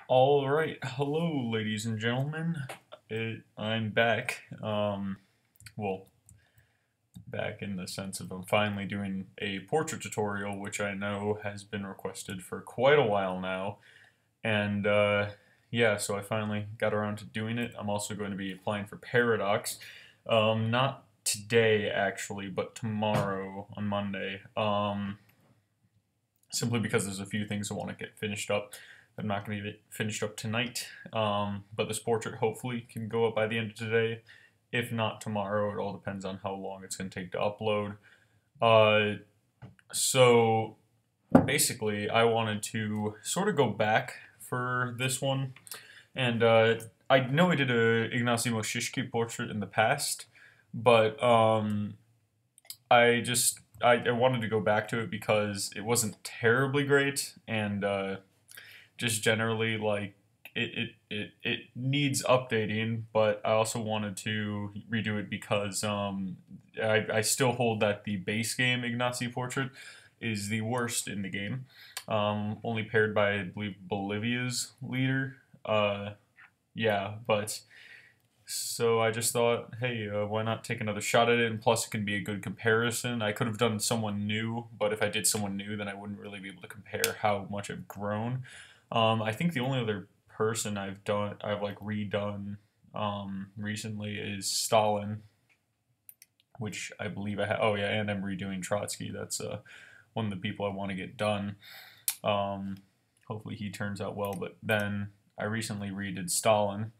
All right, hello, ladies and gentlemen. I'm back. Well, back in the sense of I'm finally doing a portrait tutorial, which I know has been requested for quite a while now. And yeah, so I finally got around to doing it. I'm also going to be applying for Paradox. Not today, actually, but tomorrow on Monday. Simply because there's a few things I want to get finished up. I'm not going to get it finished up tonight, but this portrait hopefully can go up by the end of today. If not tomorrow, it all depends on how long it's going to take to upload. Uh, so basically, I wanted to sort of go back for this one, and I know I did a Ignacy Moscicki portrait in the past, but I wanted to go back to it because it wasn't terribly great, and just generally like it needs updating, but I also wanted to redo it because I still hold that the base game Ignacy portrait is the worst in the game, only paired by I believe Bolivia's leader. Yeah, but so I just thought, hey, why not take another shot at it? And plus, it can be a good comparison. I could have done someone new, but if I did someone new, then I wouldn't really be able to compare how much I've grown. I think the only other person I've like redone recently is Stalin, which I believe I have. Oh yeah, and I'm redoing Trotsky. That's one of the people I want to get done. Hopefully he turns out well. But then I recently redid Stalin.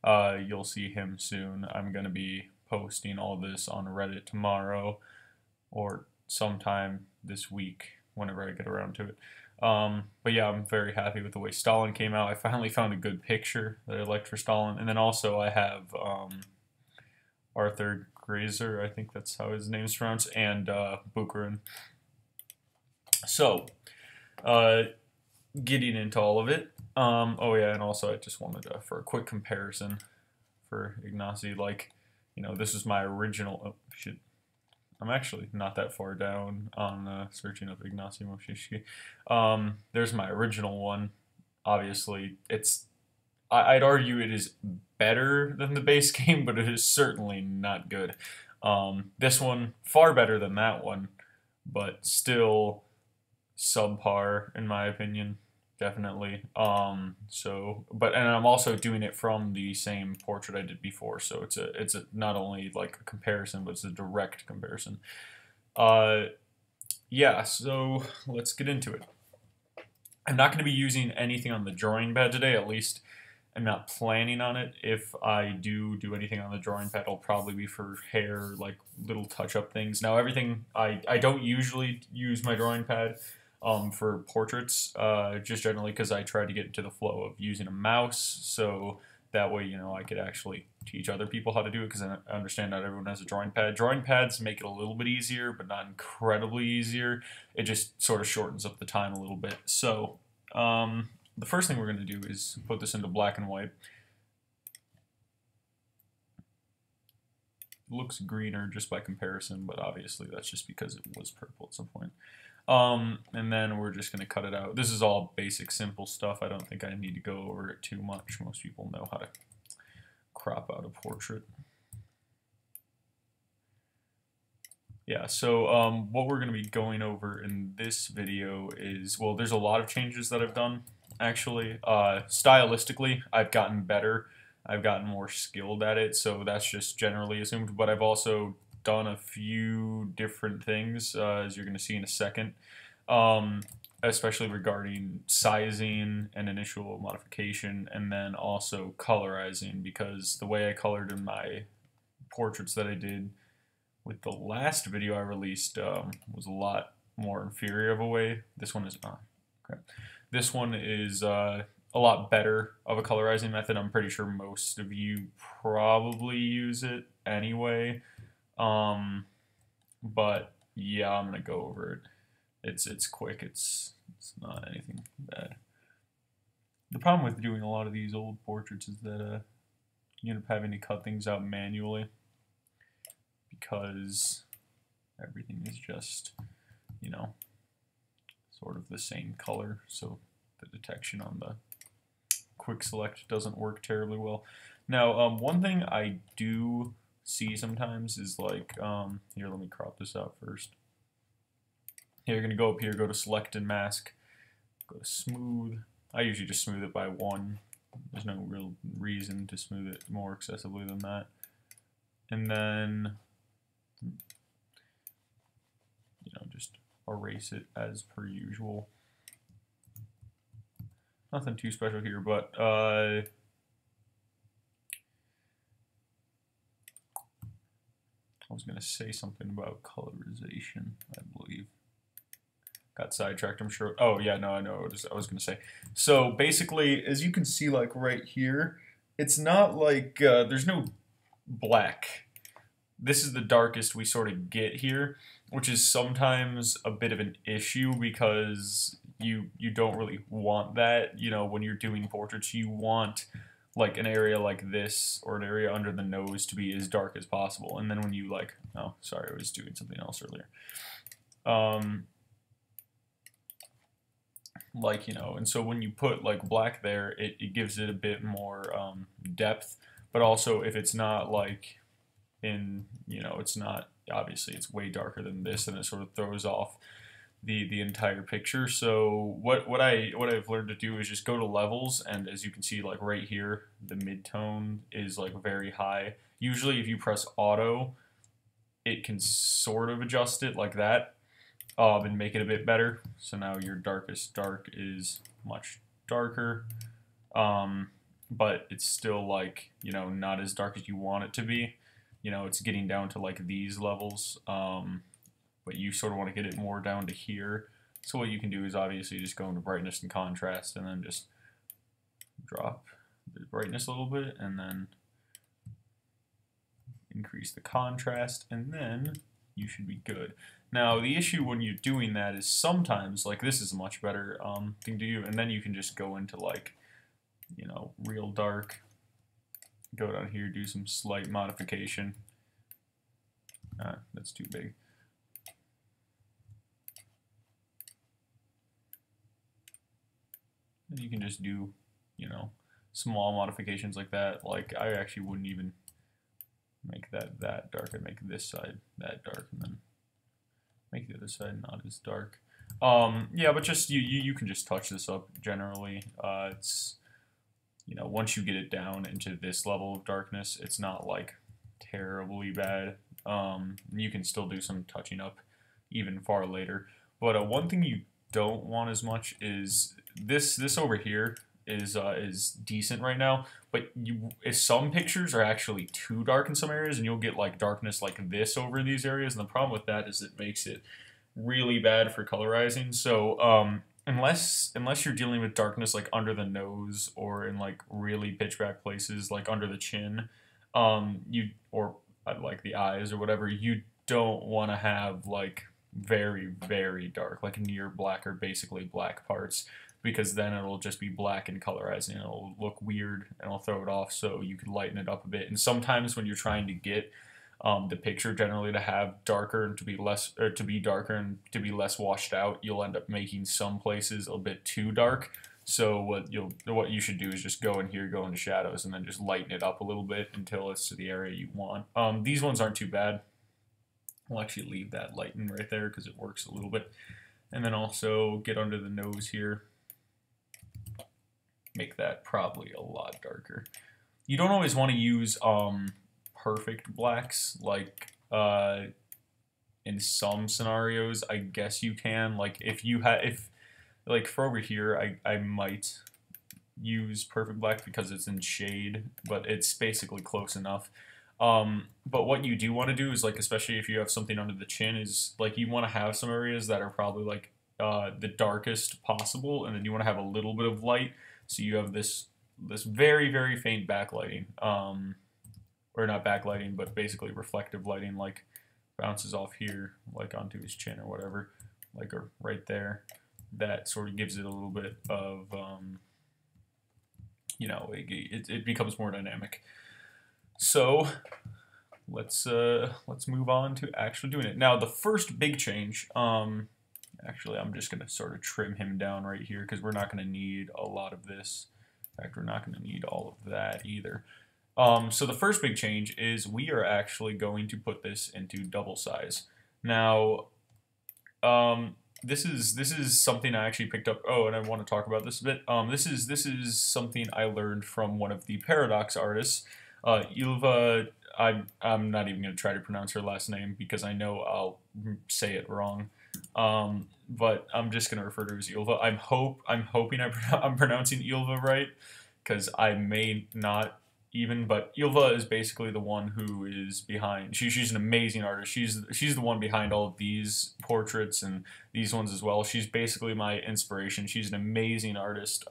You'll see him soon. I'm going to be posting all this on Reddit tomorrow or sometime this week whenever I get around to it. But yeah, I'm very happy with the way Stalin came out. I finally found a good picture that I liked for Stalin. And then also I have Arthur Grazer, I think that's how his name's pronounced, and Bukharin. So, uh, getting into all of it. Oh yeah, and also I just wanted to, for a quick comparison for Ignacy, like, this is my original, oh shit, I'm actually not that far down on searching up Ignacy Moscicki. There's my original one. Obviously, I'd argue it is better than the base game, but it is certainly not good. This one, far better than that one, but still subpar in my opinion, definitely. And I'm also doing it from the same portrait I did before, so it's a not only like a comparison, but it's a direct comparison. Uh, yeah, so let's get into it. I'm not going to be using anything on the drawing pad today, at least I'm not planning on it. If I do anything on the drawing pad, it'll probably be for hair, like little touch-up things. Now, everything, I don't usually use my drawing pad for portraits, just generally because I try to get into the flow of using a mouse, so that way, I could actually teach other people how to do it, because I understand not everyone has a drawing pad. Drawing pads make it a little bit easier, but not incredibly easier. It just sort of shortens up the time a little bit. So, the first thing we're going to do is put this into black and white. It looks greener just by comparison, but obviously that's just because it was purple at some point. And then we're just going to cut it out. This is all basic, simple stuff. I don't think I need to go over it too much. Most people know how to crop out a portrait. Yeah, so what we're going to be going over in this video is, well, there's a lot of changes that I've done, actually. Stylistically, I've gotten better. I've gotten more skilled at it, so that's just generally assumed. But I've also done a few different things, as you're going to see in a second, especially regarding sizing and initial modification, and then also colorizing, because the way I colored in my portraits that I did with the last video I released was a lot more inferior of a way. This one is okay. This one is a lot better of a colorizing method. I'm pretty sure most of you probably use it anyway. But yeah, I'm gonna go over it. It's quick. It's not anything bad. The problem with doing a lot of these old portraits is that you end up having to cut things out manually, because everything is just, sort of the same color, so the detection on the quick select doesn't work terribly well. Now, one thing I do see sometimes is like, here, let me crop this out first. Here, you're going to go up here, go to select and mask, go to smooth. I usually just smooth it by 1. There's no real reason to smooth it more excessively than that. And then, you know, just erase it as per usual. Nothing too special here, but I was going to say something about colorization, I believe. Got sidetracked, I'm sure. Oh, yeah, no, I know what I was going to say. So basically, as you can see, like right here, it's not like there's no black. This is the darkest we sort of get here, which is sometimes a bit of an issue because you don't really want that. You know, when you're doing portraits, you want like an area like this or an area under the nose to be as dark as possible. And then when you like, oh, sorry, I was doing something else earlier. Like, you know, and so when you put like black there, it gives it a bit more depth, but also if it's not like in, you know, it's not, obviously it's way darker than this, and it sort of throws off the entire picture. So what I've learned to do is just go to levels, and as you can see, like right here, the mid-tone is like very high. Usually if you press auto, it can sort of adjust it like that. And make it a bit better. So now your darkest dark is much darker, but it's still like, you know, not as dark as you want it to be. You know, it's getting down to like these levels, but you sort of want to get it more down to here. So what you can do is obviously just go into brightness and contrast, and then just drop the brightness a little bit, and then increase the contrast, and then you should be good. Now, the issue when you're doing that is sometimes, like, this is a much better thing to do, and then you can just go into, like, you know, real dark, go down here, do some slight modification. That's too big. And you can just do, you know, small modifications like that. Like, I actually wouldn't even make that dark. I'd make this side that dark, and then make the other side not as dark. Yeah, but just you can just touch this up generally. It's, you know, once you get it down into this level of darkness, it's not like terribly bad. You can still do some touching up even far later. But one thing you don't want as much is this over here is decent right now, but some pictures are actually too dark in some areas, and you'll get like darkness like this over these areas, and the problem with that is it makes it really bad for colorizing. So unless you're dealing with darkness like under the nose or in like really pitch black places like under the chin, or like the eyes or whatever, you don't want to have like very, very dark, like near black or basically black parts, because then it'll just be black and colorizing, and it'll look weird and it'll throw it off. So you can lighten it up a bit. And sometimes when you're trying to get the picture generally to have darker and to be less, or to be darker and to be less washed out, you'll end up making some places a bit too dark. So what you should do is just go in here, go into shadows, and then just lighten it up a little bit until it's to the area you want. These ones aren't too bad. I'll actually leave that lighten right there because it works a little bit. And then also get under the nose here. Make that probably a lot darker. You don't always want to use perfect blacks. Like in some scenarios, I guess you can. Like like for over here, I might use perfect black because it's in shade, but it's basically close enough. But what you do want to do is, like, especially if you have something under the chin, is like you want to have some areas that are probably like the darkest possible, and then you want to have a little bit of light, so you have this very, very faint backlighting, or not backlighting, but basically reflective lighting, like bounces off here, like onto his chin or whatever, like or right there. That sort of gives it a little bit of, you know, it becomes more dynamic. So let's move on to actually doing it. Now the first big change, actually I'm just gonna sort of trim him down right here because we're not gonna need a lot of this. In fact, we're not going to need all of that either. So the first big change is we are actually going to put this into double size. Now, this is something I actually picked up. Oh, and I want to talk about this a bit. This is something I learned from one of the Paradox artists, Ylva. I'm not even going to try to pronounce her last name because I know I'll say it wrong. But I'm just going to refer to her as Ylva. I'm hoping I'm pronouncing Ylva right, because I may not even. But Ylva is basically the one who is behind. She's an amazing artist. She's the one behind all of these portraits and these ones as well. She's basically my inspiration. She's an amazing artist.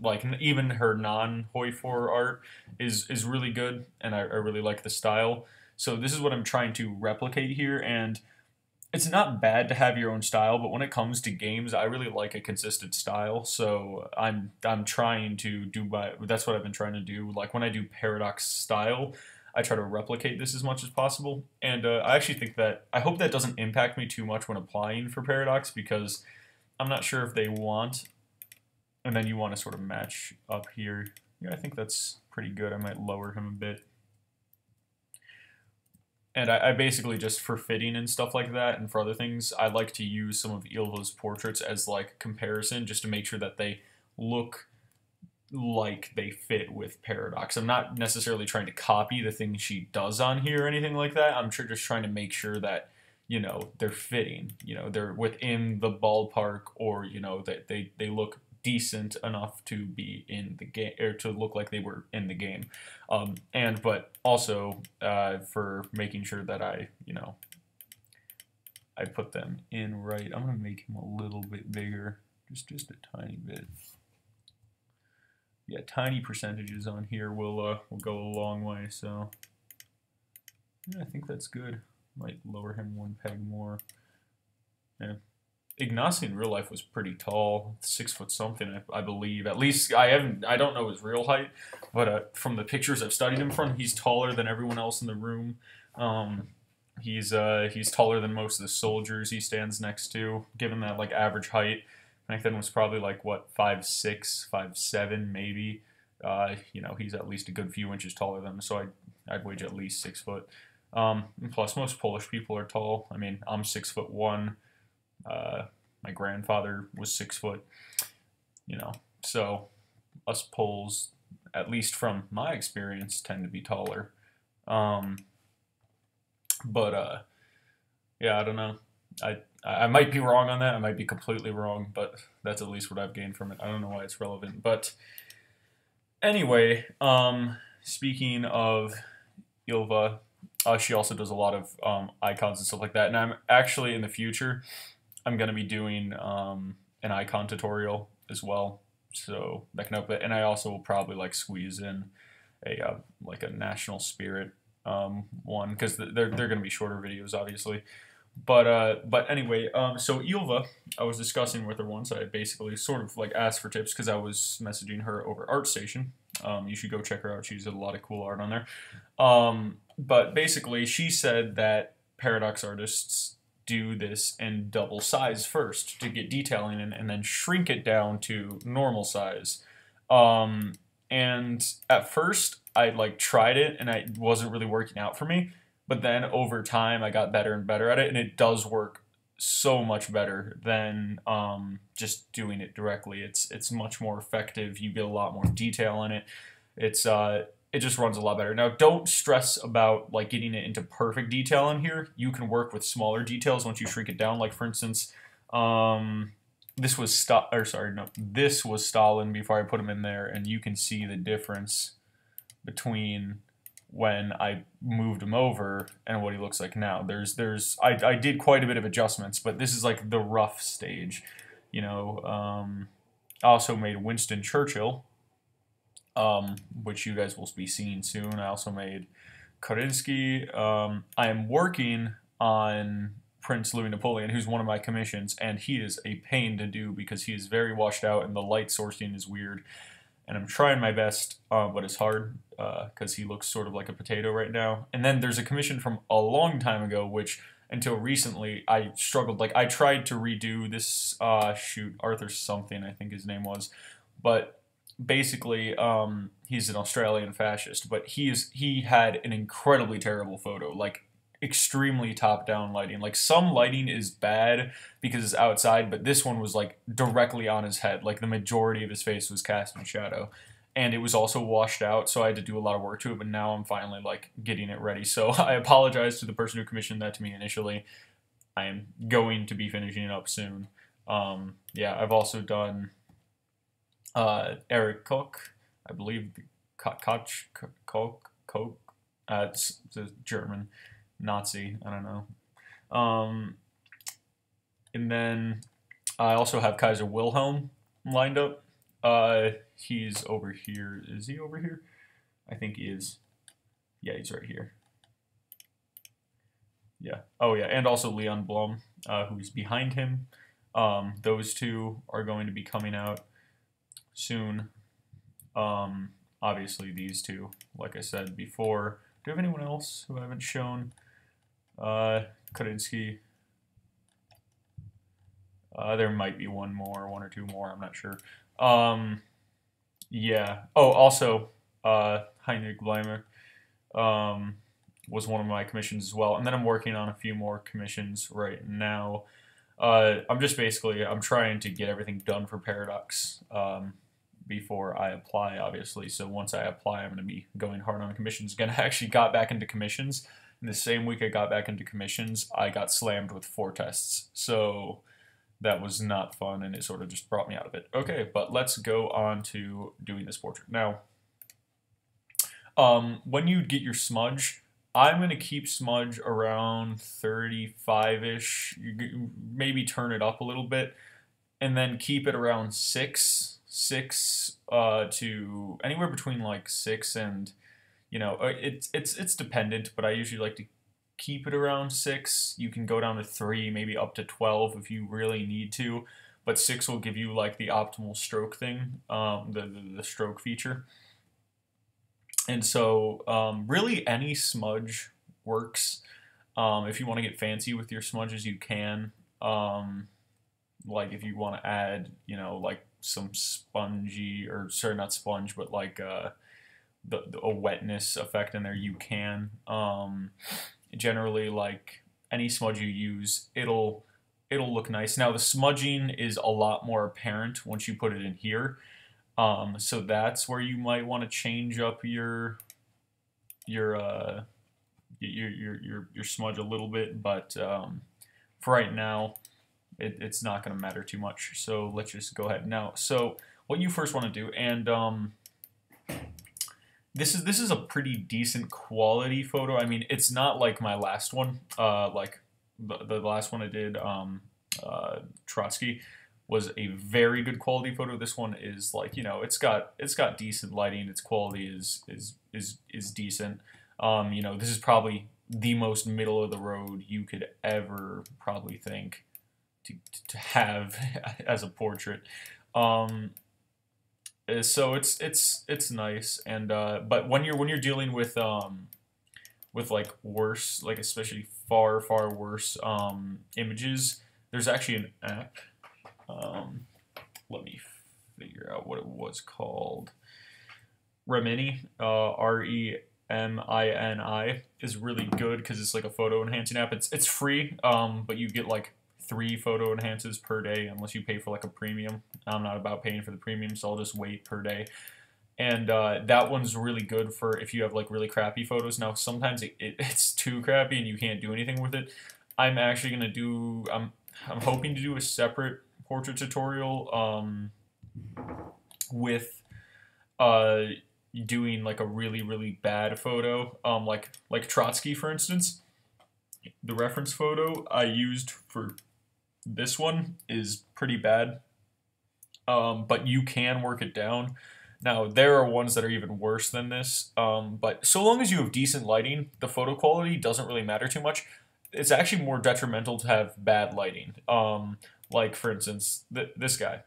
Like even her non-Hoi 4 art is really good, and I really like the style. So this is what I'm trying to replicate here, and it's not bad to have your own style, but when it comes to games, I really like a consistent style. So I'm trying to do that's what I've been trying to do. Like when I do Paradox style, I try to replicate this as much as possible. And I actually think that I hope that doesn't impact me too much when applying for Paradox, because I'm not sure if they want. And then you want to sort of match up here. Yeah, I think that's pretty good. I might lower him a bit. And I basically just, for fitting and stuff like that, and for other things, I like to use some of Ylva's portraits as like comparison, just to make sure that they look like they fit with Paradox. I'm not necessarily trying to copy the things she does on here or anything like that. I'm just trying to make sure that, you know, they're fitting, you know, they're within the ballpark, or, you know, that they look decent enough to be in the game, or to look like they were in the game, but also for making sure that I put them in right. I'm gonna make him a little bit bigger, just a tiny bit. Yeah, tiny percentages on here will go a long way. So yeah, I think that's good. Might lower him one peg more. Yeah. Ignacy in real life was pretty tall, 6 foot something, I believe. At least I don't know his real height, but from the pictures I've studied him from, he's taller than everyone else in the room. He's taller than most of the soldiers he stands next to, given that like average height back then was probably like what, 5'6", 5'7", maybe. You know, he's at least a good few inches taller than him, so I'd wager at least 6 foot. And plus, most Polish people are tall. I mean, I'm 6'1". My grandfather was 6 foot, you know, so us Poles, at least from my experience, tend to be taller. Yeah, I don't know. I might be wrong on that. I might be completely wrong, but that's at least what I've gained from it. I don't know why it's relevant, but anyway, speaking of Ylva, she also does a lot of icons and stuff like that, and I'm actually in the future, I'm going to be doing an icon tutorial as well, so that can help it. And I also will probably like squeeze in a like a national spirit one, because they're going to be shorter videos, obviously. But anyway, so Ylva, I was discussing with her once. I basically sort of like asked for tips because I was messaging her over ArtStation. You should go check her out. She's did a lot of cool art on there. But basically, she said that Paradox artists do this in double size first to get detailing in, and then shrink it down to normal size. And at first I like tried it and it wasn't really working out for me, but then over time I got better and better at it, and it does work so much better than just doing it directly. It's much more effective. You get a lot more detail in it. It just runs a lot better. Now, don't stress about like getting it into perfect detail in here. You can work with smaller details once you shrink it down. Like for instance, this was Stalin before I put him in there, and you can see the difference between when I moved him over and what he looks like now. I did quite a bit of adjustments, but this is like the rough stage, you know. I also made Winston Churchill, which you guys will be seeing soon. I also made Colorizing. I am working on Prince Louis Napoleon, who's one of my commissions, and he is a pain to do because he is very washed out and the light sourcing is weird. And I'm trying my best, but it's hard because he looks sort of like a potato right now. And then there's a commission from a long time ago, which until recently I struggled. Like I tried to redo this, Arthur something, I think his name was, but basically, he's an Australian fascist, but he had an incredibly terrible photo, like extremely top-down lighting. Like some lighting is bad because it's outside, but this one was like directly on his head. Like the majority of his face was cast in shadow. And it was also washed out, so I had to do a lot of work to it, but now I'm finally like getting it ready. So I apologize to the person who commissioned that to me initially. I am going to be finishing it up soon. Yeah, I've also done Eric Koch, I believe, Koch, it's a German Nazi, I don't know. And then I also have Kaiser Wilhelm lined up. He's over here. Is he over here? I think he is. Yeah, he's right here. Yeah. Oh, yeah. And also Leon Blum, who's behind him. Those two are going to be coming out soon. Obviously, these two, like I said before. Do you have anyone else who I haven't shown? Colorizing. There might be one or two more. I'm not sure. Yeah. Oh, also, Heinrich Bleimer was one of my commissions as well. And then I'm working on a few more commissions right now. I'm trying to get everything done for Paradox before I apply, obviously. So once I apply, I'm going to be going hard on commissions. Again, I actually got back into commissions. In the same week I got back into commissions, I got slammed with 4 tests. So that was not fun, and it sort of just brought me out of it. Okay, but let's go on to doing this portrait. Now, when you get your smudge, I'm going to keep smudge around 35-ish, maybe turn it up a little bit, and then keep it around 6 to anywhere between like 6 and, you know, it's dependent, but I usually like to keep it around 6. You can go down to 3, maybe up to 12 if you really need to, but 6 will give you like the optimal stroke thing, the stroke feature. And so really any smudge works. If you want to get fancy with your smudges, you can. Like if you want to add, you know, like some spongy, or sorry, not sponge, but like a wetness effect in there, you can. Generally, like any smudge you use, it'll look nice. Now the smudging is a lot more apparent once you put it in here. So that's where you might want to change up your smudge a little bit, but for right now, it's not going to matter too much. So let's just go ahead now. So what you first want to do, and this is a pretty decent quality photo. I mean, it's not like my last one. Like the last one I did, Trotsky, was a very good quality photo. This one is like, you know, it's got decent lighting. Its quality is decent. You know, this is probably the most middle of the road you could ever probably think to have as a portrait. So it's nice, and but when you're dealing with like worse, like especially far worse images, there's actually an app. Let me figure out what it was called. Remini, Remini, is really good because it's like a photo enhancing app. It's free, but you get like 3 photo enhances per day unless you pay for like a premium. I'm not about paying for the premium, so I'll just wait per day. And that one's really good for if you have like really crappy photos. Now sometimes it's too crappy and you can't do anything with it. I'm actually gonna do. I'm hoping to do a separate portrait tutorial with doing like a really bad photo, like Trotsky, for instance. The reference photo I used for this one is pretty bad, but you can work it down. Now, there are ones that are even worse than this, but so long as you have decent lighting, the photo quality doesn't really matter too much. It's actually more detrimental to have bad lighting. Like, for instance, this guy.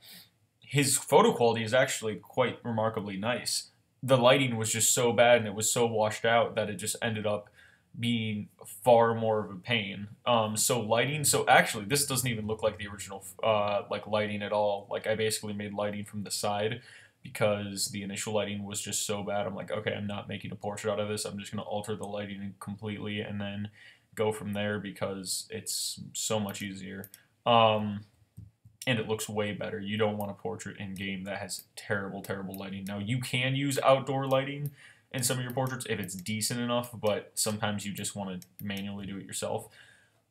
His photo quality is actually quite remarkably nice. The lighting was just so bad and it was so washed out that it just ended up being far more of a pain. So actually, this doesn't even look like the original like lighting at all. Like, I basically made lighting from the side. because the initial lighting was just so bad. I'm like, okay, I'm not making a portrait out of this. I'm just going to alter the lighting completely and then go from there because it's so much easier. And it looks way better. You don't want a portrait in game that has terrible, terrible lighting. Now, you can use outdoor lighting in some of your portraits if it's decent enough, but sometimes you just want to manually do it yourself.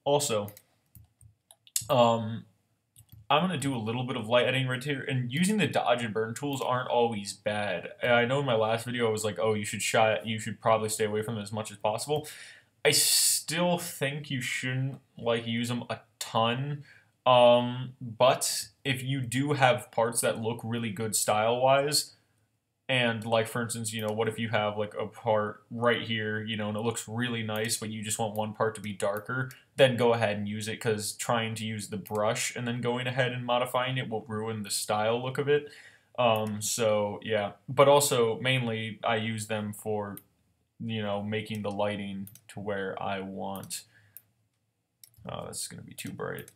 Also, I'm going to do a little bit of light editing right here, and using the dodge and burn tools aren't always bad. I know in my last video I was like, oh, you should probably stay away from them as much as possible. I still think you shouldn't like use them a ton. But if you do have parts that look really good style-wise, and like for instance, you know, what if you have like a part right here, you know, and it looks really nice, but you just want one part to be darker, then go ahead and use it, because trying to use the brush and then going ahead and modifying it will ruin the style look of it. So yeah, but also mainly I use them for, you know, making the lighting to where I want. Oh, that's going to be too bright.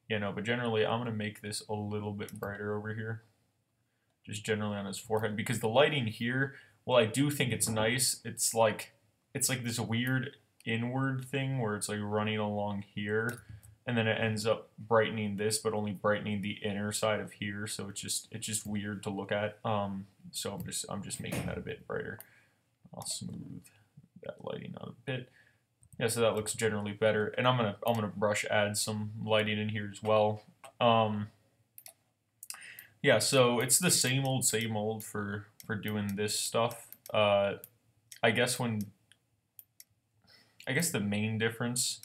Yeah, no, but generally I'm going to make this a little bit brighter over here. Just generally on his forehead, because the lighting here, well, I do think it's nice. It's like this weird inward thing where it's like running along here, and then it ends up brightening this, but only brightening the inner side of here. So it's just weird to look at. So I'm just making that a bit brighter. I'll smooth that lighting out a bit. Yeah, so that looks generally better, and I'm gonna brush add some lighting in here as well. Yeah, so it's the same old for doing this stuff. I guess the main difference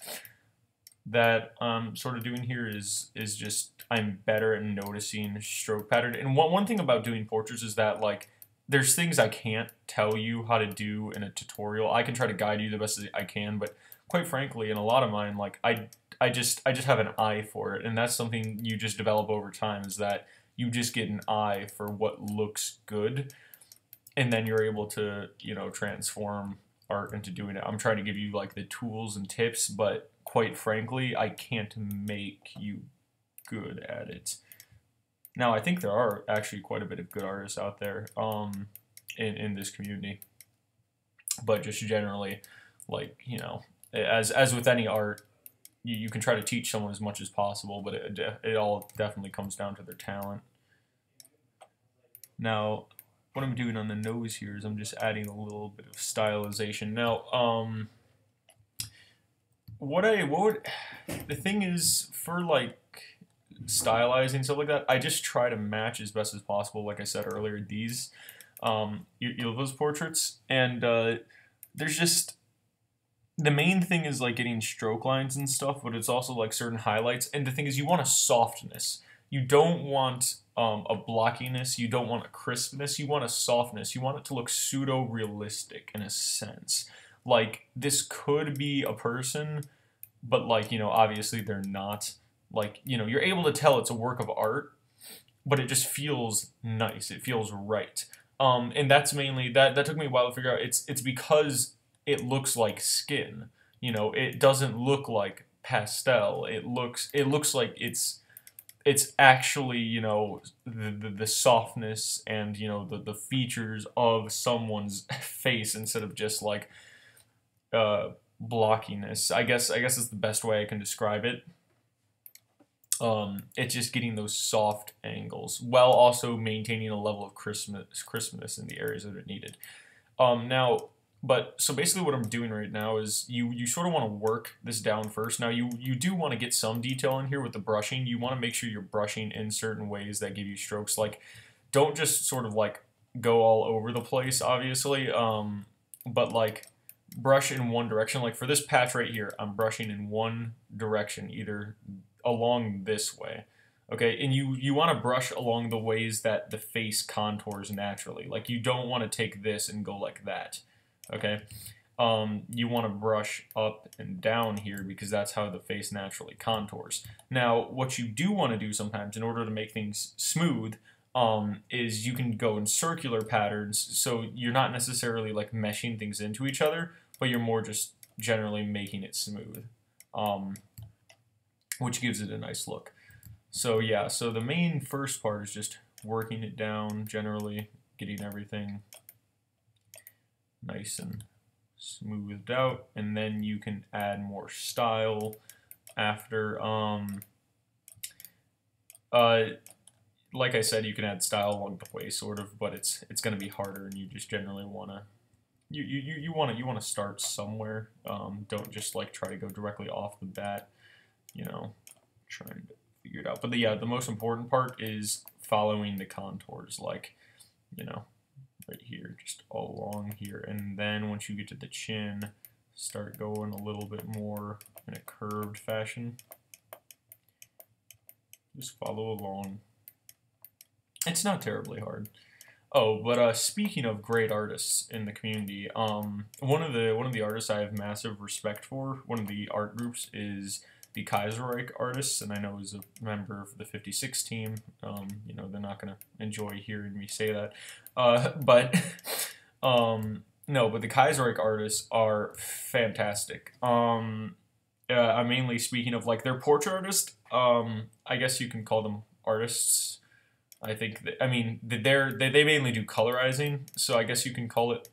that I'm sort of doing here is just I'm better at noticing stroke pattern. And one thing about doing portraits is that like there's things I can't tell you how to do in a tutorial. I can try to guide you the best I can, but quite frankly, in a lot of mine, like I just have an eye for it, and that's something you just develop over time, is that you just get an eye for what looks good, and then you're able to, you know, transform art into doing it. I'm trying to give you like the tools and tips, but quite frankly, I can't make you good at it. Now, I think there are actually quite a bit of good artists out there in this community, but just generally, like, you know, as with any art, you can try to teach someone as much as possible, but it all definitely comes down to their talent. Now, what I'm doing on the nose here is I'm just adding a little bit of stylization. Now, the thing is, for like stylizing stuff like that, I just try to match as best as possible, like I said earlier, these those portraits, and there's just, the main thing is like getting stroke lines and stuff, but it's also like certain highlights, and the thing is you want a softness. You don't want a blockiness, you don't want a crispness, you want a softness. You want it to look pseudo-realistic in a sense. Like, this could be a person, but like, you know, obviously they're not. Like, you know, you're able to tell it's a work of art, but it just feels nice. It feels right. And that's mainly, that took me a while to figure out. It's because it looks like skin. You know, it doesn't look like pastel. It looks like it's actually, you know, the softness and, you know, the features of someone's face instead of just like blockiness. I guess is the best way I can describe it. It's just getting those soft angles while also maintaining a level of crispness in the areas that are needed. So basically what I'm doing right now is you sort of want to work this down first. Now you do want to get some detail in here with the brushing. You want to make sure you're brushing in certain ways that give you strokes. Like, don't just sort of like go all over the place, obviously, but like brush in one direction. Like for this patch right here, I'm brushing in one direction, either along this way. Okay, and you want to brush along the ways that the face contours naturally. Like, you don't want to take this and go like that. Okay, you want to brush up and down here because that's how the face naturally contours. Now, what you do want to do sometimes in order to make things smooth is you can go in circular patterns, so you're not necessarily like meshing things into each other, but you're more just generally making it smooth, which gives it a nice look. So yeah, so the main first part is just working it down generally, getting everything nice and smoothed out, and then you can add more style after. Like I said, you can add style along the way, sort of, but it's going to be harder, and you just generally want to you want to start somewhere. Don't just like try to go directly off the bat, you know, trying to figure it out. But yeah, the most important part is following the contours, like, you know, right here, just all along here, and then once you get to the chin, start going a little bit more in a curved fashion. Just follow along. It's not terribly hard. Oh, but speaking of great artists in the community, one of the artists I have massive respect for, one of the art groups, is the Kaiserreich artists, and I know he's a member of the 56 team. You know, they're not gonna enjoy hearing me say that, but no, but the Kaiserreich artists are fantastic. I'm mainly speaking of like their portrait artist. I guess you can call them artists. I think that, I mean, they mainly do colorizing, so I guess you can call it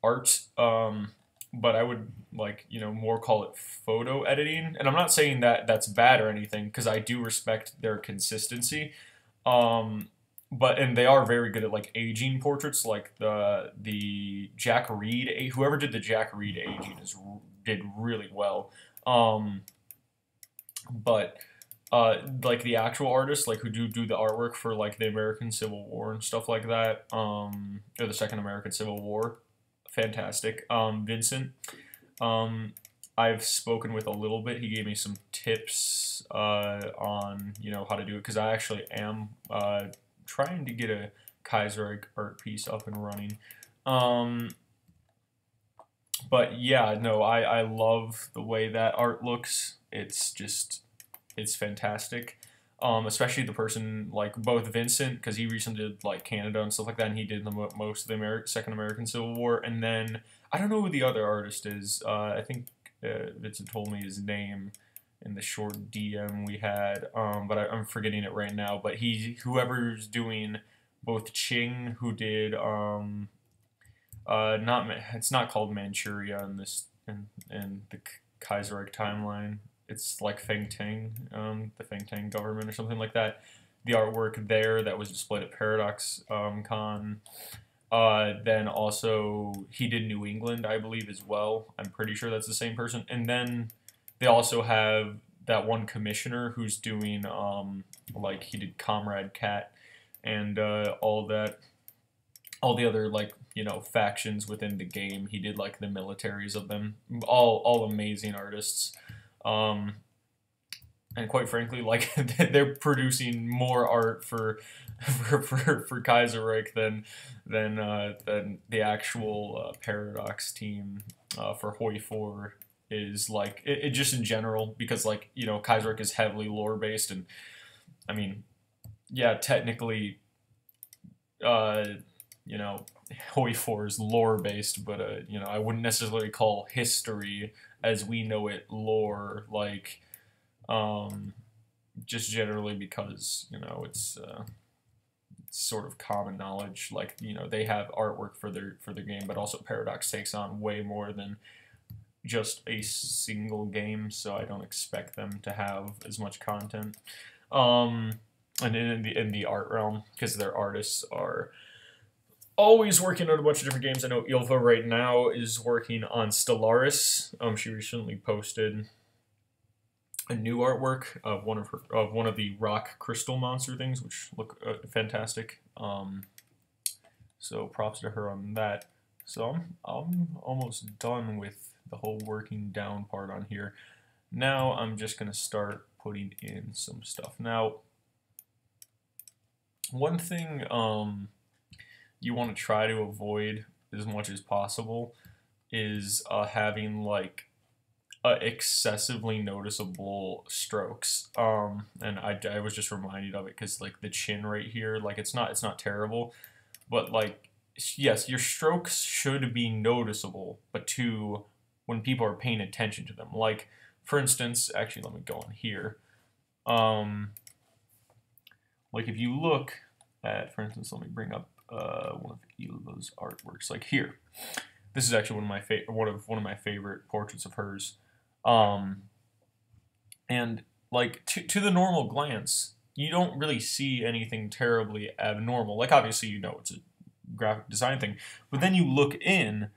art. But I would, like, you know, more call it photo editing. And I'm not saying that that's bad or anything, because I do respect their consistency. But and they are very good at like aging portraits, like the Jack Reed. Whoever did the Jack Reed aging did really well. But like the actual artists, like who do the artwork for like the American Civil War and stuff like that, or the Second American Civil War, fantastic. Vincent, I've spoken with a little bit. He gave me some tips on, you know, how to do it, because I actually am trying to get a Kaiserreich art piece up and running. But yeah, no, I love the way that art looks. It's fantastic. Especially the person, like both Vincent, because he recently did like Canada and stuff like that, and he did most of the Second American Civil War. And then I don't know who the other artist is. I think Vincent told me his name in the short DM we had, but I'm forgetting it right now. But whoever's doing both Ching, who did it's not called Manchuria in this in the Kaiserreich timeline. It's like Feng Tang, the Feng Tang government or something like that. The artwork there that was displayed at Paradox Con. Then also he did New England, I believe, as well. I'm pretty sure that's the same person. And then they also have that one commissioner who's doing like he did Comrade Cat and all the other, like, you know, factions within the game. He did like the militaries of them. All amazing artists. And quite frankly, like they're producing more art for Kaiserreich than the actual Paradox team for Hoi 4 is, like it just in general, because, like, you know, Kaiserreich is heavily lore based, and I mean, yeah, technically, you know, Hoi 4 is lore based, but you know, I wouldn't necessarily call history as we know it lore, like, just generally because, you know, it's sort of common knowledge. Like, you know, they have artwork for their game, but also Paradox takes on way more than just a single game, so I don't expect them to have as much content. And in the art realm, because their artists are always working on a bunch of different games. I know Ilva right now is working on Stellaris. She recently posted a new artwork of one of the rock crystal monster things, which look fantastic. So props to her on that. So I'm almost done with the whole working down part on here. Now I'm just gonna start putting in some stuff. Now, one thing you want to try to avoid as much as possible is having like excessively noticeable strokes. And I was just reminded of it because, like, the chin right here, like, it's not terrible, but, like, yes, your strokes should be noticeable, but when people are paying attention to them. Like, for instance, actually, let me go on here. Like, if you look at, for instance, let me bring up one of Eva's artworks, like here. This is actually one of my favorite portraits of hers. And like to the normal glance, you don't really see anything terribly abnormal. Like obviously you know it's a graphic design thing, but then you look in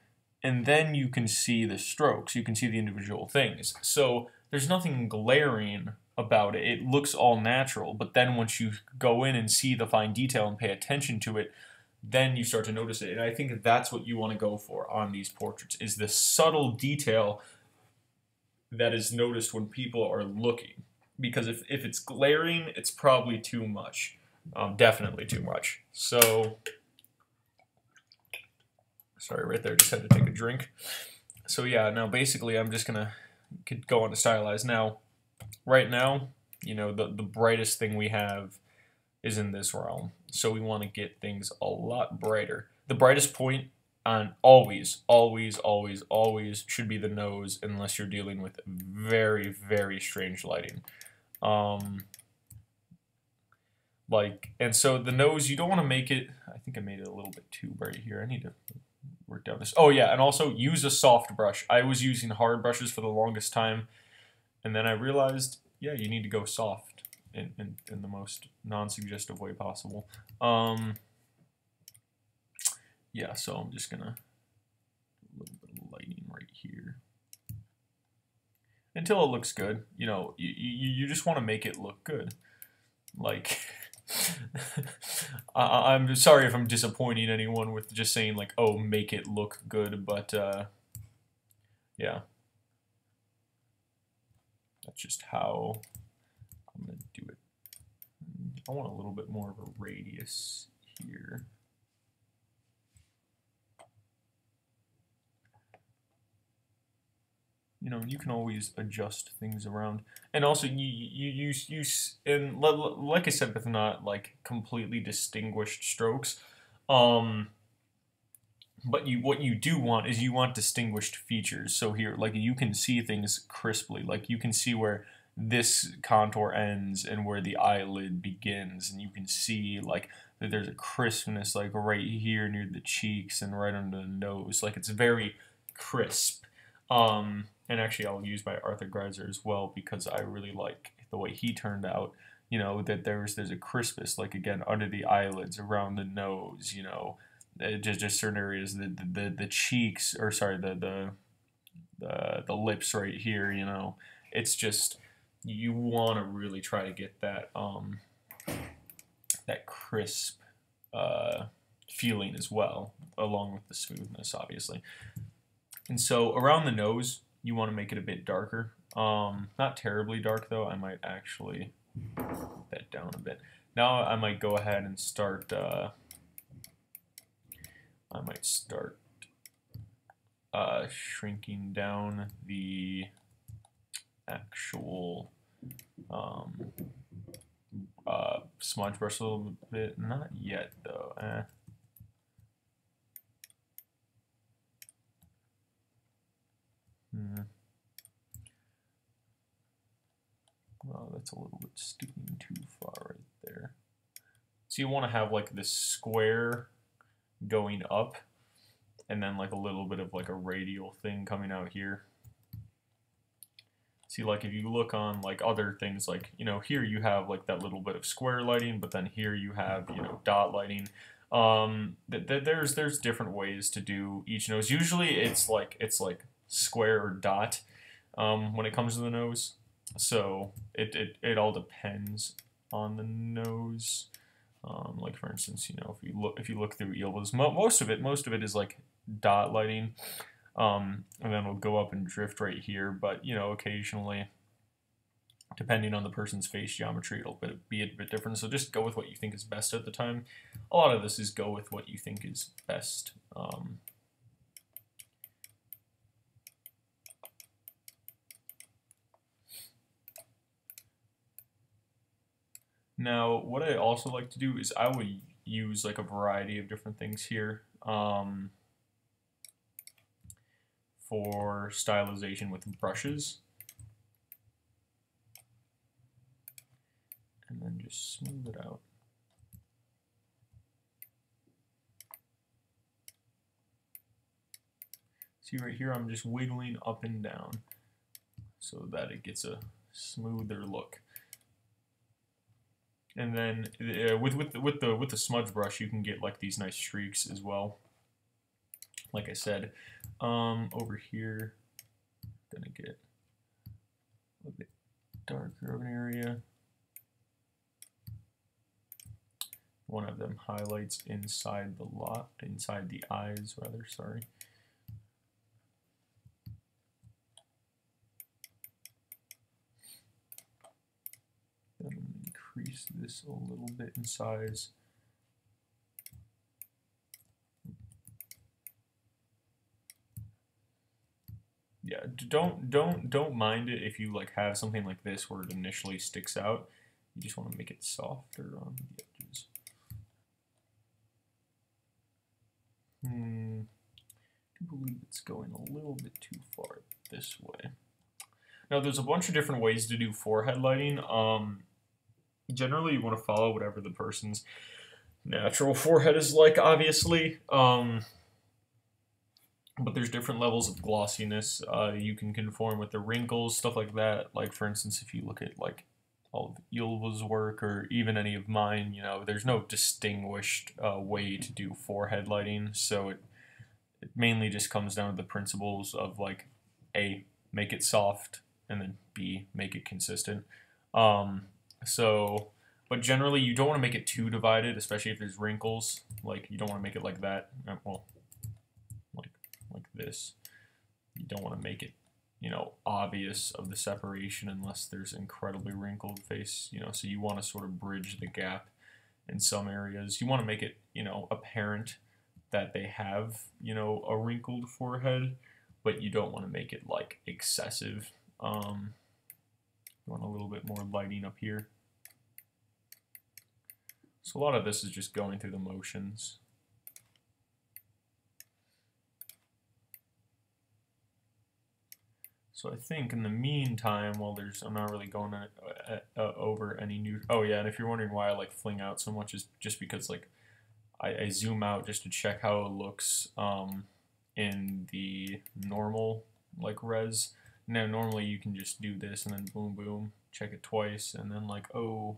and then you can see the strokes, you can see the individual things. So there's nothing glaring about it. It looks all natural, but then once you go in and see the fine detail and pay attention to it, then you start to notice it. And I think that's what you want to go for on these portraits, is the subtle detail that is noticed when people are looking. Because if it's glaring, it's probably too much. Definitely too much. So, sorry, right there, just had to take a drink. So yeah, now basically I'm just going to go on to stylize. Now, right now, you know, the brightest thing we have is in this realm. So we want to get things a lot brighter. The brightest point on always should be the nose, unless you're dealing with very, very strange lighting. And so the nose, you don't want to make it, I think I made it a little bit too bright here. I need to work down this. Oh yeah, and also use a soft brush. I was using hard brushes for the longest time, and then I realized, yeah, you need to go soft in the most non-suggestive way possible. Yeah, so I'm just gonna do a little bit of lighting right here until it looks good. You know, you just want to make it look good. Like, I'm sorry if I'm disappointing anyone with just saying like, oh, make it look good, but yeah, that's just how I'm gonna do it. I want a little bit more of a radius here. You know, you can always adjust things around, and also you and like I said, with not like completely distinguished strokes, but what you do want is you want distinguished features. So here, like you can see things crisply, like you can see where this contour ends and where the eyelid begins, and you can see like that there's a crispness like right here near the cheeks and right under the nose, like it's very crisp. And actually I'll use my Arthur Greiser as well, because I really like the way he turned out. You know, that there's a crispness, like again under the eyelids, around the nose. You know, just certain areas, the cheeks, or sorry, the lips right here. You know, it's just you want to really try to get that that crisp feeling as well, along with the smoothness, obviously. And so around the nose, you want to make it a bit darker. Not terribly dark though. I might actually put that down a bit. Now I might go ahead and start. I might start shrinking down the actual smudge brush a little bit. Not yet though. Well, that's a little bit sticking too far right there. So you want to have like this square going up, and then like a little bit of like a radial thing coming out here. See, like if you look on like other things, like, you know, here you have like that little bit of square lighting, but then here you have, you know, dot lighting. There's different ways to do each nose. Usually it's like square or dot when it comes to the nose. So it all depends on the nose. Like for instance, you know, if you look through Eva's, most of it is like dot lighting, and then it'll go up and drift right here. But you know, occasionally, depending on the person's face geometry, it'll be a bit different. So just go with what you think is best at the time. A lot of this is go with what you think is best. Now, what I also like to do is I would use like a variety of different things here for stylization with brushes. And then just smooth it out. See right here, I'm just wiggling up and down so that it gets a smoother look. And then with the smudge brush, you can get like these nice streaks as well. Like I said, over here, I'm gonna get a bit darker of an area. One of them highlights inside inside the eyes rather. Sorry. Then I'm going to increase this a little bit in size. Yeah, don't mind it if you like have something like this where it initially sticks out. You just want to make it softer on the edges. I believe it's going a little bit too far this way. Now, there's a bunch of different ways to do forehead lighting. Generally, you want to follow whatever the person's natural forehead is like, obviously. But there's different levels of glossiness. You can conform with the wrinkles, stuff like that. Like, for instance, if you look at, like, all of Ylva's work or even any of mine, you know, there's no distinguished way to do forehead lighting. So it mainly just comes down to the principles of, like, A, make it soft, and then B, make it consistent. But generally, you don't want to make it too divided, especially if there's wrinkles. Like, you don't want to make it like that. Well, like this. You don't want to make it, you know, obvious of the separation unless there's incredibly wrinkled face, you know, so you want to sort of bridge the gap in some areas. You want to make it, you know, apparent that they have, you know, a wrinkled forehead, but you don't want to make it, like, excessive. You want a little bit more lighting up here. So a lot of this is just going through the motions. So I think in the meantime, while I'm not really going over any new, oh yeah, and if you're wondering why I like fling out so much, is just because like I zoom out just to check how it looks in the normal like res. Now normally you can just do this and then boom boom, check it twice, and then like, oh,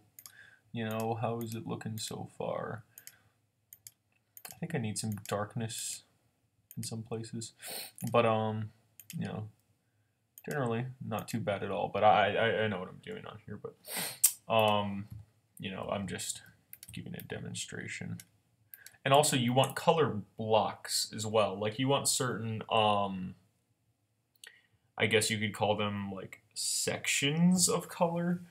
you know, how is it looking so far? I think I need some darkness in some places, but you know, generally not too bad at all. But I know what I'm doing on here, but you know, I'm just giving a demonstration. And also you want color blocks as well. Like you want certain I guess you could call them like sections of color.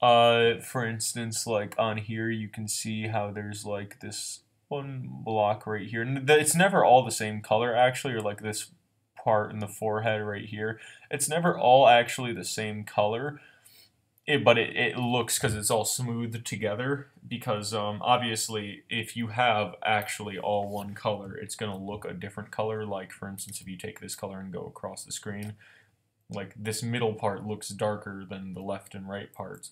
For instance, like on here you can see how there's like this one block right here, and it's never all the same color actually, or like this part in the forehead right here. It's never all actually the same color, but it looks, because it's all smoothed together, because obviously if you have actually all one color, it's going to look a different color. Like for instance, if you take this color and go across the screen, like this middle part looks darker than the left and right parts,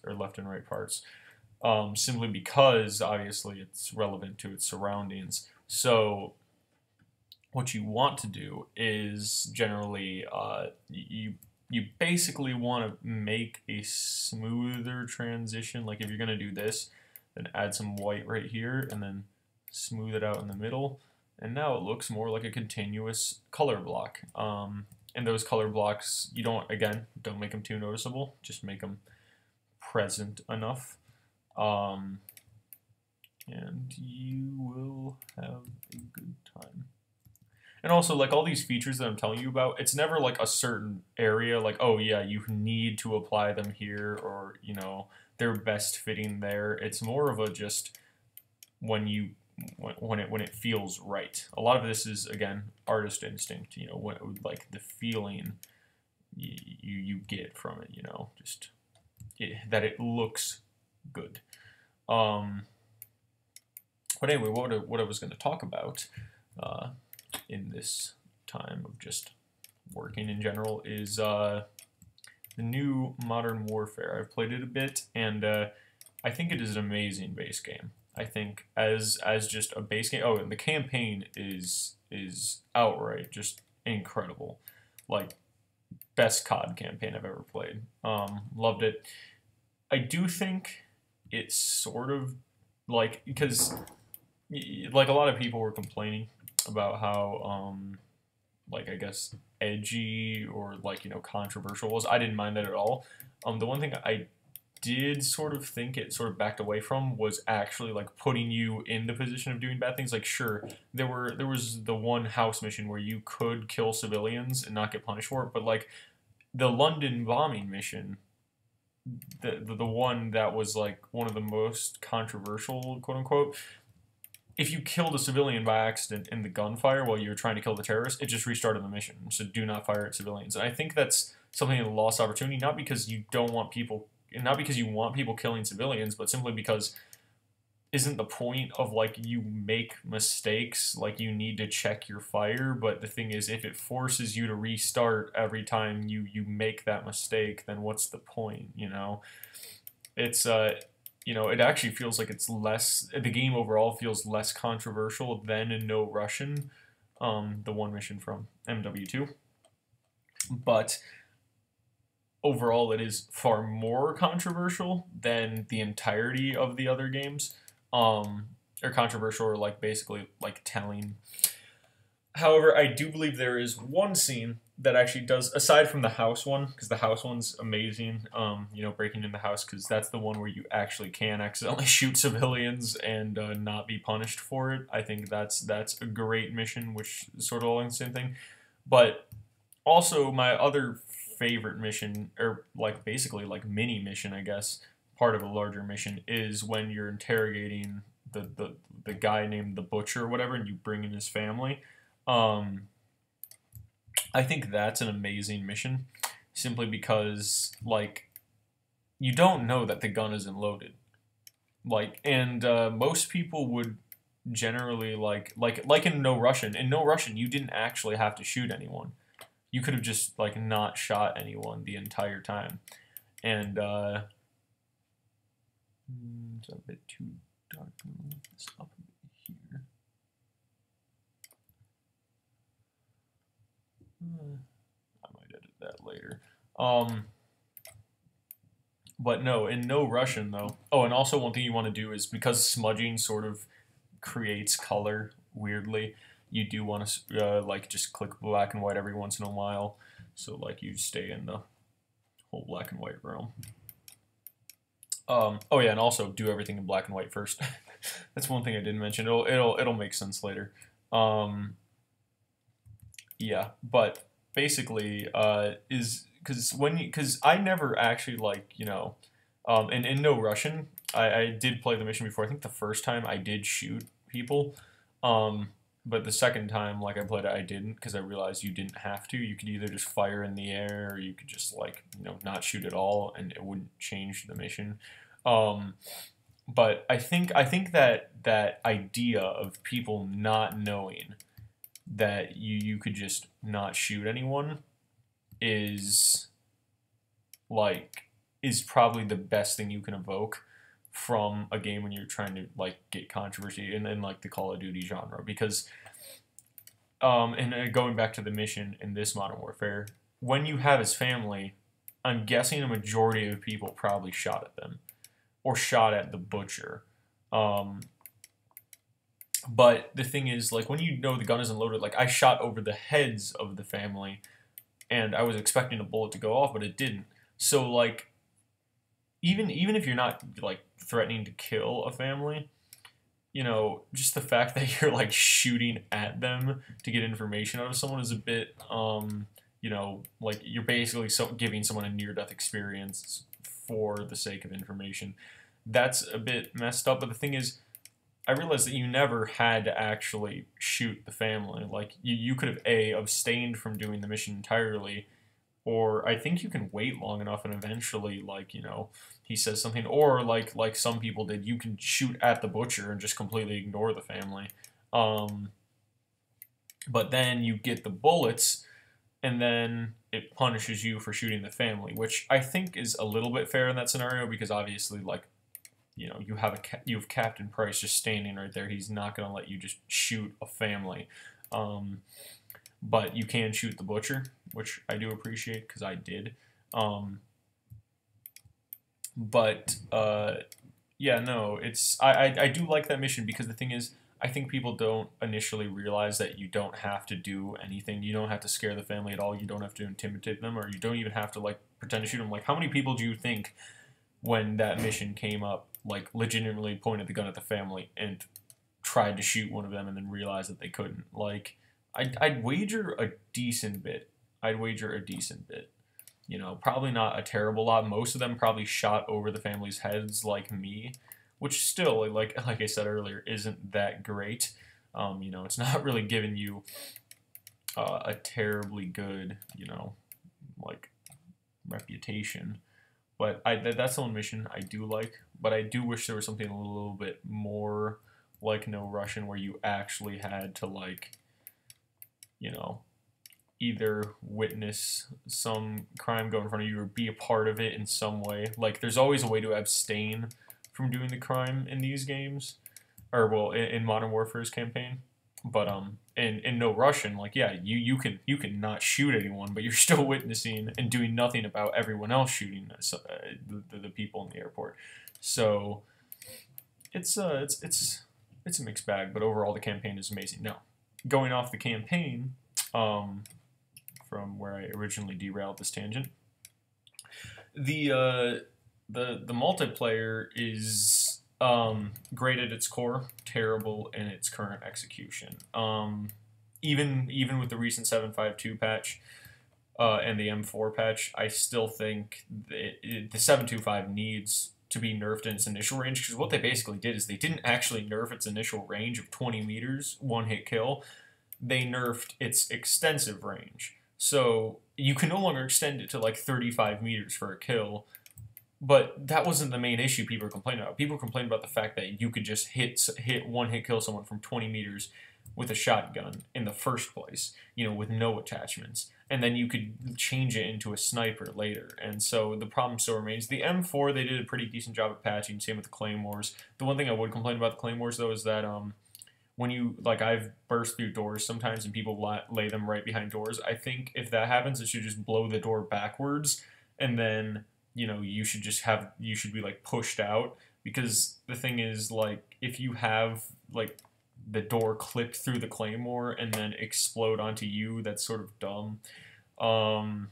simply because obviously it's relevant to its surroundings. So what you want to do is generally you basically want to make a smoother transition. Like if you're going to do this, then add some white right here and then smooth it out in the middle, and now it looks more like a continuous color block. And those color blocks, you don't make them too noticeable, just make them present enough, and you will have a good time. And also, like, all these features that I'm telling you about, it's never, like, a certain area, like, oh, yeah, you need to apply them here, or, you know, they're best fitting there. It's more of a just when it feels right. A lot of this is, again, artist instinct, you know, like, the feeling you get from it, you know, just that it looks good. But anyway, what I was going to talk about in this time of just working in general is the new Modern Warfare. I've played it a bit, and I think it is an amazing base game. I think as just a base game. Oh, and the campaign is outright just incredible. Like, best COD campaign I've ever played. Loved it. I do think it's sort of like, because like a lot of people were complaining about how like, I guess, edgy or like, you know, controversial was. I didn't mind that at all. The one thing I did sort of think it sort of backed away from was actually like putting you in the position of doing bad things. Like, sure, there was the one house mission where you could kill civilians and not get punished for it, but like the London bombing mission, the one that was like one of the most controversial, quote unquote, if you killed a civilian by accident in the gunfire while you were trying to kill the terrorist, it just restarted the mission. So do not fire at civilians. And I think that's something of a lost opportunity, not because you don't want people, not because you want people killing civilians, but simply because isn't the point of like you make mistakes, like you need to check your fire, but the thing is if it forces you to restart every time you make that mistake, then what's the point, you know? It's you know, it actually feels like it's less, the game overall feels less controversial than in No Russian, the one mission from MW2. But overall, it is far more controversial than the entirety of the other games, or controversial, or like basically like telling. However, I do believe there is one scene that actually does, aside from the house one, because the house one's amazing, you know, breaking in the house, because that's the one where you actually can accidentally shoot civilians and not be punished for it. I think that's a great mission, which is sort of all the same thing. But also, my other favorite mission, or like basically like mini mission, I guess, part of a larger mission, is when you're interrogating the guy named the Butcher or whatever, and you bring in his family. I think that's an amazing mission, simply because like you don't know that the gun isn't loaded, like, and most people would generally like in No Russian. In No Russian, you didn't actually have to shoot anyone. You could have just like not shot anyone the entire time, and it's a bit too dark. Move this up a bit here. I might edit that later. But no, in No Russian though. Oh, and also one thing you want to do is, because smudging sort of creates color weirdly, you do want to like just click black and white every once in a while, so like you stay in the whole black and white realm. Oh yeah, and also do everything in black and white first. That's one thing I didn't mention. It'll make sense later. Yeah, but basically, is because I never actually, like, you know, in No Russian, I did play the mission before. I think the first time I did shoot people, but the second time, like, I played it, I didn't, because I realized you didn't have to. You could either just fire in the air, or you could just, like, you know, not shoot at all, and it wouldn't change the mission. But I think that idea of people not knowing that you could just not shoot anyone is probably the best thing you can evoke from a game when you're trying to like get controversy in like the Call of Duty genre. Because and going back to the mission in this Modern Warfare, when you have his family, I'm guessing a majority of people probably shot at them or shot at the Butcher. But the thing is, like, when you know the gun isn't loaded, like, I shot over the heads of the family, and I was expecting a bullet to go off, but it didn't. So, like, even if you're not, like, threatening to kill a family, you know, just the fact that you're, like, shooting at them to get information out of someone is a bit, you know, like, you're basically giving someone a near-death experience for the sake of information. That's a bit messed up, but the thing is, I realized that you never had to actually shoot the family. Like, you could have, A, abstained from doing the mission entirely, or I think you can wait long enough and eventually, like, you know, he says something, or like some people did, you can shoot at the Butcher and just completely ignore the family. But then you get the bullets, and then it punishes you for shooting the family, which I think is a little bit fair in that scenario, because obviously, like, you know, you have Captain Price just standing right there. He's not going to let you just shoot a family. but you can shoot the butcher, which I do appreciate because I did. But yeah, no, I do like that mission because the thing is, I think people don't initially realize that you don't have to do anything. You don't have to scare the family at all. You don't have to intimidate them, or you don't even have to like pretend to shoot them. Like, how many people do you think, when that mission came up, like legitimately pointed the gun at the family and tried to shoot one of them and then realized that they couldn't? Like, I'd wager a decent bit. I'd wager a decent bit. You know, probably not a terrible lot. Most of them probably shot over the family's heads like me, which still, like I said earlier, isn't that great. You know, it's not really giving you a terribly good, you know, like reputation. But that's the one mission I do like. But I do wish there was something a little bit more like No Russian, where you actually had to, like, you know, either witness some crime go in front of you or be a part of it in some way. Like, there's always a way to abstain from doing the crime in these games, or well, in Modern Warfare's campaign. But in No Russian, like, yeah, you can not shoot anyone, but you're still witnessing and doing nothing about everyone else shooting the people in the airport. So it's a mixed bag, but overall the campaign is amazing. Now, going off the campaign, from where I originally derailed this tangent, the multiplayer is great at its core, terrible in its current execution. Even with the recent 7.5.2 patch and the M4 patch, I still think the 7.2.5 needs to be nerfed in its initial range, because what they basically did is they didn't actually nerf its initial range of 20 meters, one-hit kill. They nerfed its extensive range. So you can no longer extend it to like 35 meters for a kill, but that wasn't the main issue people were complaining about. People were complaining about the fact that you could just hit one-hit kill someone from 20 meters with a shotgun in the first place, you know, with no attachments. And then you could change it into a sniper later. And so the problem still remains. The M4, they did a pretty decent job at patching, same with the Claymores. The one thing I would complain about the Claymores, though, is that when you, like, I've burst through doors sometimes and people lay them right behind doors. I think if that happens, it should just blow the door backwards, and then, you know, you should be like pushed out, because the thing is, like, if you have like the door clip through the Claymore and then explode onto you, that's sort of dumb. And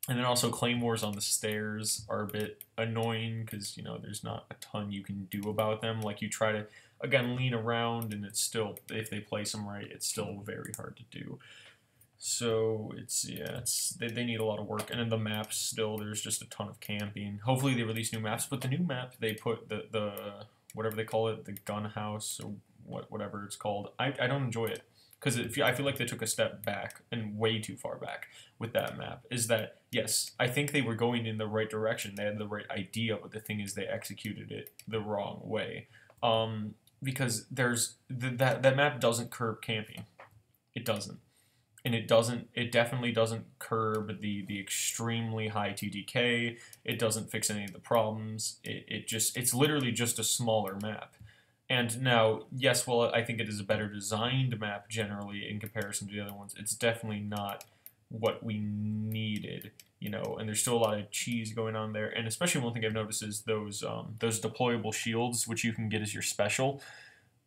then also Claymores on the stairs are a bit annoying, because, you know, there's not a ton you can do about them. Like, you try to, again, lean around, and it's still, if they place them right, it's still very hard to do. So they need a lot of work. And then the maps, still, there's just a ton of camping. Hopefully they release new maps, but the new map, they put the whatever they call it, the gun house, or whatever it's called, I don't enjoy it. Because I feel like they took a step back, and way too far back, with that map. Is that, yes, I think they were going in the right direction. They had the right idea, but the thing is they executed it the wrong way. Because there's that map doesn't curb camping. It doesn't. And it definitely doesn't curb the extremely high TDK. It doesn't fix any of the problems. It's literally just a smaller map. And now, yes, well, I think it is a better designed map generally in comparison to the other ones. It's definitely not what we needed, you know, and there's still a lot of cheese going on there. And especially one thing I've noticed is those deployable shields, which you can get as your special.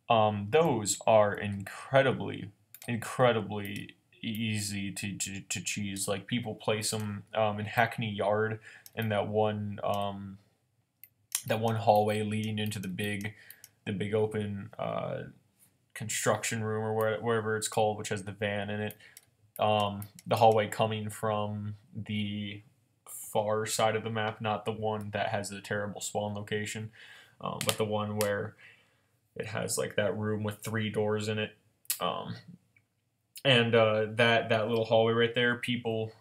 Those are incredibly easy to cheese. Like, people place them in Hackney Yard, in that one hallway leading into the big open construction room, or wherever it's called, which has the van in it. The hallway coming from the far side of the map, not the one that has the terrible spawn location, but the one where it has like that room with 3 doors in it. And that little hallway right there, people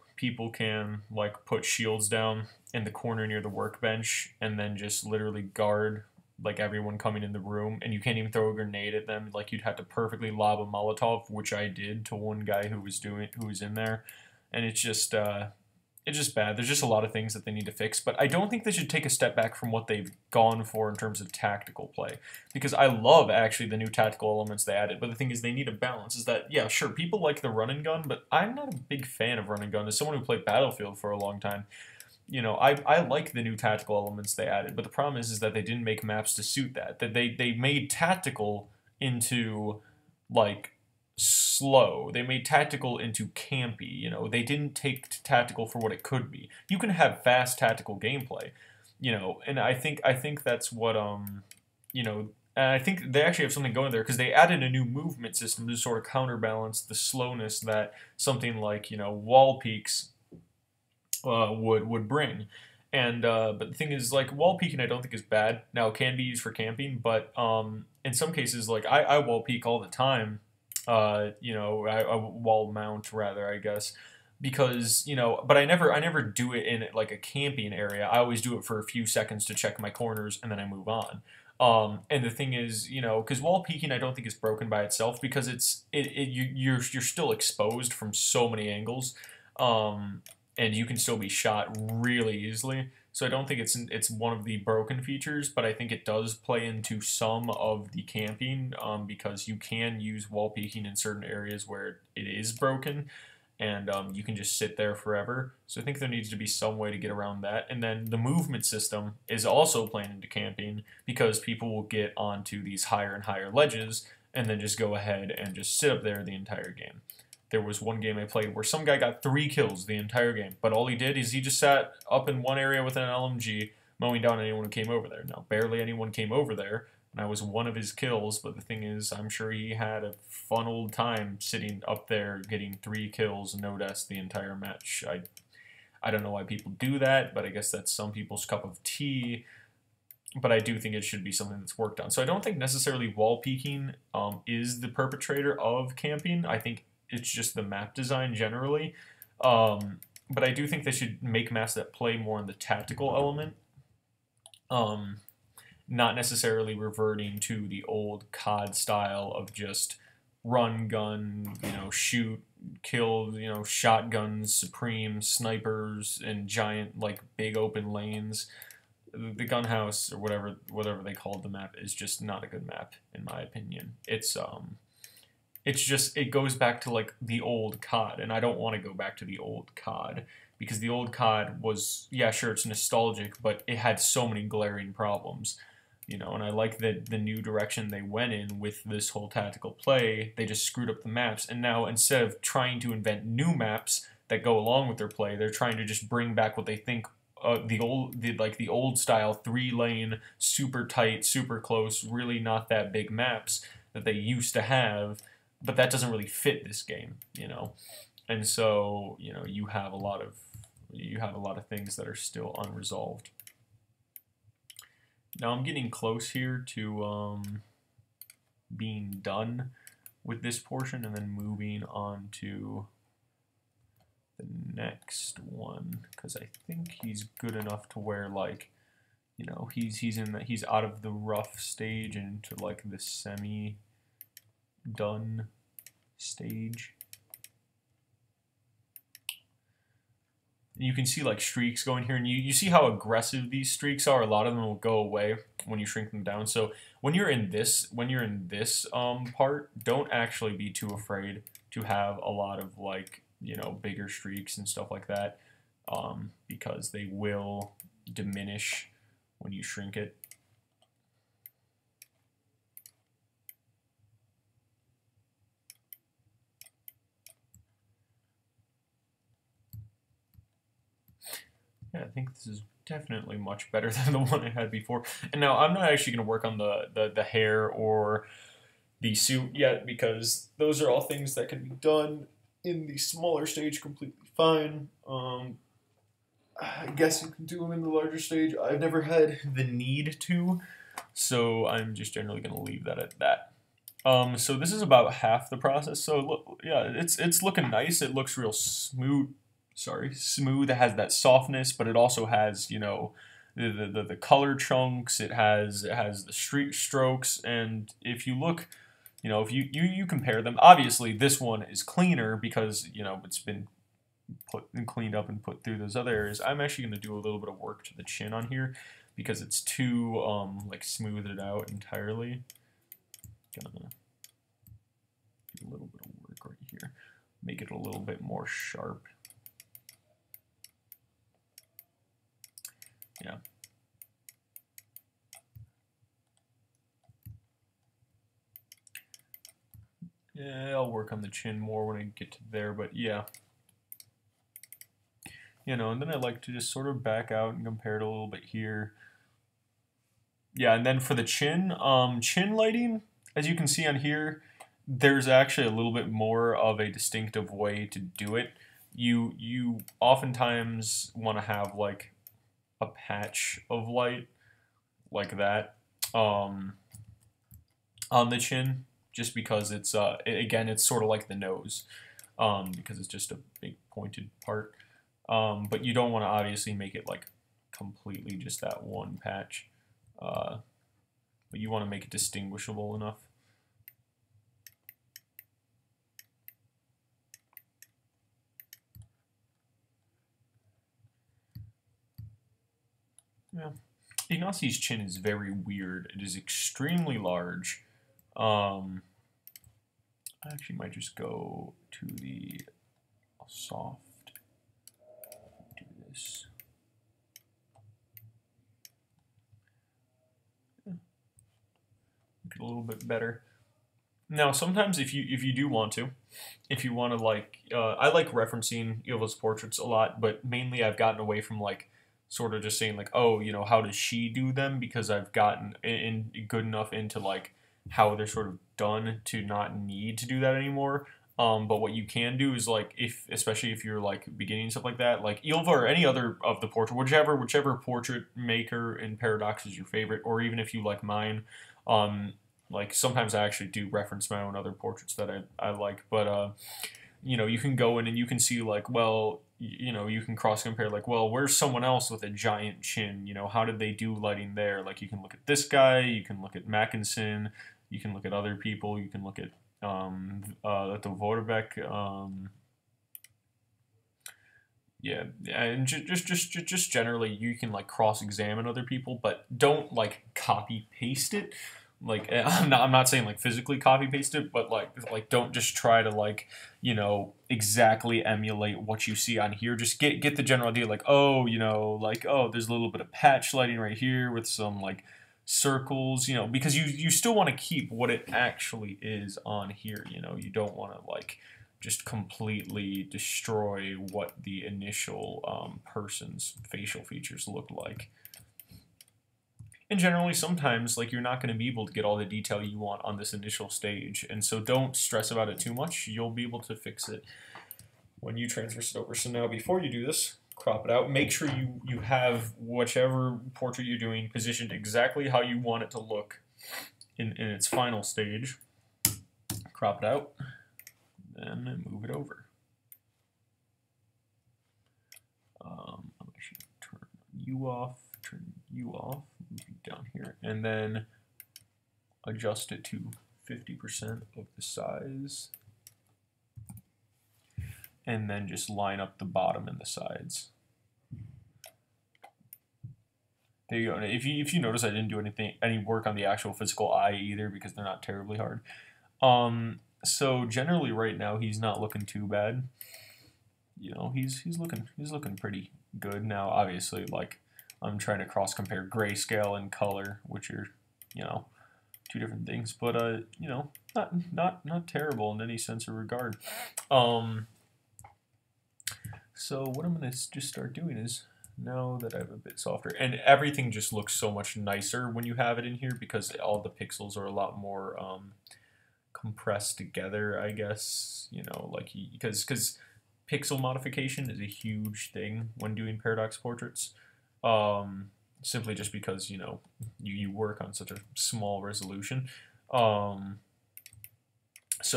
can like put shields down in the corner near the workbench, and then just literally guard like everyone coming in the room, and you can't even throw a grenade at them. Like, you'd have to perfectly lob a Molotov, which I did to one guy who was in there, and it's just it's just bad. There's just a lot of things that they need to fix, but I don't think they should take a step back from what they've gone for in terms of tactical play, because I love actually the new tactical elements they added, but the thing is they need a balance. Is that, yeah, sure, people like the run and gun, but I'm not a big fan of run and gun. As someone who played Battlefield for a long time, you know, I like the new tactical elements they added, but the problem is that they didn't make maps to suit that. That they made tactical into, like, slow. They made tactical into campy, you know. They didn't take tactical for what it could be. You can have fast tactical gameplay, you know, and I think that's what, you know, and I think they actually have something going there, because they added a new movement system to sort of counterbalance the slowness that something like, you know, wall peaks would bring. And but the thing is, like, wall peeking I don't think is bad. Now it can be used for camping, but in some cases, like, I wall peek all the time. You know, I wall mount rather, I guess, because, you know, but I never do it in like a camping area. I always do it for a few seconds to check my corners, and then I move on. And the thing is, you know, because wall peeking I don't think is broken by itself, because you're still exposed from so many angles. And you can still be shot really easily. So I don't think it's one of the broken features, but I think it does play into some of the camping, because you can use wall peeking in certain areas where it is broken, and you can just sit there forever. So I think there needs to be some way to get around that. And then the movement system is also playing into camping, because people will get onto these higher and higher ledges and then just go ahead and just sit up there the entire game. There was one game I played where some guy got 3 kills the entire game, but all he did is he just sat up in one area with an LMG, mowing down anyone who came over there. Now, barely anyone came over there, and I was one of his kills, but the thing is, I'm sure he had a fun old time sitting up there getting 3 kills, no deaths the entire match. I don't know why people do that, but I guess that's some people's cup of tea, but I do think it should be something that's worked on. So I don't think necessarily wall peeking is the perpetrator of camping. I think it's just the map design generally. But I do think they should make maps that play more on the tactical element. Not necessarily reverting to the old COD style of just run, gun, you know, shoot, kill, you know, shotguns, supreme, snipers, and giant, like, big open lanes. The gun house, or whatever they called the map, is just not a good map, in my opinion. It's just, it goes back to, like, the old COD, and I don't want to go back to the old COD, because the old COD was, yeah, sure, it's nostalgic, but it had so many glaring problems, you know, and I like that the new direction they went in with this whole tactical play. They just screwed up the maps, and now instead of trying to invent new maps that go along with their play, they're trying to just bring back what they think the old style 3-lane, super tight, super close, really not that big maps that they used to have. But that doesn't really fit this game, you know, and so, you know, you have a lot of things that are still unresolved. Now I'm getting close here to being done with this portion, and then moving on to the next one, because I think he's good enough to where, like, you know, he's out of the rough stage and into, like, the semi done stage. You can see, like, streaks going here, and you see how aggressive these streaks are. A lot of them will go away when you shrink them down. So when you're in this part, don't actually be too afraid to have a lot of, like, you know, bigger streaks and stuff like that, because they will diminish when you shrink it. Yeah, I think this is definitely much better than the one I had before. And now I'm not actually going to work on the hair or the suit yet, because those are all things that can be done in the smaller stage completely fine. I guess you can do them in the larger stage. I've never had the need to, so I'm just generally going to leave that at that. So this is about half the process. So look, yeah, it's looking nice. It looks real smooth. Smooth. It has that softness, but it also has, you know, the color chunks. It has the streak strokes, and if you look, you know, if you compare them, obviously this one is cleaner because, you know, it's been put and cleaned up and put through those other areas. I'm actually going to do a little bit of work to the chin on here because it's too like smoothed out entirely. Gonna do a little bit of work right here, make it a little bit more sharp. Yeah. Yeah, I'll work on the chin more when I get to there, but yeah. You know, and then I like to just sort of back out and compare it a little bit here. Yeah, and then for the chin, chin lighting, as you can see on here, there's actually a little bit more of a distinctive way to do it. You oftentimes want to have like a patch of light like that on the chin, just because it's again, it's sort of like the nose, because it's just a big pointed part. But you don't want to obviously make it like completely just that one patch, but you want to make it distinguishable enough. Yeah. Ignacy's chin is very weird. It is extremely large. I actually might just go to the soft. Do this. Make it a little bit better. Now, sometimes if you do want to, if you want to like, I like referencing Ilva's portraits a lot, but mainly I've gotten away from like sort of just saying like, oh, you know, how does she do them? Because I've gotten in good enough into like how they're sort of done to not need to do that anymore. But what you can do is like, especially if you're like beginning stuff like that, like Ilva or any other of the portrait, whichever portrait maker in Paradox is your favorite, or even if you like mine, like sometimes I actually do reference my own other portraits that I like, but you know, you can go in and you can see like, well, you know, you can cross compare like, well, where's someone else with a giant chin? You know, how did they do lighting there? Like you can look at this guy, you can look at Mackinson, you can look at other people, you can look at the Vorbeck, yeah, and just generally you can like cross-examine other people, but don't like copy paste it. Like I'm not saying like physically copy paste it, but like don't just try to like, you know, exactly emulate what you see on here. Just get the general idea, like, oh, you know, like, oh, there's a little bit of patch lighting right here with some like circles, you know, because you still want to keep what it actually is on here. You know, you don't want to like just completely destroy what the initial person's facial features look like. And generally, sometimes, like, you're not going to be able to get all the detail you want on this initial stage, and so don't stress about it too much. You'll be able to fix it when you transverse it over. So now, before you do this, crop it out. Make sure you have whichever portrait you're doing positioned exactly how you want it to look in its final stage. Crop it out, then move it over. I'm actually going to turn you off, move you down here, and then adjust it to 50% of the size, and then just line up the bottom and the sides. There you go. If you notice, I didn't do any work on the actual physical eye either, because they're not terribly hard. So generally right now he's not looking too bad. You know, he's looking pretty good now. Obviously, like, I'm trying to cross compare grayscale and color, which are, you know, two different things, but you know, not terrible in any sense or regard. So what I'm gonna just start doing is, now that I have a bit softer, and everything just looks so much nicer when you have it in here because all the pixels are a lot more compressed together, I guess. You know, like because pixel modification is a huge thing when doing Paradox portraits. Simply just because, you know, you work on such a small resolution. So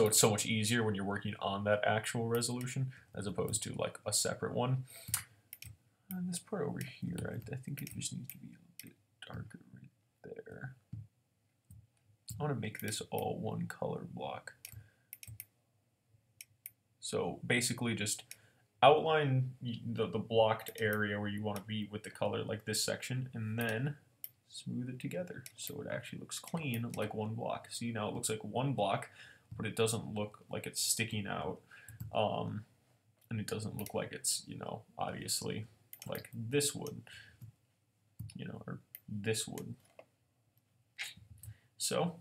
it's so much easier when you're working on that actual resolution as opposed to like a separate one. And this part over here, I think it just needs to be a bit darker right there. I want to make this all one color block. So basically just outline the blocked area where you want to be with the color, like this section, and then smooth it together so it actually looks clean, like one block. See, now it looks like one block, but it doesn't look like it's sticking out, and it doesn't look like it's, you know, obviously like this would, you know, or this would. So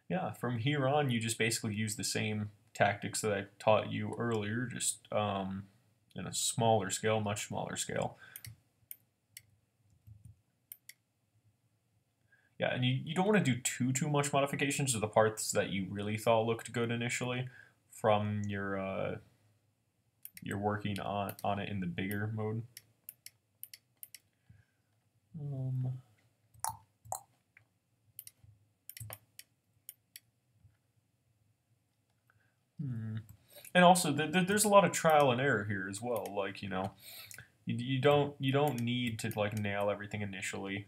yeah, from here on, you just basically use the same tactics that I taught you earlier, just in a smaller scale, much smaller scale. Yeah, and you don't want to do too much modifications to the parts that you really thought looked good initially from your working on it in the bigger mode. And also, there's a lot of trial and error here as well. Like, you know, you don't need to like nail everything initially.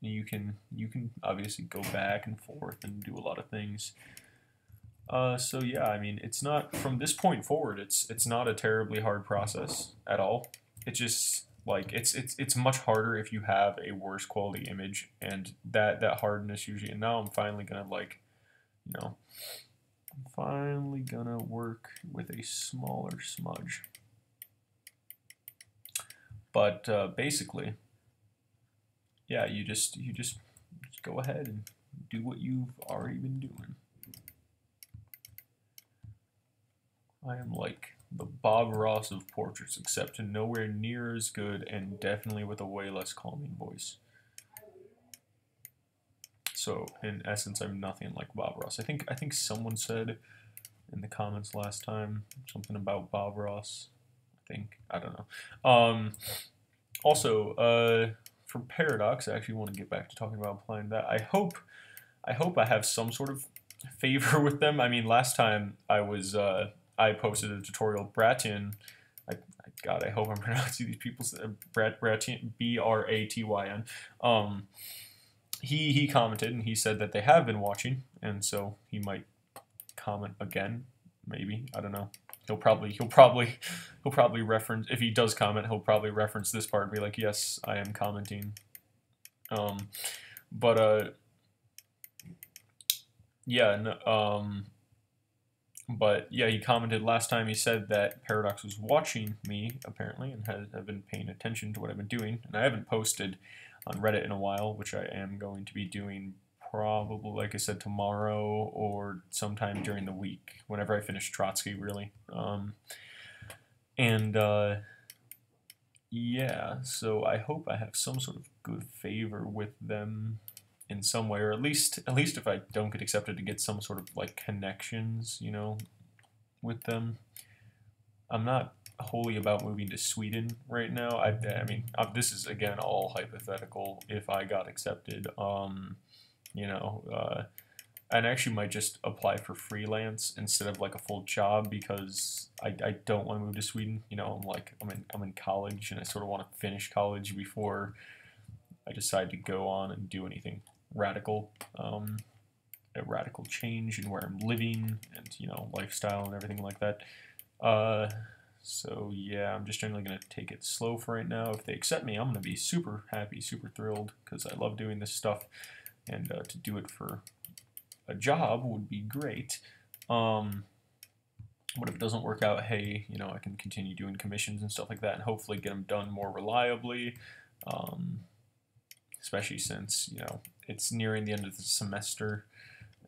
You can obviously go back and forth and do a lot of things. So yeah, I mean, it's not, from this point forward, it's not a terribly hard process at all. It just like it's much harder if you have a worse quality image, and that hardness usually. And now I'm finally gonna, like, you know, I'm finally gonna work with a smaller smudge. But basically, yeah, you just go ahead and do what you've already been doing. I am like the Bob Ross of portraits, except nowhere near as good, and definitely with a way less calming voice. So in essence, I'm nothing like Bob Ross. I think someone said in the comments last time something about Bob Ross. I don't know. Also, for Paradox, I actually want to get back to talking about applying that. I hope I have some sort of favor with them. I mean, last time I was I posted a tutorial. Bratyn, God, I hope I'm pronouncing these people's Bratyn, B-R-A-T-Y-N. He commented and he said that they have been watching, and so he might comment again. Maybe, I don't know. He'll probably reference, if he does comment, he'll probably reference this part and be like, yes, I am commenting. Yeah, no, but yeah, he commented last time. He said that Paradox was watching me, apparently, and have been paying attention to what I've been doing. And I haven't posted on Reddit in a while, which I am going to be doing probably, like I said, tomorrow or sometime during the week, whenever I finish Trotsky, really. Yeah, so I hope I have some sort of good favor with them in some way, or at least if I don't get accepted, to get some sort of like connections, you know, with them. I'm not wholly about moving to Sweden right now. I mean, this is again all hypothetical. If I got accepted, you know, and I actually might just apply for freelance instead of like a full job, because I don't want to move to Sweden. You know, I'm in college, and I sort of want to finish college before I decide to go on and do anything radical, a radical change in where I'm living and, you know, lifestyle and everything like that. So yeah, I'm just generally going to take it slow for right now. If they accept me, I'm going to be super happy, super thrilled, because I love doing this stuff, and to do it for a job would be great. But if it doesn't work out, hey, you know, I can continue doing commissions and stuff like that, and hopefully get them done more reliably, especially since, you know, it's nearing the end of the semester.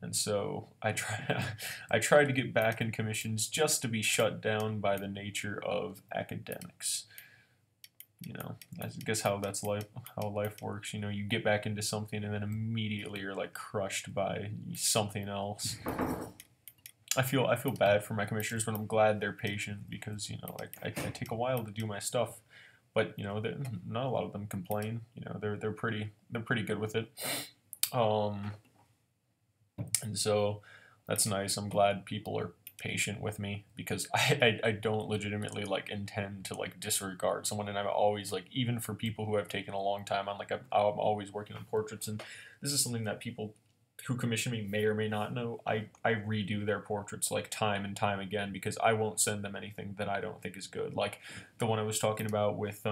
And so I tried to get back in commissions just to be shut down by the nature of academics. You know, I guess how life works. You know, you get back into something and then immediately you're like crushed by something else. I feel bad for my commissioners, but I'm glad they're patient, because, you know, I take a while to do my stuff, but, you know, not a lot of them complain. You know, they're pretty good with it. And so that's nice. I'm glad people are patient with me, because I don't legitimately like intend to like disregard someone, and I'm always like, even for people who have taken a long time on, like I'm always working on portraits, and this is something that people who commission me may or may not know, I redo their portraits like time and time again because I won't send them anything that I don't think is good. Like the one I was talking about with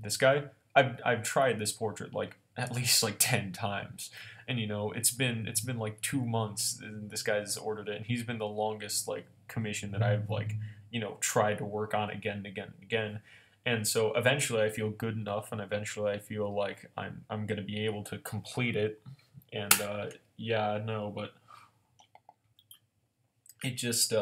this guy. I've tried this portrait like at least like 10 times. And you know, it's been like 2 months and this guy's ordered it, and he's been the longest like commission that I've like, you know, tried to work on again and again and again. And so eventually I feel good enough, and eventually I feel like I'm gonna be able to complete it. And yeah, no, but it just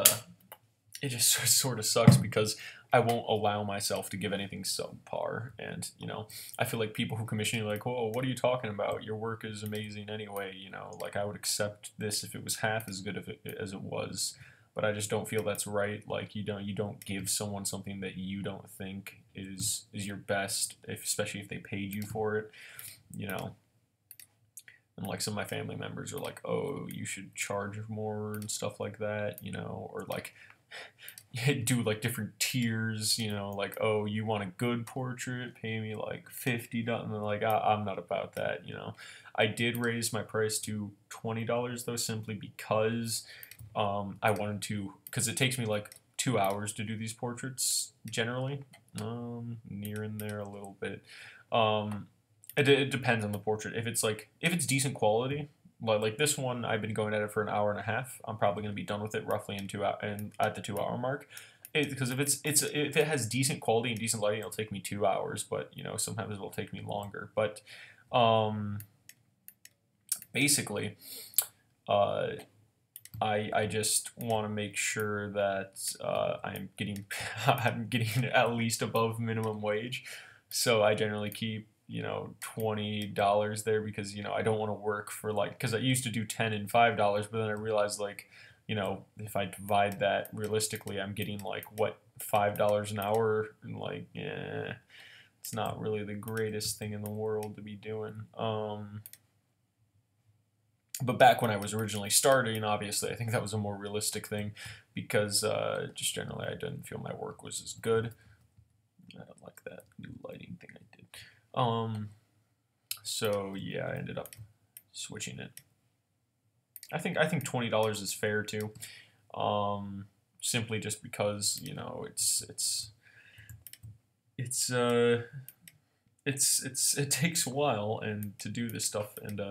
sort of sucks because I won't allow myself to give anything subpar. And you know, I feel like people who commission you like, "Whoa, what are you talking about? Your work is amazing anyway." You know, like I would accept this if it was half as good as it was, but I just don't feel that's right. Like you don't give someone something that you don't think is your best, especially if they paid you for it. You know. And like some of my family members are like, "Oh, you should charge more and stuff like that," you know, or like do like different tiers, you know, like, "Oh, you want a good portrait? Pay me like $50." And they're like, I'm not about that, you know. I did raise my price to $20 though, simply because I wanted to, because it takes me like 2 hours to do these portraits generally, near in there a little bit. It depends on the portrait. If it's decent quality, like this one, I've been going at it for an hour and a half. I'm probably going to be done with it roughly in 2 hours, and at the 2 hour mark. Because if it has decent quality and decent lighting, it'll take me 2 hours. But you know, sometimes it'll take me longer. But basically, I just want to make sure that I'm getting at least above minimum wage. So I generally keep, you know, $20 there because, you know, I don't want to work for like, because I used to do 10 and $5, but then I realized like, you know, if I divide that realistically, I'm getting like what, $5 an hour, and like, yeah, it's not really the greatest thing in the world to be doing. But back when I was originally starting, obviously, I think that was a more realistic thing because just generally I didn't feel my work was as good. I don't like that new lighting thing I did. So yeah, I ended up switching it. I think $20 is fair too. Simply just because, you know, it takes a while and to do this stuff, and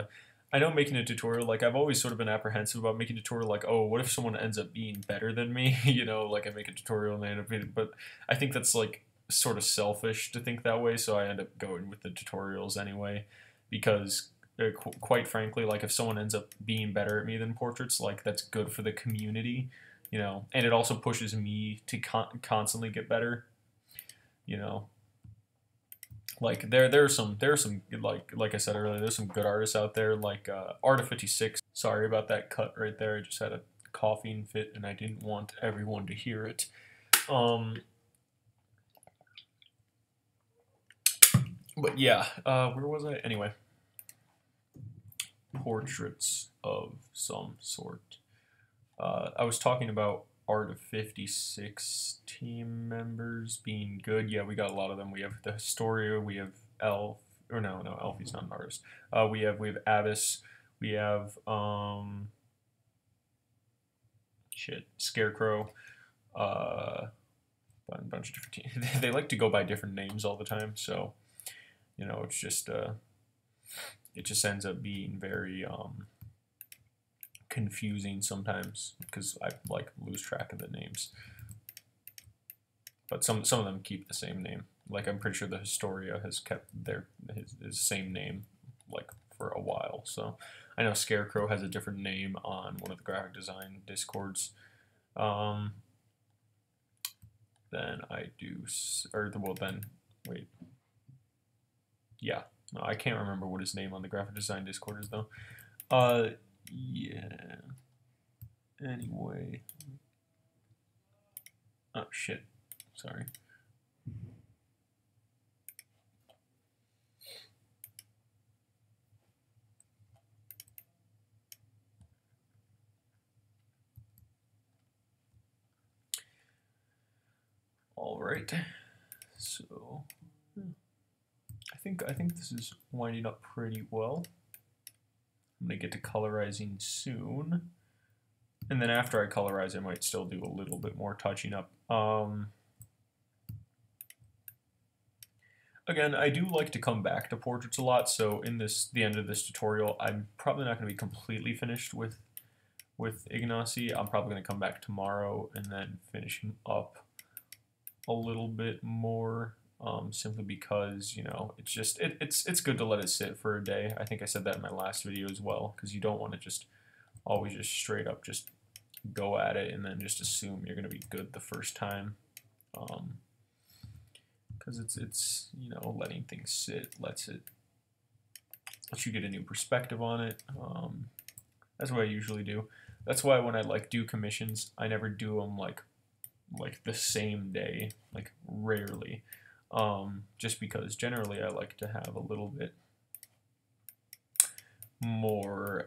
I know making a tutorial, like I've always sort of been apprehensive about making a tutorial, like, oh, what if someone ends up being better than me? You know, like I make a tutorial and they end up being, but I think that's like sort of selfish to think that way, so I end up going with the tutorials anyway, because quite frankly, like if someone ends up being better at me than portraits, like that's good for the community, you know, and it also pushes me to constantly get better, you know. Like there are some like I said earlier, there's some good artists out there like Art56. Sorry about that cut right there. I just had a coughing fit and I didn't want everyone to hear it. But yeah, where was I? Anyway, portraits of some sort. I was talking about Art of 56 team members being good. Yeah, we got a lot of them. We have the Historia, we have Elf, or no, Elfie's not an artist. We have Abyss, we have Scarecrow, a bunch of different teams. They like to go by different names all the time, so you know, it's just it just ends up being very confusing sometimes because I like lose track of the names. But some of them keep the same name. Like I'm pretty sure the Historia has kept his same name like for a while. So I know Scarecrow has a different name on one of the graphic design discords. Then I do, or well then wait. Yeah, no, I can't remember what his name on the graphic design discord is though. Yeah. Anyway. Oh shit. Sorry. All right. So I think this is winding up pretty well. I'm going to get to colorizing soon. And then after I colorize, I might still do a little bit more touching up. Again, I do like to come back to portraits a lot, so in the end of this tutorial, I'm probably not going to be completely finished with Ignacy. I'm probably going to come back tomorrow and then finish him up a little bit more, simply because, you know, it's just it's good to let it sit for a day. I think I said that in my last video as well, because you don't want to just always just straight up just go at it and then just assume you're going to be good the first time. Because it's you know, letting things sit lets you get a new perspective on it. That's what I usually do. That's why when I like do commissions, I never do them like the same day, like rarely. Just because generally I like to have a little bit more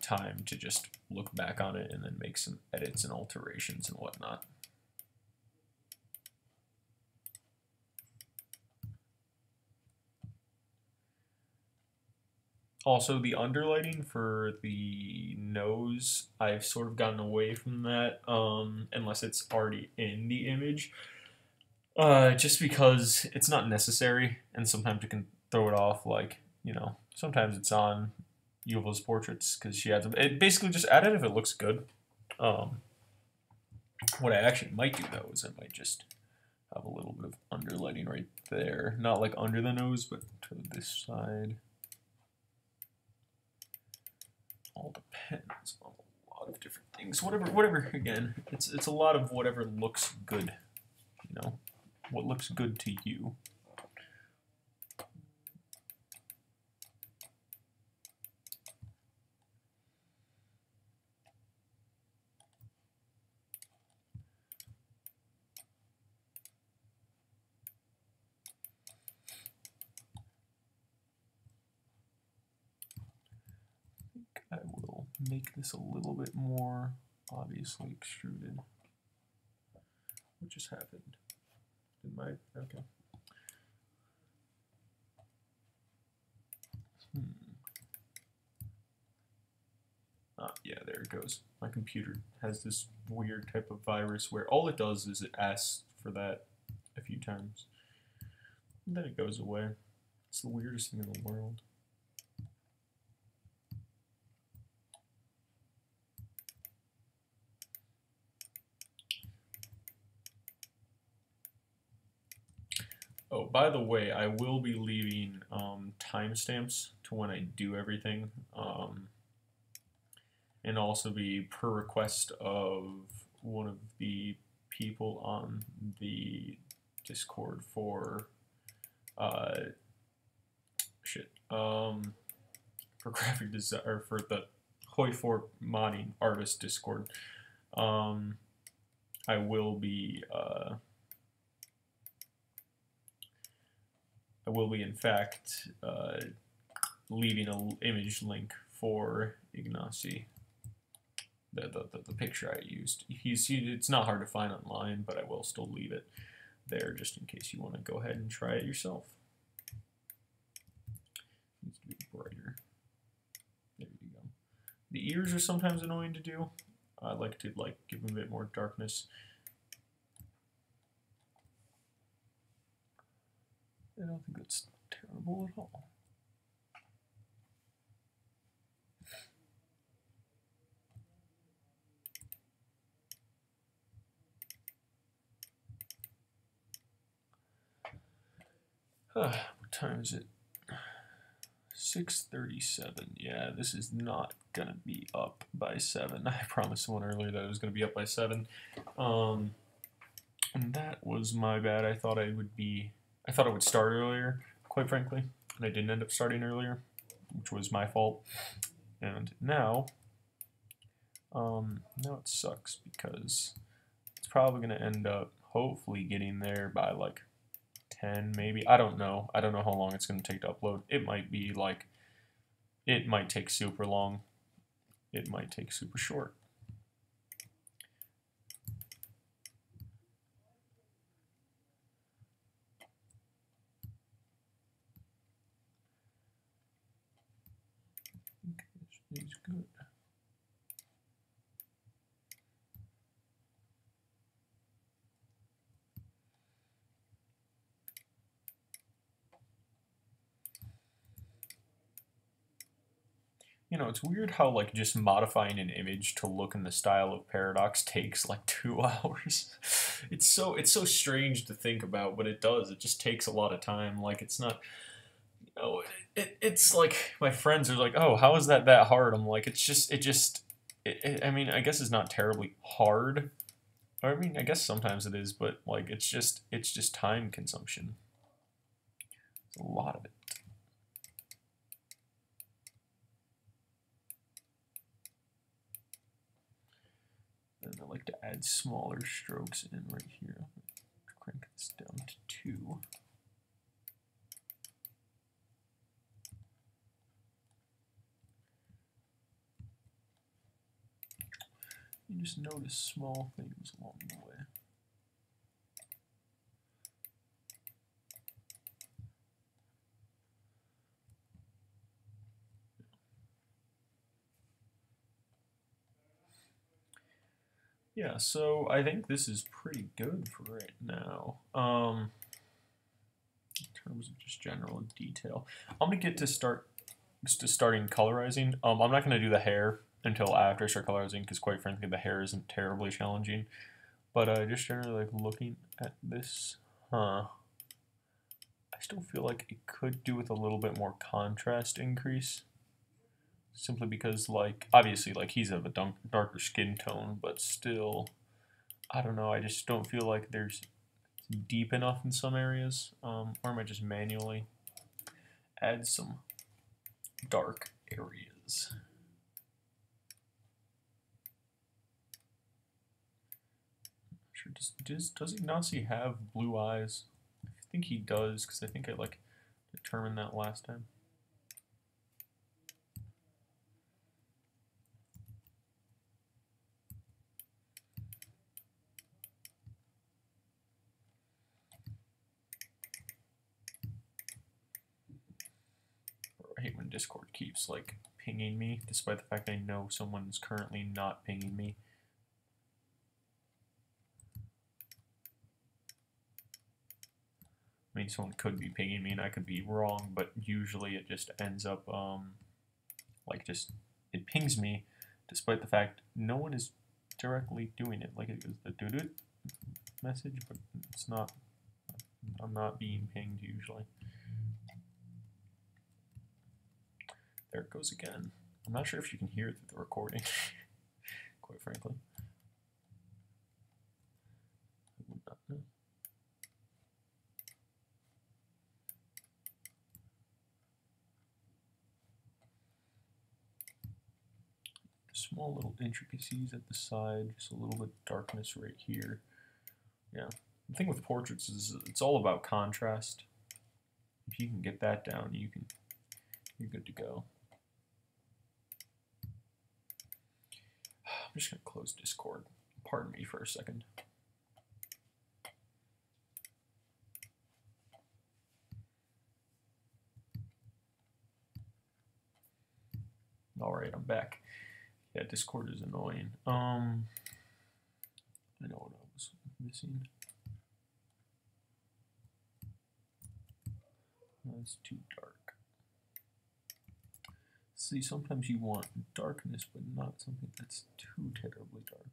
time to just look back on it and then make some edits and alterations and whatnot. Also, the underlighting for the nose, I've sort of gotten away from that, unless it's already in the image, just because it's not necessary, and sometimes you can throw it off, like, you know, sometimes it's on Yuval's portraits, because she adds it. Basically, just add it if it looks good. What I actually might do, though, is I might just have a little bit of underlighting right there. Not like under the nose, but to this side. All depends on a lot of different things. Whatever. Again, it's a lot of whatever looks good. You know, what looks good to you. I will make this a little bit more obviously extruded. What just happened? Okay. Yeah, there it goes. My computer has this weird type of virus where all it does is it asks for that a few times, and then it goes away. It's the weirdest thing in the world. Oh, by the way, I will be leaving timestamps to when I do everything, and also be per request of one of the people on the Discord for for graphic design, or for the Hoi for modding artist Discord. I will be in fact leaving an image link for Ignacy, the picture I used. It's not hard to find online, but I will still leave it there just in case you want to go ahead and try it yourself. Needs to be brighter. There you go. The ears are sometimes annoying to do. I like to give them a bit more darkness. I don't think that's terrible at all. What time is it? 6:37. Yeah, this is not gonna be up by 7. I promised someone earlier that it was gonna be up by 7. And that was my bad. I thought it would start earlier, quite frankly, and I didn't end up starting earlier, which was my fault. And now it sucks because it's probably gonna end up hopefully getting there by like 10 maybe. I don't know how long it's going to take to upload. It might be like, it might take super long, it might take super short. He's good. You know, it's weird how like just modifying an image to look in the style of Paradox takes like 2 hours. It's so strange to think about, but it does. It just takes a lot of time. Like it's not, you know, it's like my friends are like, "Oh, how is that hard?" I'm like, I mean, I guess it's not terribly hard. I mean, I guess sometimes it is, but like it's just time consumption. It's a lot of it. And I like to add smaller strokes in right here. Crank this down to 2. You just notice small things along the way. Yeah, so I think this is pretty good for right now. In terms of just general detail, I'm gonna get to starting colorizing. I'm not gonna do the hair until after I start colorizing because, quite frankly, the hair isn't terribly challenging. But just generally like looking at this, I still feel like it could do with a little bit more contrast increase. Simply because, like, obviously, like, he's of a darker skin tone, but still, I don't know, I just don't feel like there's deep enough in some areas, or I might just manually add some dark areas. Sure, does Ignacy have blue eyes? I think he does, because I think I, like, determined that last time. I hate when Discord keeps like pinging me, despite the fact I know someone's currently not pinging me. I mean, someone could be pinging me and I could be wrong, but usually it just ends up like it pings me, despite the fact no one is directly doing it. Like it was the doo-doo message, but it's not. I'm not being pinged usually. There it goes again. I'm not sure if you can hear the recording, quite frankly. I would not know. Small little intricacies at the side, just a little bit of darkness right here. Yeah, the thing with portraits is it's all about contrast. If you can get that down, you're good to go. I'm just gonna close Discord. Pardon me for a second. All right, I'm back. Yeah, Discord is annoying. I know what I was missing. That's too dark. See, sometimes you want darkness, but not something that's too terribly dark.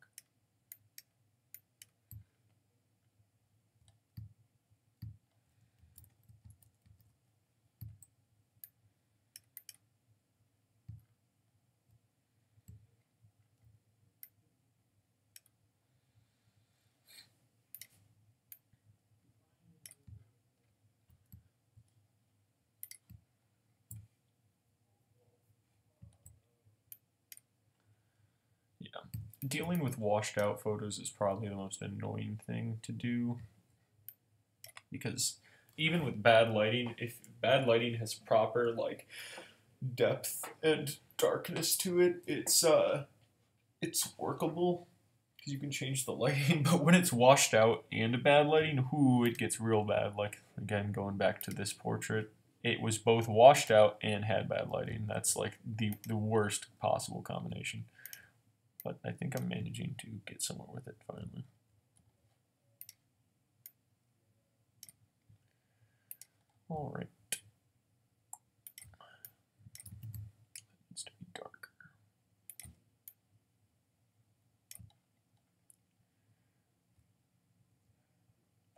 Dealing with washed out photos is probably the most annoying thing to do, because even with bad lighting, if bad lighting has proper like depth and darkness to it, it's workable because you can change the lighting. But when it's washed out and bad lighting, ooh, it gets real bad. Like again, going back to this portrait, it was both washed out and had bad lighting. That's like the worst possible combination. But I think I'm managing to get somewhere with it finally. All right. It needs to be darker.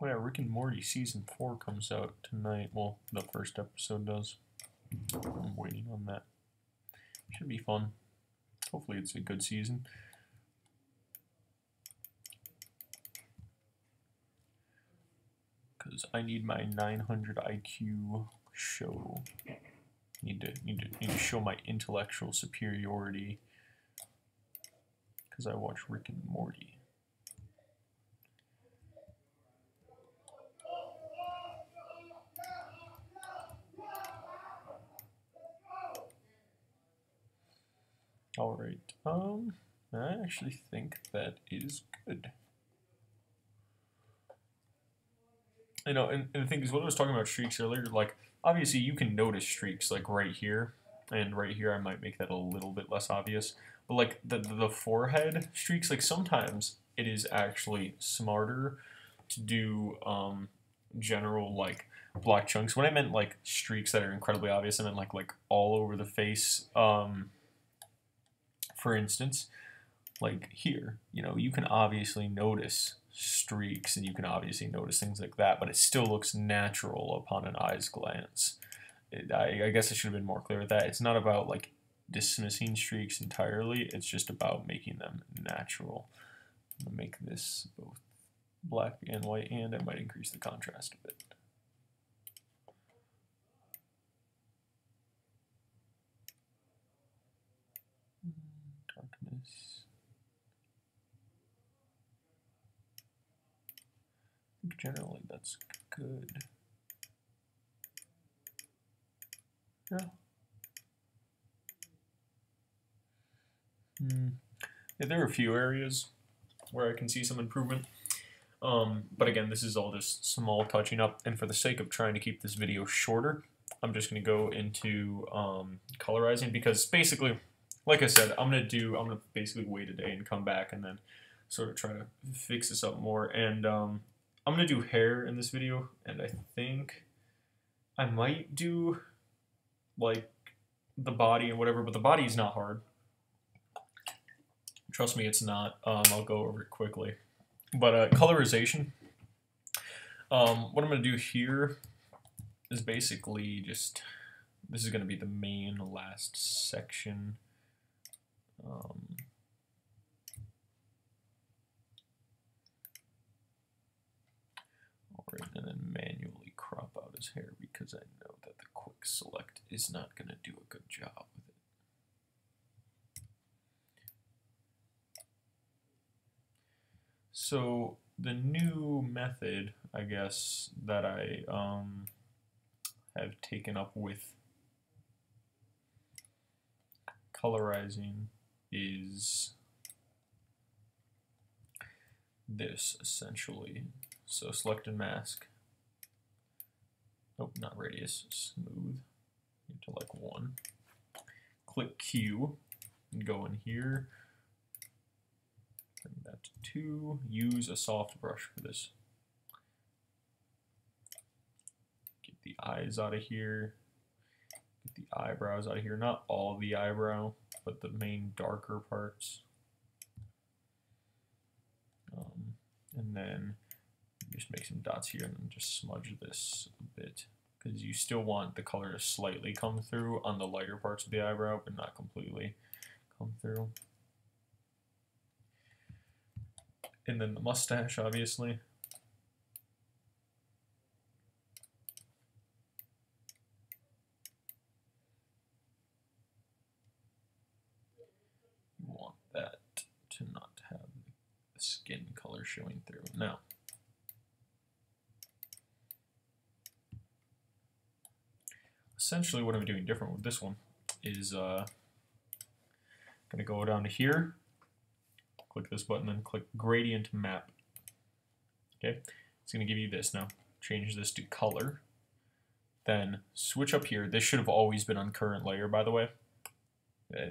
Oh yeah, Rick and Morty season 4 comes out tonight. Well, the first episode does. I'm waiting on that. Should be fun. Hopefully it's a good season. Because I need my 900 IQ show. Need to show my intellectual superiority. Because I watch Rick and Morty. All right. I actually think that is good. You know, and the thing is, what I was talking about streaks earlier, like, obviously you can notice streaks, like, right here. And right here I might make that a little bit less obvious. But, like, the forehead streaks, like, sometimes it is actually smarter to do general, like, black chunks. When I meant, like, streaks that are incredibly obvious, I meant, like all over the face. For instance, like here, you know, you can obviously notice streaks and you can obviously notice things like that, but it still looks natural upon an eye's glance. I guess I should have been more clear with that. It's not about like dismissing streaks entirely, it's just about making them natural. I'm going to make this both black and white, and I might increase the contrast a bit. Darkness. I think generally that's good. Yeah. Yeah, there are a few areas where I can see some improvement. But again, this is all just small touching up, and for the sake of trying to keep this video shorter, I'm just going to go into colorizing, because basically, like I said, I'm gonna basically wait a day and come back and then sort of try to fix this up more. And I'm gonna do hair in this video, and I think I might do like the body and whatever, but the body is not hard. Trust me, it's not. I'll go over it quickly. But colorization, what I'm gonna do here is basically just, this is gonna be the main last section. Alright, and then manually crop out his hair, because I know that the quick select is not going to do a good job with it. So the new method, I guess, that I have taken up with colorizing is this, essentially. So select and mask. Oh, not radius, smooth. To like 1. Click Q and go in here. Bring that to 2. Use a soft brush for this. Get the eyes out of here. Get the eyebrows out of here. Not all of the eyebrow, but the main darker parts. And then just make some dots here and then just smudge this a bit, because you still want the color to slightly come through on the lighter parts of the eyebrow, but not completely come through. And then the mustache, obviously. You want that to not have the skin color showing through. Now, essentially what I'm doing different with this one is going to go down to here, click this button, then click Gradient Map. Okay, it's going to give you this now. Change this to color, then switch up here. This should have always been on current layer, by the way.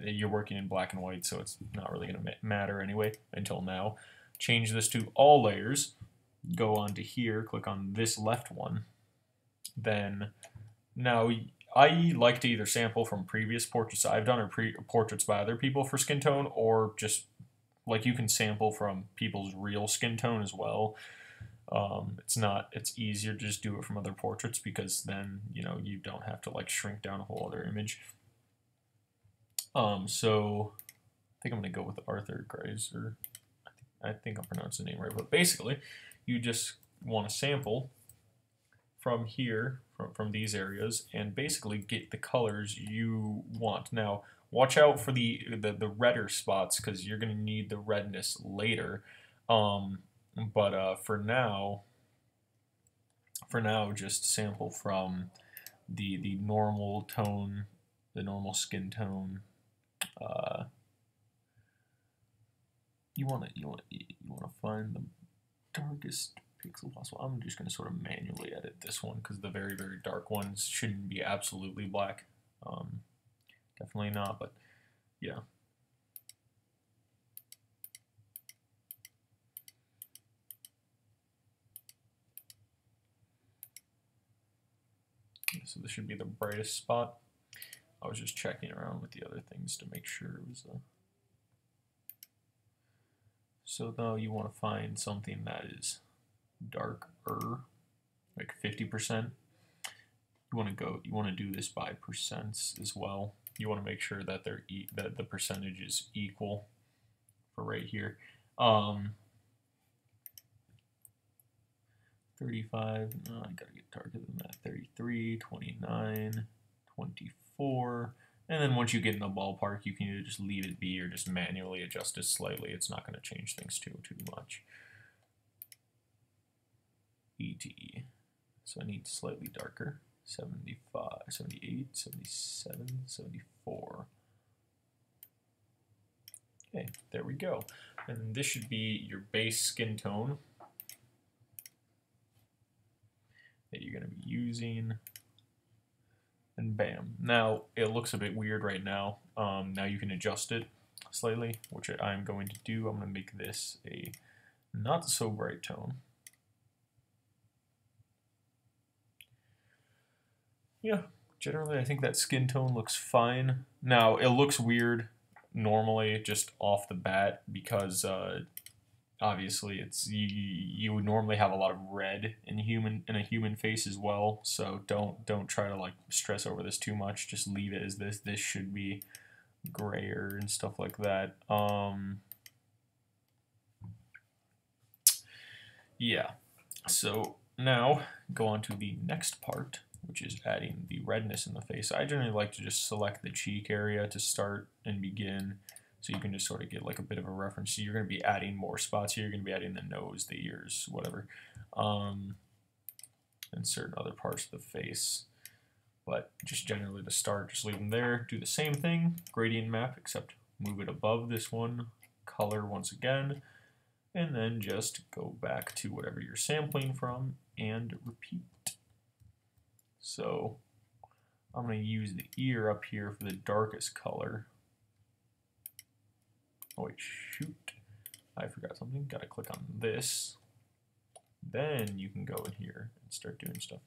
You're working in black and white, so it's not really going to matter anyway until now. Change this to all layers. Go on to here, click on this left one. Then now I like to either sample from previous portraits I've done or portraits by other people for skin tone, or just like you can sample from people's real skin tone as well. It's easier to just do it from other portraits because then, you know, you don't have to like shrink down a whole other image. So I think I'm going to go with Arthur Greiser. I think I'm pronouncing the name right, but basically you just want to sample from here, from these areas, and basically get the colors you want. Now, watch out for the redder spots because you're going to need the redness later. But for now, just sample from the normal tone, the normal skin tone. You want to find the darkest pixel possible. I'm just going to sort of manually edit this one because the very, very dark ones shouldn't be absolutely black. Definitely not, but yeah. So this should be the brightest spot. I was just checking around with the other things to make sure it was a... So now you want to find something that is darker, like 50%. You want to do this by percents as well. You want to make sure that that the percentage is equal for right here. 35, no, I gotta get darker than that. 33, 29, 24. And then once you get in the ballpark, you can either just leave it be or just manually adjust it slightly. It's not going to change things too much. ET. So I need slightly darker. 75, 78, 77, 74. Okay, there we go. And this should be your base skin tone that you're going to be using. And bam. Now, it looks a bit weird right now. Now you can adjust it slightly, which I'm going to do. I'm going to make this a not so bright tone. Yeah, generally I think that skin tone looks fine. Now, it looks weird normally just off the bat because obviously you would normally have a lot of red in a human face as well, so don't try to like stress over this too much. Just leave it as this. This should be grayer and stuff like that. Yeah, so now go on to the next part, which is adding the redness in the face. I generally like to just select the cheek area to start and begin, so you can just sort of get like a bit of a reference. So you're going to be adding more spots here. You're going to be adding the nose, the ears, whatever, and certain other parts of the face. But just generally to start, just leave them there. Do the same thing, gradient map, except move it above this one, color once again, and then just go back to whatever you're sampling from and repeat. So I'm going to use the ear up here for the darkest color. Oh wait, shoot. I forgot something. Got to click on this. Then you can go in here and start doing stuff.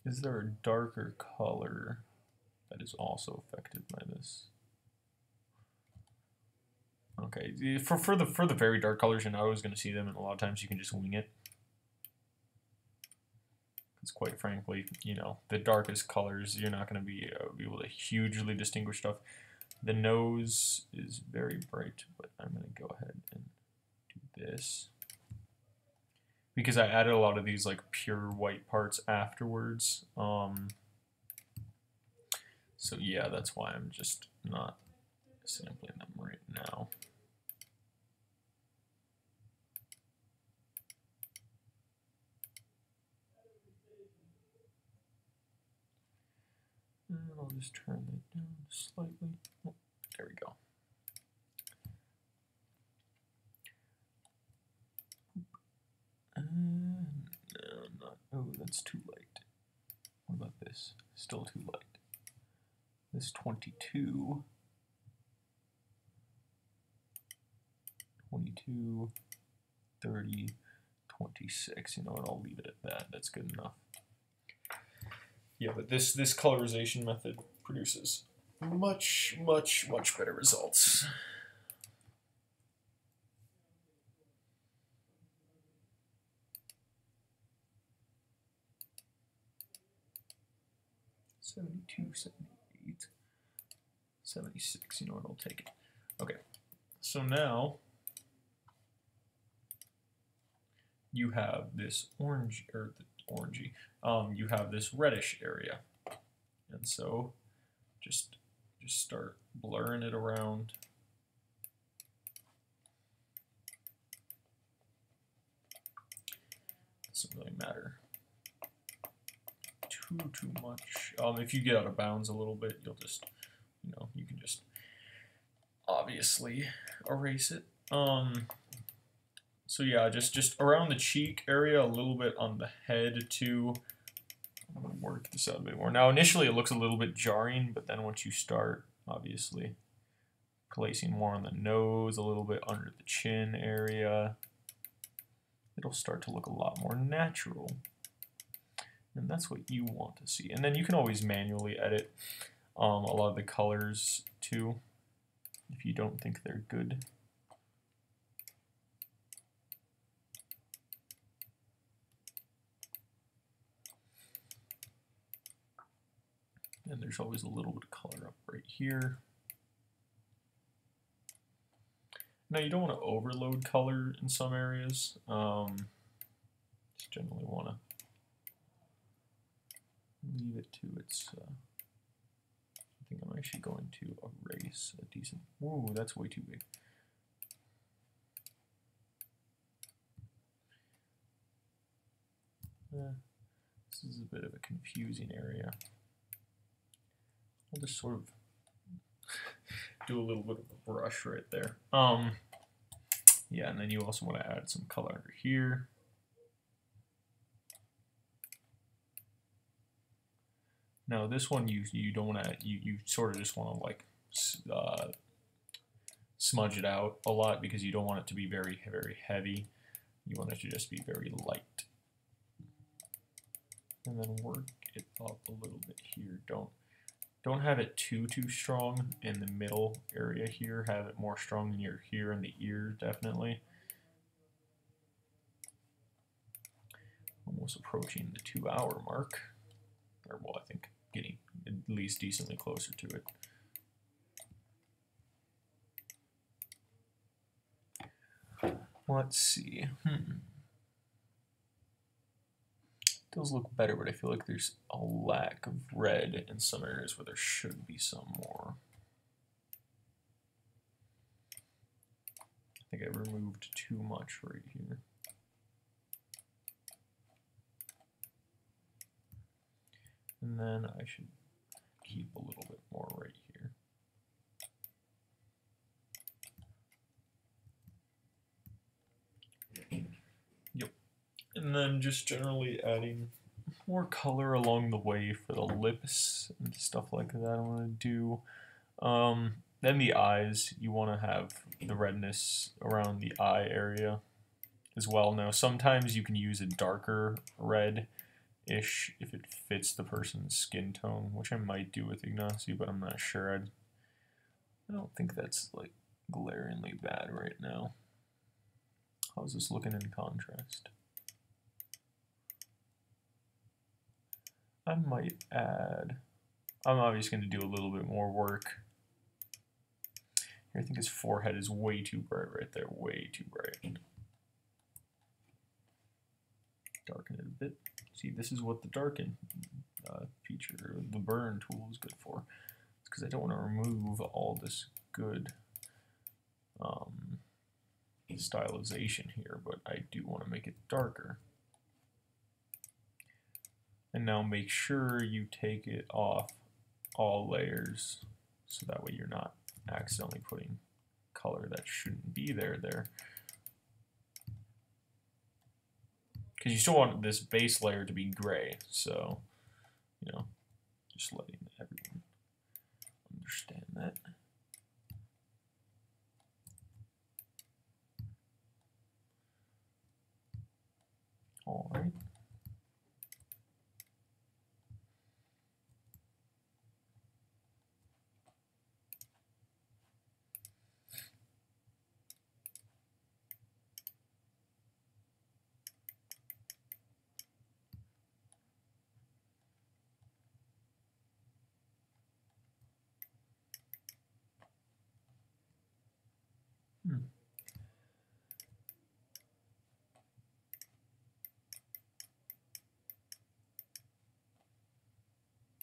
Is there a darker color that is also affected by this? Okay, for the very dark colors, you're not always going to see them, and a lot of times you can just wing it. Because quite frankly, you know, the darkest colors, you're not going to be able to hugely distinguish stuff. The nose is very bright, but I'm going to go ahead and do this. Because I added a lot of these like pure white parts afterwards. So yeah, that's why I'm just not sampling them right now. And I'll just turn that down slightly. Oh, there we go. And now that's too light. What about this? Still too light. This 22. 22, 30, 26. You know what? I'll leave it at that. That's good enough. Yeah, but this colorization method produces much better results. $72, $78, $76. You know what? I'll take it. Okay. So now you have this orange, or the orangey. You have this reddish area, and so just start blurring it around. Doesn't really matter too much. If you get out of bounds a little bit, you'll just, you know, you can just obviously erase it. So yeah, just around the cheek area, a little bit on the head too. I'm gonna work this out a bit more. Now initially it looks a little bit jarring, but then once you start obviously placing more on the nose, a little bit under the chin area, it'll start to look a lot more natural. And that's what you want to see. And then you can always manually edit a lot of the colors too, if you don't think they're good. And there's always a little bit of color up right here. Now you don't want to overload color in some areas. Just generally want to leave it to its, I think I'm actually going to erase a decent, whoa, that's way too big. This is a bit of a confusing area. I'll just sort of do a little bit of a brush right there. Yeah, and then you also want to add some color under here. Now this one you don't want to, you sort of just want to like smudge it out a lot because you don't want it to be very heavy. You want it to just be very light. And then work it up a little bit here. Don't have it too strong in the middle area here. Have it more strong near here in the ear, definitely. Almost approaching the 2-hour mark. Or, well, I think getting at least decently closer to it. Let's see. Does look better, but I feel like there's a lack of red in some areas where there should be some more. I think I removed too much right here. And then I should keep a little bit more right here. Yep. And then just generally adding more color along the way for the lips and stuff like that I want to do. Then the eyes, you want to have the redness around the eye area as well. Now sometimes you can use a darker red-ish if it fits the person's skin tone, which I might do with Ignacy, but I'm not sure. I don't think that's like glaringly bad right now. How's this looking in contrast? I might add, I'm obviously going to do a little bit more work. Here, I think his forehead is way too bright right there, way too bright. Darken it a bit. See, this is what the darken feature, the burn tool is good for. It's because I don't want to remove all this good stylization here, but I do want to make it darker. And now make sure you take it off all layers, so that way you're not accidentally putting color that shouldn't be there. because you still want this base layer to be gray. So, you know, just letting everyone understand that. All right.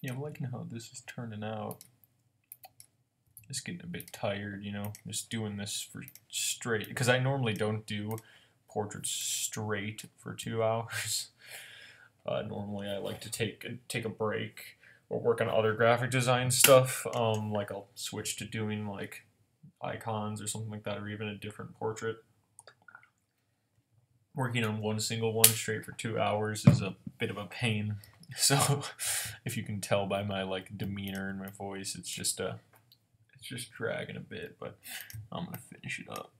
Yeah, I'm liking how this is turning out. Just getting a bit tired, you know, just doing this for straight, because I normally don't do portraits straight for 2 hours. Normally I like to take a break or work on other graphic design stuff. Like I'll switch to doing like icons or something like that, or even a different portrait. Working on one single one straight for 2 hours is a bit of a pain. So if you can tell by my like demeanor and my voice, it's just dragging a bit, but I'm gonna finish it up.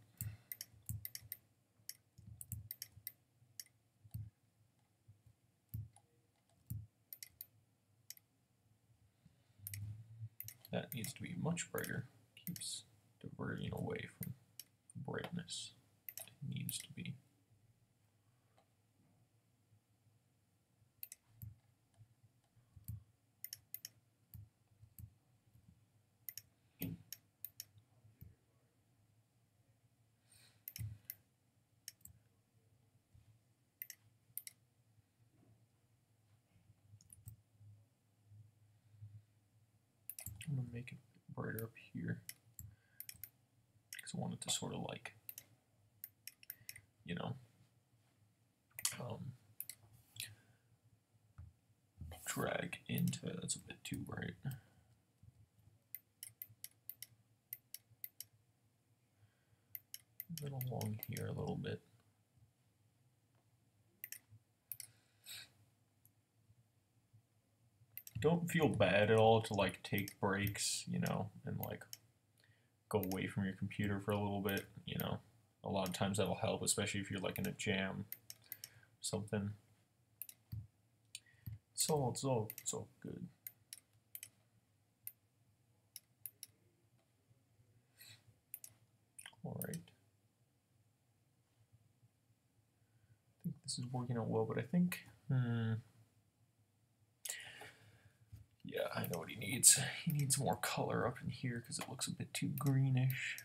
That needs to be much brighter. Keeps diverting away from brightness. It needs to be. I'm gonna make it brighter up here because I want it to sort of like, you know, drag into it. That's a bit too bright. Then along here a little bit. Don't feel bad at all to like take breaks, you know, and like go away from your computer for a little bit, you know. A lot of times that'll help, especially if you're like in a jam or something. It's all good. All right. I think this is working out well, but I think, yeah, I know what he needs. He needs more color up in here because it looks a bit too greenish.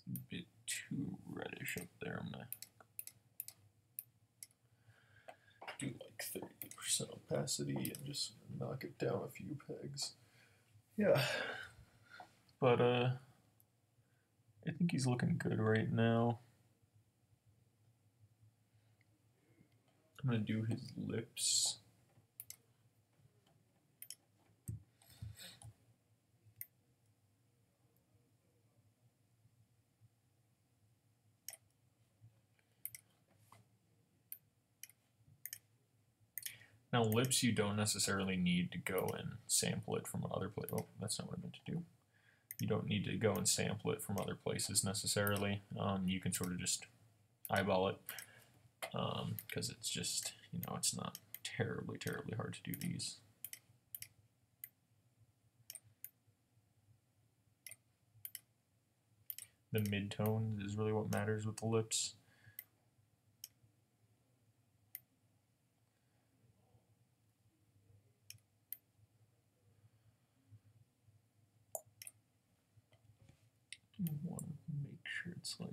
A bit too reddish up there. I'm gonna do like 30% opacity and just knock it down a few pegs. Yeah, but I think he's looking good right now. I'm gonna do his lips. Now lips you don't necessarily need to go and sample it from other places. Oh, that's not what I meant to do. You don't need to go and sample it from other places necessarily. You can sort of just eyeball it because it's just, you know, it's not terribly hard to do these. The mid-tone is really what matters with the lips. You want to make sure it's like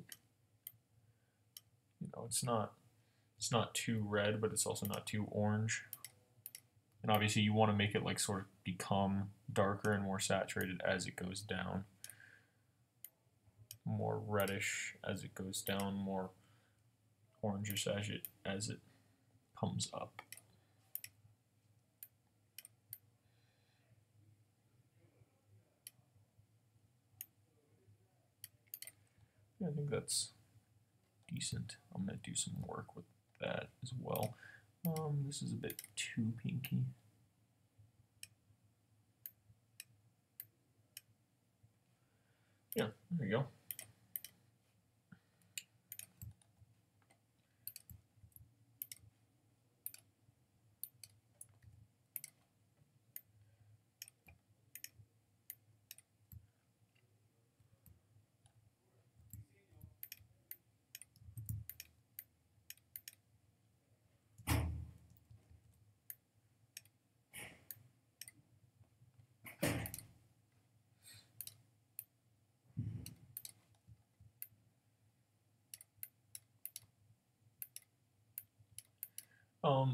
you know, it's not too red, but it's also not too orange. And obviously you want to make it like sort of become darker and more saturated as it goes down. More reddish as it goes down, more orangish as it comes up. Yeah, I think that's decent. I'm going to do some work with that as well. This is a bit too pinky. Yeah, there you go.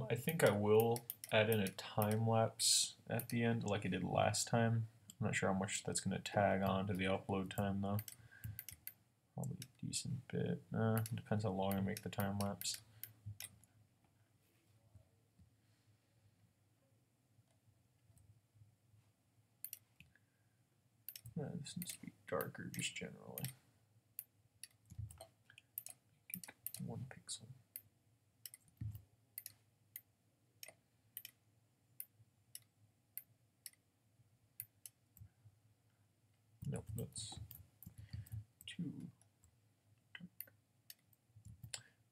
I think I will add in a time lapse at the end like I did last time. I'm not sure how much that's going to tag on to the upload time though. Probably a decent bit. Depends how long I make the time lapse. This needs to be darker just generally. 1 pixel. Nope, that's too dark.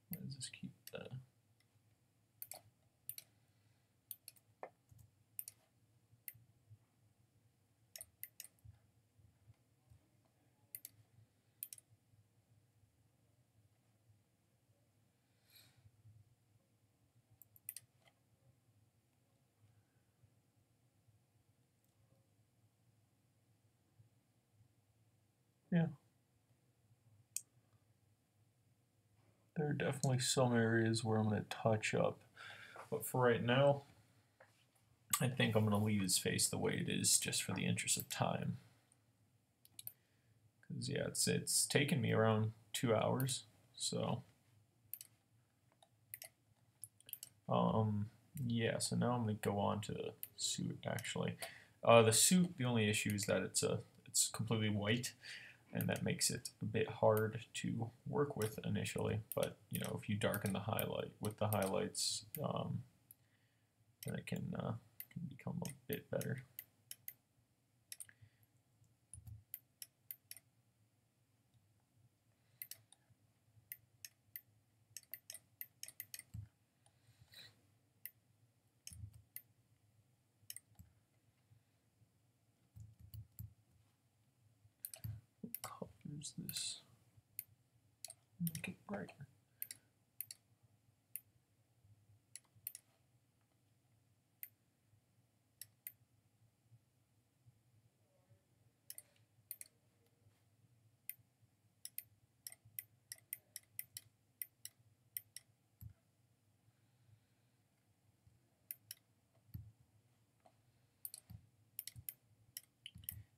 Why does this keep that? Yeah. There are definitely some areas where I'm going to touch up, but for right now, I think I'm going to leave his face the way it is just for the interest of time. Because yeah, it's taken me around 2 hours, so yeah. So now I'm going to go on to the suit. Actually, the suit. The only issue is that it's completely white, and that makes it a bit hard to work with initially. But you know, if you darken the highlight with the highlights, then it can become a bit better. What color is this? Make it brighter.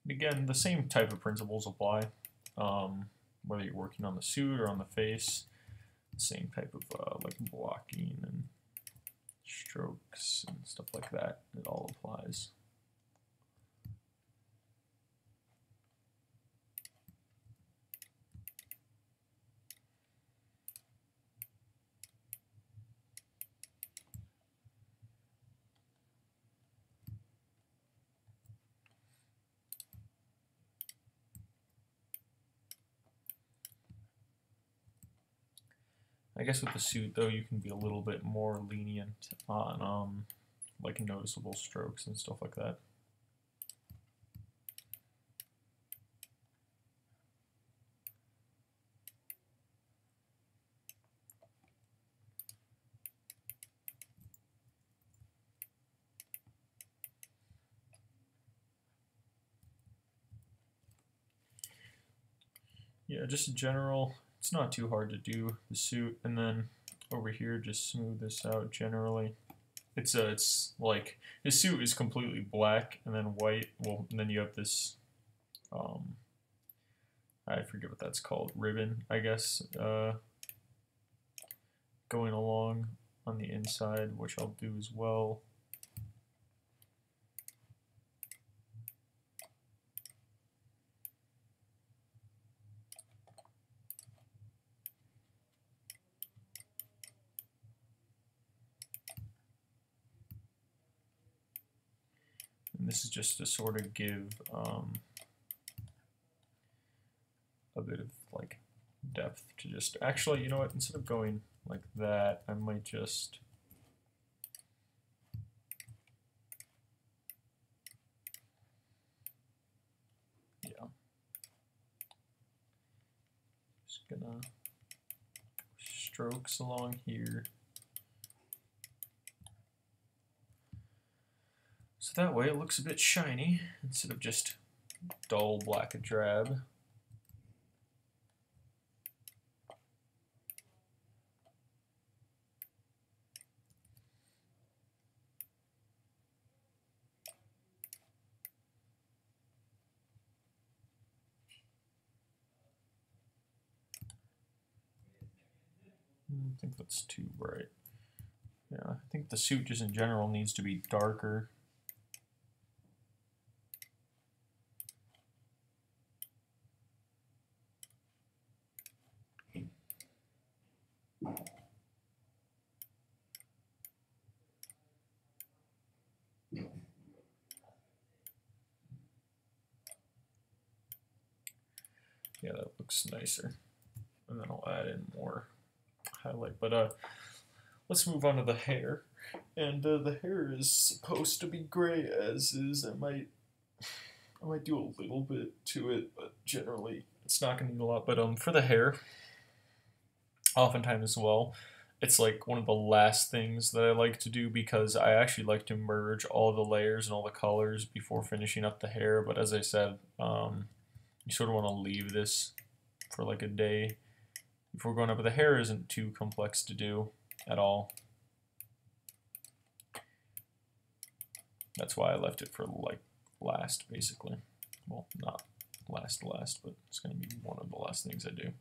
And again, the same type of principles apply, whether you're working on the suit or on the face. Same type of like blocking and strokes and stuff like that. It all applies. I guess with the suit though, you can be a little bit more lenient on like noticeable strokes and stuff like that. Yeah, just in general, it's not too hard to do the suit, and then over here just smooth this out generally. It's like his suit is completely black and then white. Well, and then you have this I forget what that's called, ribbon, I guess, going along on the inside, which I'll do as well. And this is just to sort of give a bit of like depth to just, actually, you know what, instead of going like that, I might just just gonna strokes along here. So that way it looks a bit shiny instead of just dull black and drab. I think that's too bright. Yeah, I think the suit just in general needs to be darker. Yeah, that looks nicer. And then I'll add in more highlight. But let's move on to the hair. And the hair is supposed to be gray as is. I might do a little bit to it, but generally it's not going to need a lot. But for the hair, oftentimes as well, it's like one of the last things that I like to do because I actually like to merge all the layers and all the colors before finishing up the hair. But as I said, you sort of want to leave this for like a day before going up. But the hair isn't too complex to do at all. That's why I left it for like last, basically. Well, not last, but it's going to be one of the last things I do.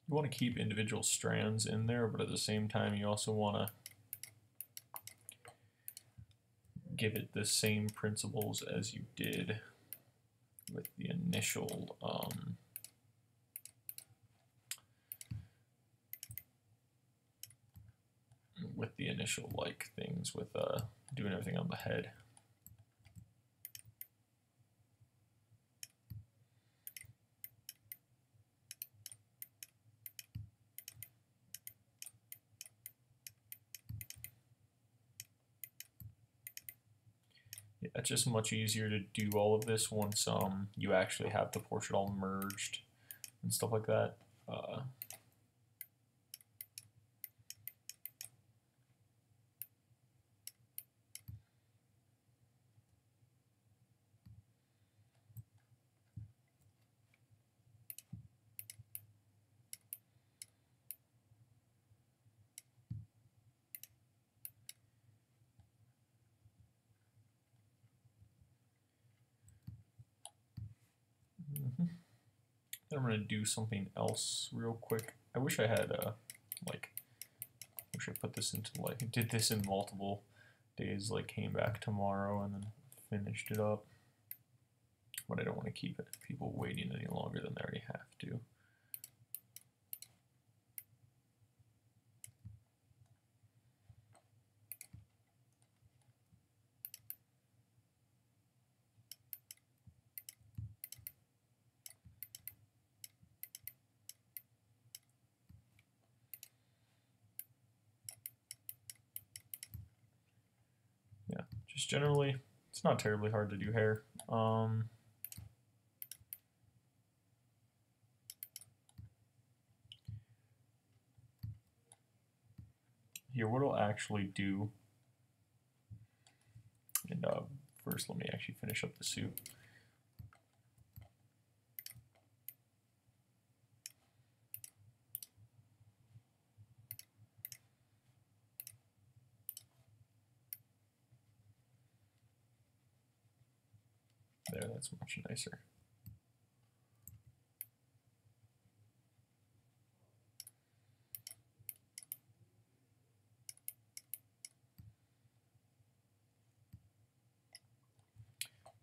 You want to keep individual strands in there, but at the same time you also want to give it the same principles as you did with the initial like things with doing everything on the head. Yeah, it's just much easier to do all of this once you actually have the portrait all merged and stuff like that. Then I'm going to do something else real quick. I wish I had wish I put this into did this in multiple days, like came back tomorrow and then finished it up. But I don't want to keep people waiting any longer than they already have to. Just generally, it's not terribly hard to do hair. here, what I'll actually do, and first let me actually finish up the suit. There, that's much nicer.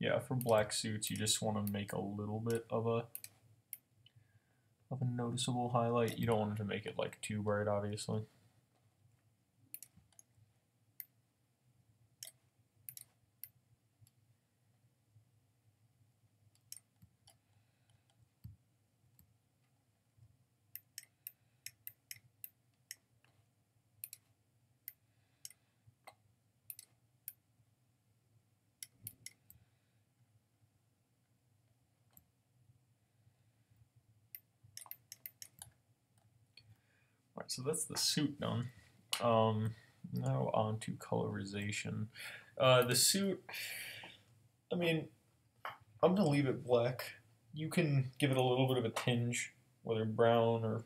Yeah, for black suits, you just want to make a little bit of a noticeable highlight. You don't want to make it like too bright, obviously. Alright, so that's the suit done. Now on to colorization. The suit, I mean, I'm going to leave it black. You can give it a little bit of a tinge, whether brown or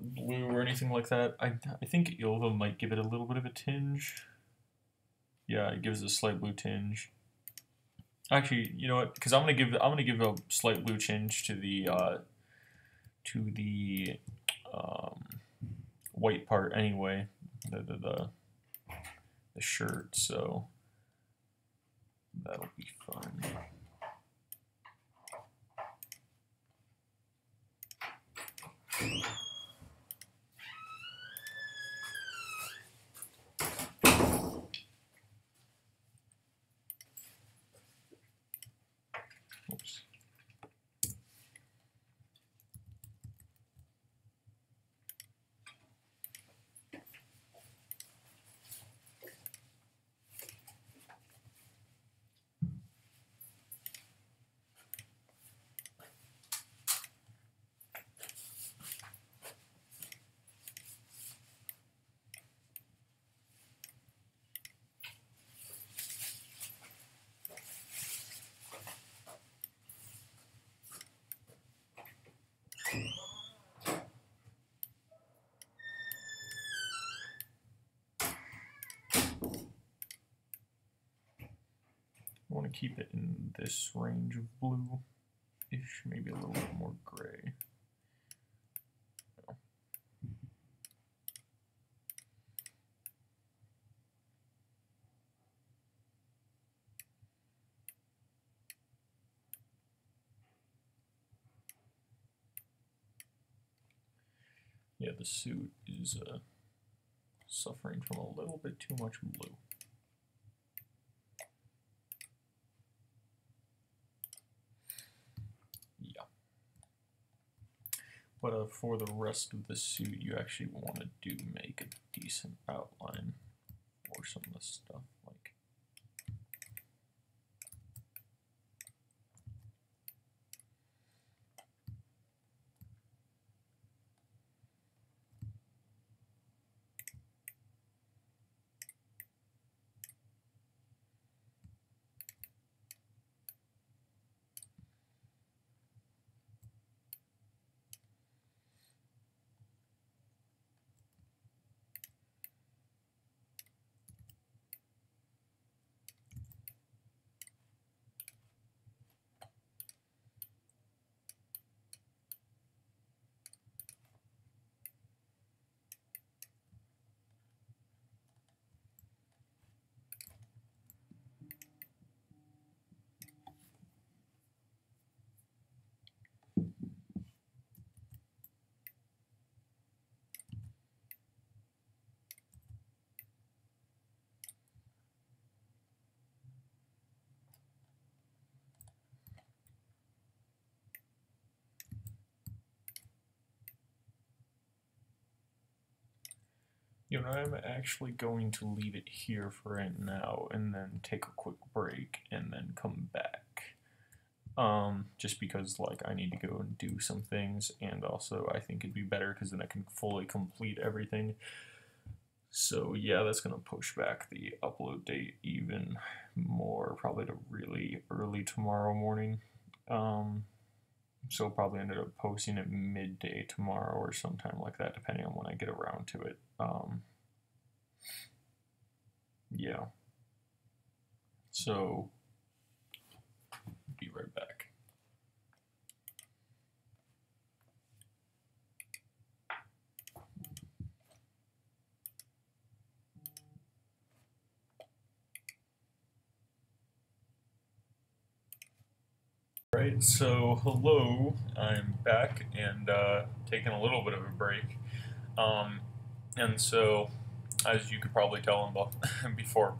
blue or anything like that. I think Ilva might give it a little bit of a tinge. Yeah, it gives a slight blue tinge. Actually, you know what? Because I'm gonna give a slight blue tinge to the white part anyway, the shirt. So that'll be fun. Oops. I want to keep it in this range of blue-ish, maybe a little bit more gray. Yeah, the suit is suffering from a little bit too much blue. Yeah. But for the rest of the suit, you actually want to make a decent outline for some of the stuff. Like, you know, I'm actually going to leave it here for right now and then take a quick break and then come back. just because like I need to go and do some things, and also I think it'd be better because then I can fully complete everything. So yeah, that's gonna push back the upload date even more, probably to really early tomorrow morning. So I'll probably ended up posting it midday tomorrow or sometime like that, depending on when I get around to it. Yeah. So be right back. Right, so hello, I'm back and taking a little bit of a break. And so, as you could probably tell before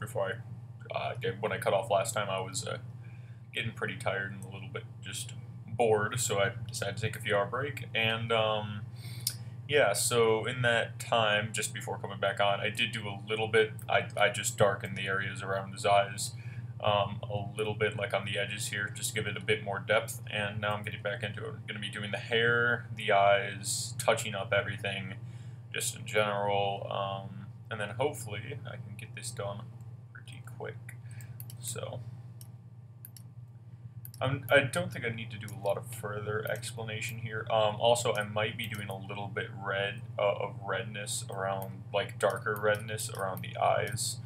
when I cut off last time, I was getting pretty tired and a little bit just bored, so I decided to take a few hour break. And yeah, so in that time, just before coming back on, I did do a little bit. I just darkened the areas around his eyes a little bit, like on the edges here, just to give it a bit more depth. And now I'm getting back into it. I'm going to be doing the hair, the eyes, touching up everything, just in general. And then hopefully I can get this done pretty quick. So I don't think I need to do a lot of further explanation here. Also, I might be doing a little bit of redness around, like darker redness around the eyes.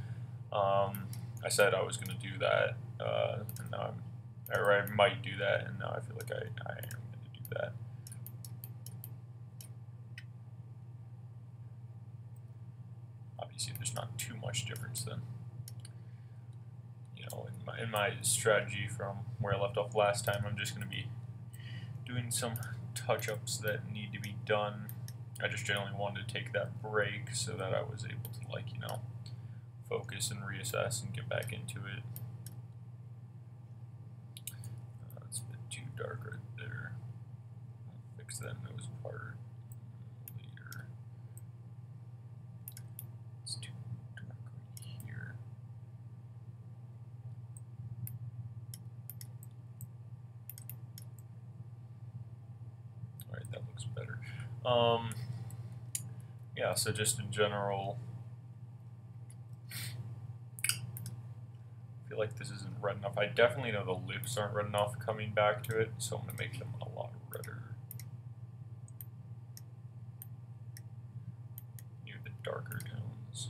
I said I was going to do that, and now or I might do that, and now I feel like I am going to do that. Obviously, there's not too much difference then. You know, in my strategy from where I left off last time, I'm just going to be doing some touch-ups that need to be done. I just generally wanted to take that break so that I was able to, like, you know, focus and reassess and get back into it. It's a bit too dark right there. I'll fix that nose part later. It's too dark right here. Alright, that looks better. Yeah, so just in general, I feel like this isn't red enough. I definitely know the lips aren't red enough coming back to it, so I'm going to make them a lot redder. Near the darker tones.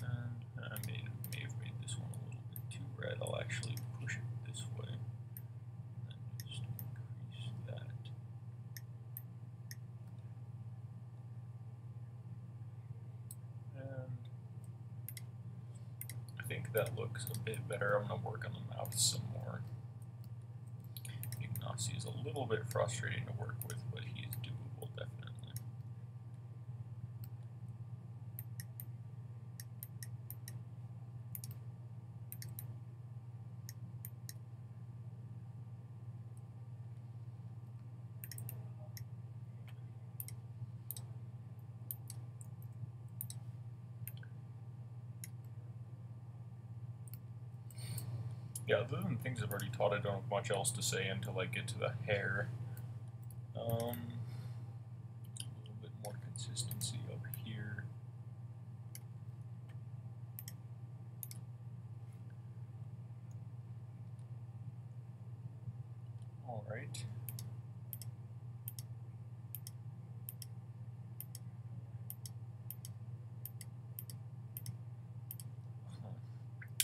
And I may have made this one a little bit too red. I'll actually push it this way. And just increase that. And I think that looks a bit better. I'm going to work on the mouth some more. Ignacy is a little bit frustrating to work with, but he is doable, definitely. Yeah, other than things I've already taught, I don't have much else to say until I get to the hair. A little bit more consistency up here. Alright.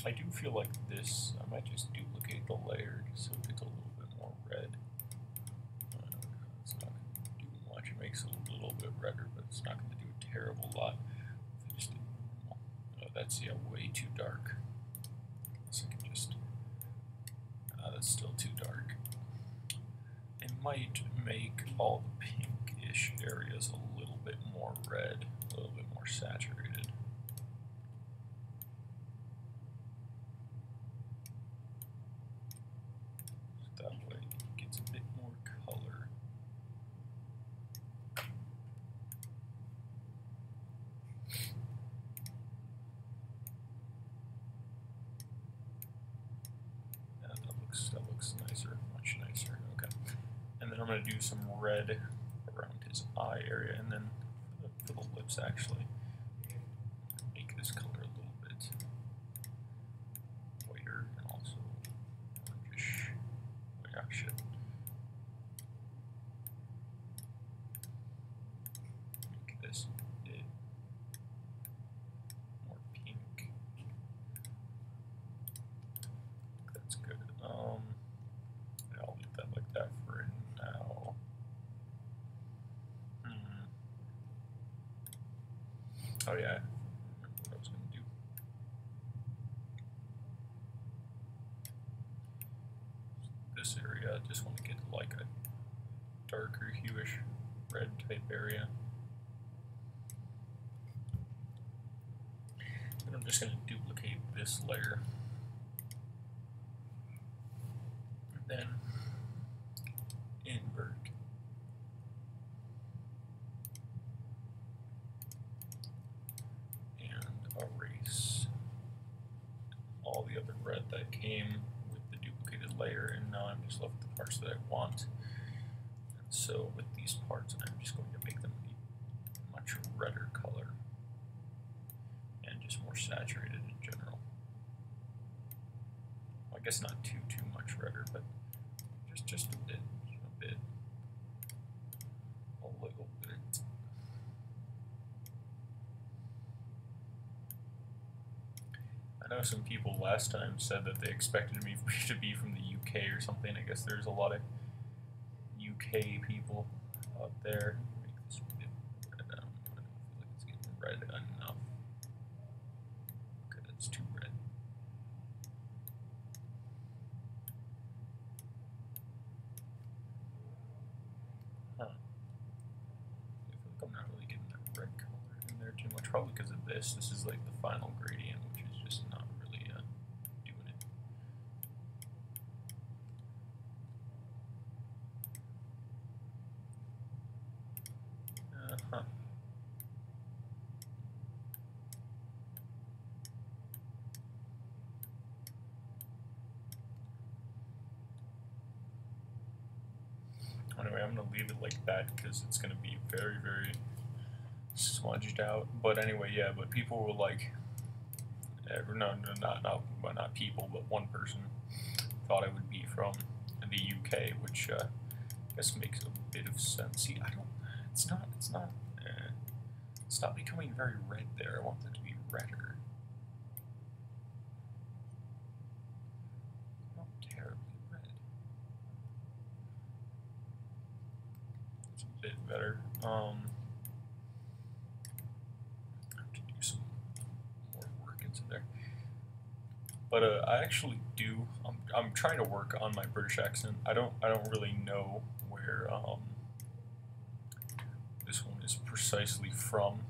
I do feel like this, I might just duplicate the layer just so it gets a little bit more red. It's not going to do much. It makes it a little bit redder, but it's not going to do a terrible lot. If I just did normal. Oh, that's, yeah, way too dark. So I can just, that's still too dark. It might make all the pinkish areas a little bit more red, a little bit more saturated. That way it gets a bit more color. going to do some red around his eye area, and then for the lips, actually, make this color a little bit whiter and also orangish. Oh yeah, shit. Make this a bit more pink. That's good. Yeah, I'll leave that like that for now. Oh yeah, I remember what I was going to do. This area, I just want to get like a darker hueish red type area. And I'm just going to duplicate this layer. And then invert. And erase all the other red that came with the duplicated layer, and now I'm just left with the parts that I want. And so with these parts, I'm just going to make them a much redder color and just more saturated in general. Well, I guess not too much redder, but just a bit, a little bit. I know some people last time said that they expected me to be from the UK or something. I guess there's a lot of UK people out there. Make this a bit red. I don't feel like it's getting red enough. Okay, that's too red. Huh. I feel like I'm not really getting that red color in there too much. Probably because of this. This is like the final gradient, which is just not really doing it. Huh. Anyway, I'm going to leave it like that because it's going to be very, very smudged out. But anyway, yeah, but people were like, not people, but one person thought I would be from the UK, which I guess makes a bit of sense. See, it's not becoming very red there. I want it to be redder. Not terribly red. It's a bit better. I have to do some more work into there. But I actually do. I'm trying to work on my British accent. I don't really know where this one is precisely from.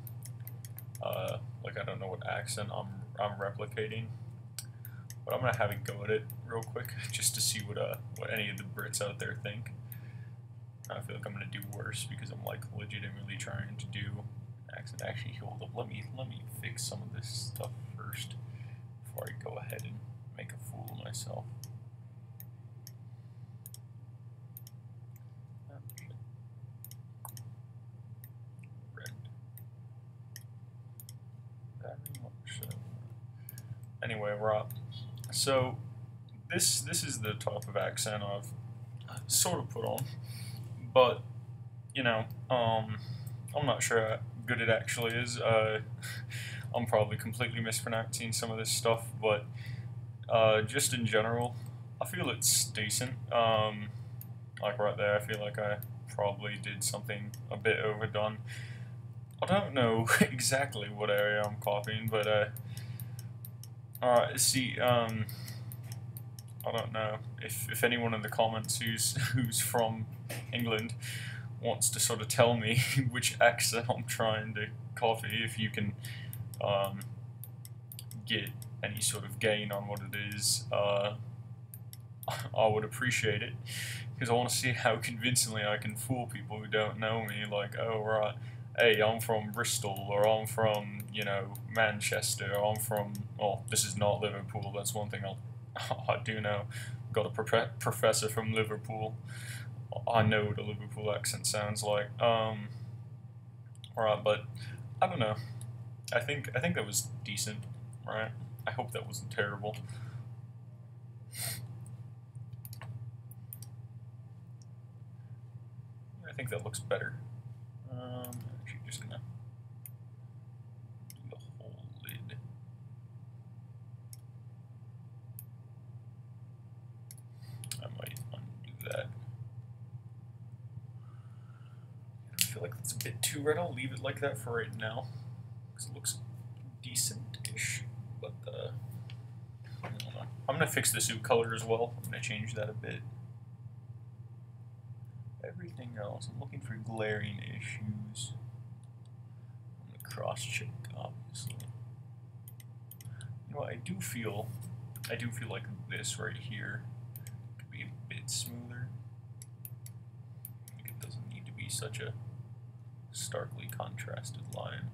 Like I don't know what accent I'm replicating. But I'm gonna have a go at it real quick just to see what any of the Brits out there think. I feel like I'm gonna do worse because I'm like legitimately trying to do an accent. Actually, hold up. Let me fix some of this stuff first before I go ahead and make a fool of myself. Red. Very much so. Anyway, we're up. So this is the type of accent I've sort of put on, but you know, I'm not sure how good it actually is. I'm probably completely mispronouncing some of this stuff, but just in general, I feel it's decent. Like right there, I feel like I probably did something a bit overdone. I don't know exactly what area I'm copying, but alright, see, I don't know if anyone in the comments who's from England wants to sort of tell me which accent I'm trying to copy, if you can get any sort of gain on what it is, I would appreciate it, because I want to see how convincingly I can fool people who don't know me, like, oh right, hey, I'm from Bristol, or I'm from, you know, Manchester, or I'm from, well, this is not Liverpool, that's one thing I do know, got a professor from Liverpool, I know what a Liverpool accent sounds like. Right, but I don't know. I think that was decent, right? I hope that wasn't terrible. I think that looks better. Actually, just gonna do the whole lid. I might undo that. I feel like that's a bit too red. I'll leave it like that for right now, because it looks decent-ish. But I don't know. I'm gonna fix the suit color as well. I'm gonna change that a bit. Everything else, I'm looking for glaring issues. I'm gonna cross-check, obviously. You know what, I do feel like this right here could be a bit smoother. Like it doesn't need to be such a starkly contrasted line.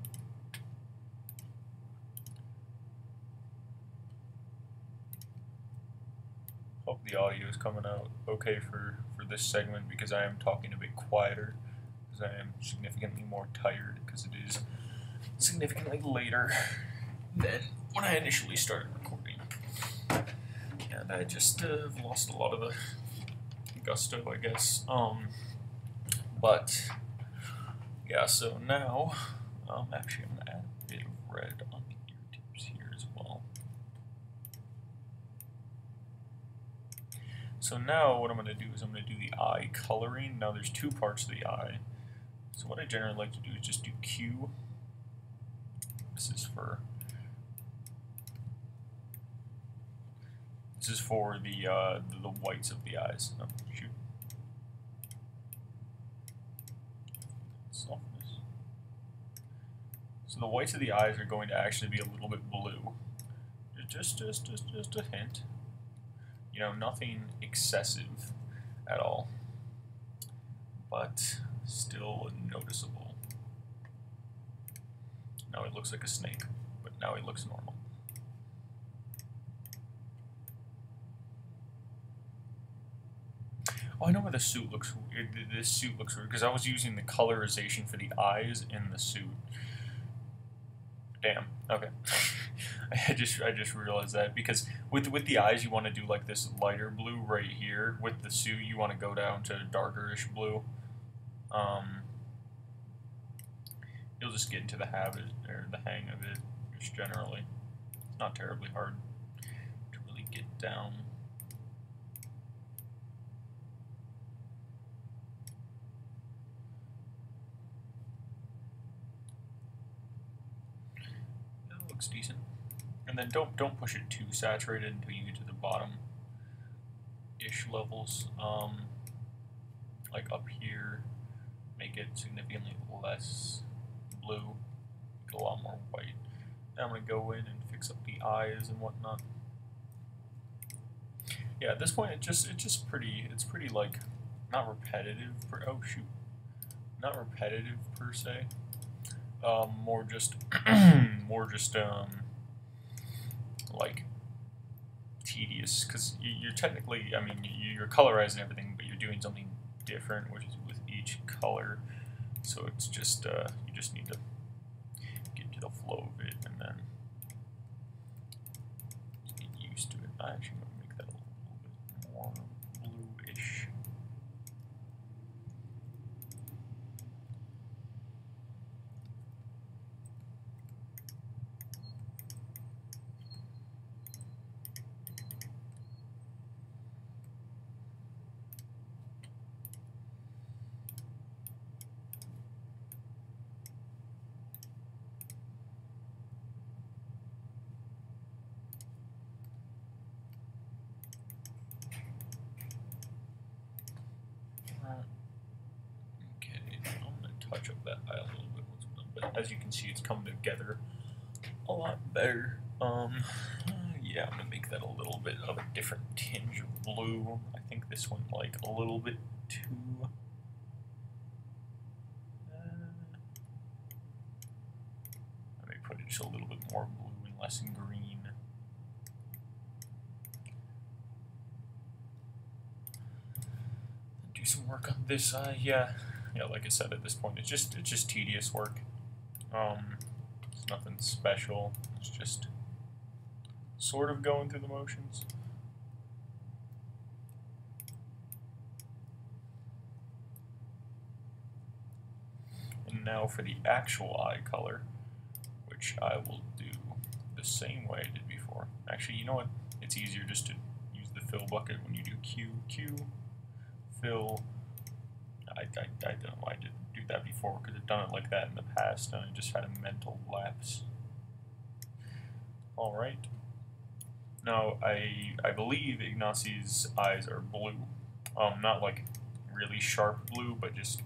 Hope the audio is coming out okay for this segment, because I am talking a bit quieter, because I am significantly more tired, because it is significantly later than when I initially started recording. And I just have lost a lot of the gusto, I guess. But yeah, so now actually I'm gonna add a bit of red on the ear tips here as well. So now what I'm going to do is I'm going to do the eye coloring. Now there's two parts of the eye. So what I generally like to do is just do Q. This is for the whites of the eyes. Oh, shoot. Softness. So the whites of the eyes are going to actually be a little bit blue. Just a hint. You know, nothing excessive at all, but still noticeable. Now he looks like a snake, but now he looks normal. Oh, I know why the suit looks weird. This suit looks weird because I was using the colorization for the eyes in the suit. Damn. Okay. I just realized that, because with the eyes you want to do like this lighter blue right here. With the suit you want to go down to darkerish blue. You'll just get into the habit or the hang of it. Just generally, it's not terribly hard to really get down. That looks decent. And then don't push it too saturated until you get to the bottom-ish levels. Like up here, make it significantly less blue, make it a lot more white. Now I'm gonna go in and fix up the eyes and whatnot. Yeah, at this point it's pretty like not repetitive. Not repetitive per se. More just like tedious, because you're technically, I mean, you're colorizing everything, but you're doing something different, which is with each color. So it's just you just need to get into the flow of it and then just get used to it. I actually want to make that a little bit more bluish. Touch up that eye a little bit, but as you can see, it's come together a lot better. Yeah, I'm gonna make that a little bit of a different tinge of blue. I think this one like a little bit too. Let me put it just a little bit more blue and less in green. Do some work on this eye. Yeah, like I said, at this point, it's just tedious work. It's nothing special. It's just sort of going through the motions. And now for the actual eye color, which I will do the same way I did before. Actually, you know what? It's easier just to use the fill bucket when you do Q, fill. I don't know why I didn't do that before, because I've done it like that in the past, and I just had a mental lapse. Alright. Now, I believe Ignacy's eyes are blue. Not like really sharp blue, but just,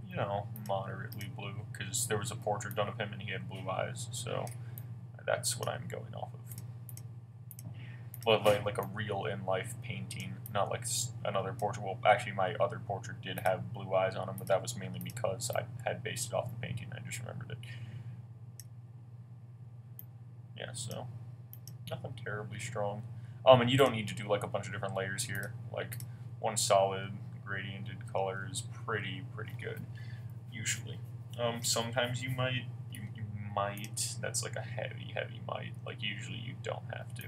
you know, moderately blue, because there was a portrait done of him and he had blue eyes, so that's what I'm going off of. Well, like a real in-life painting, not like another portrait. Well, actually, my other portrait did have blue eyes on him, but that was mainly because I had based it off the painting. I just remembered it. Yeah, so nothing terribly strong. And you don't need to do like a bunch of different layers here. Like one solid gradiented color is pretty good, usually. Sometimes you might, that's like a heavy might. Like usually you don't have to.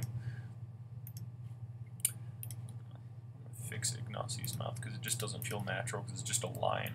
Fix Ignacy's mouth because it just doesn't feel natural because it's just a line.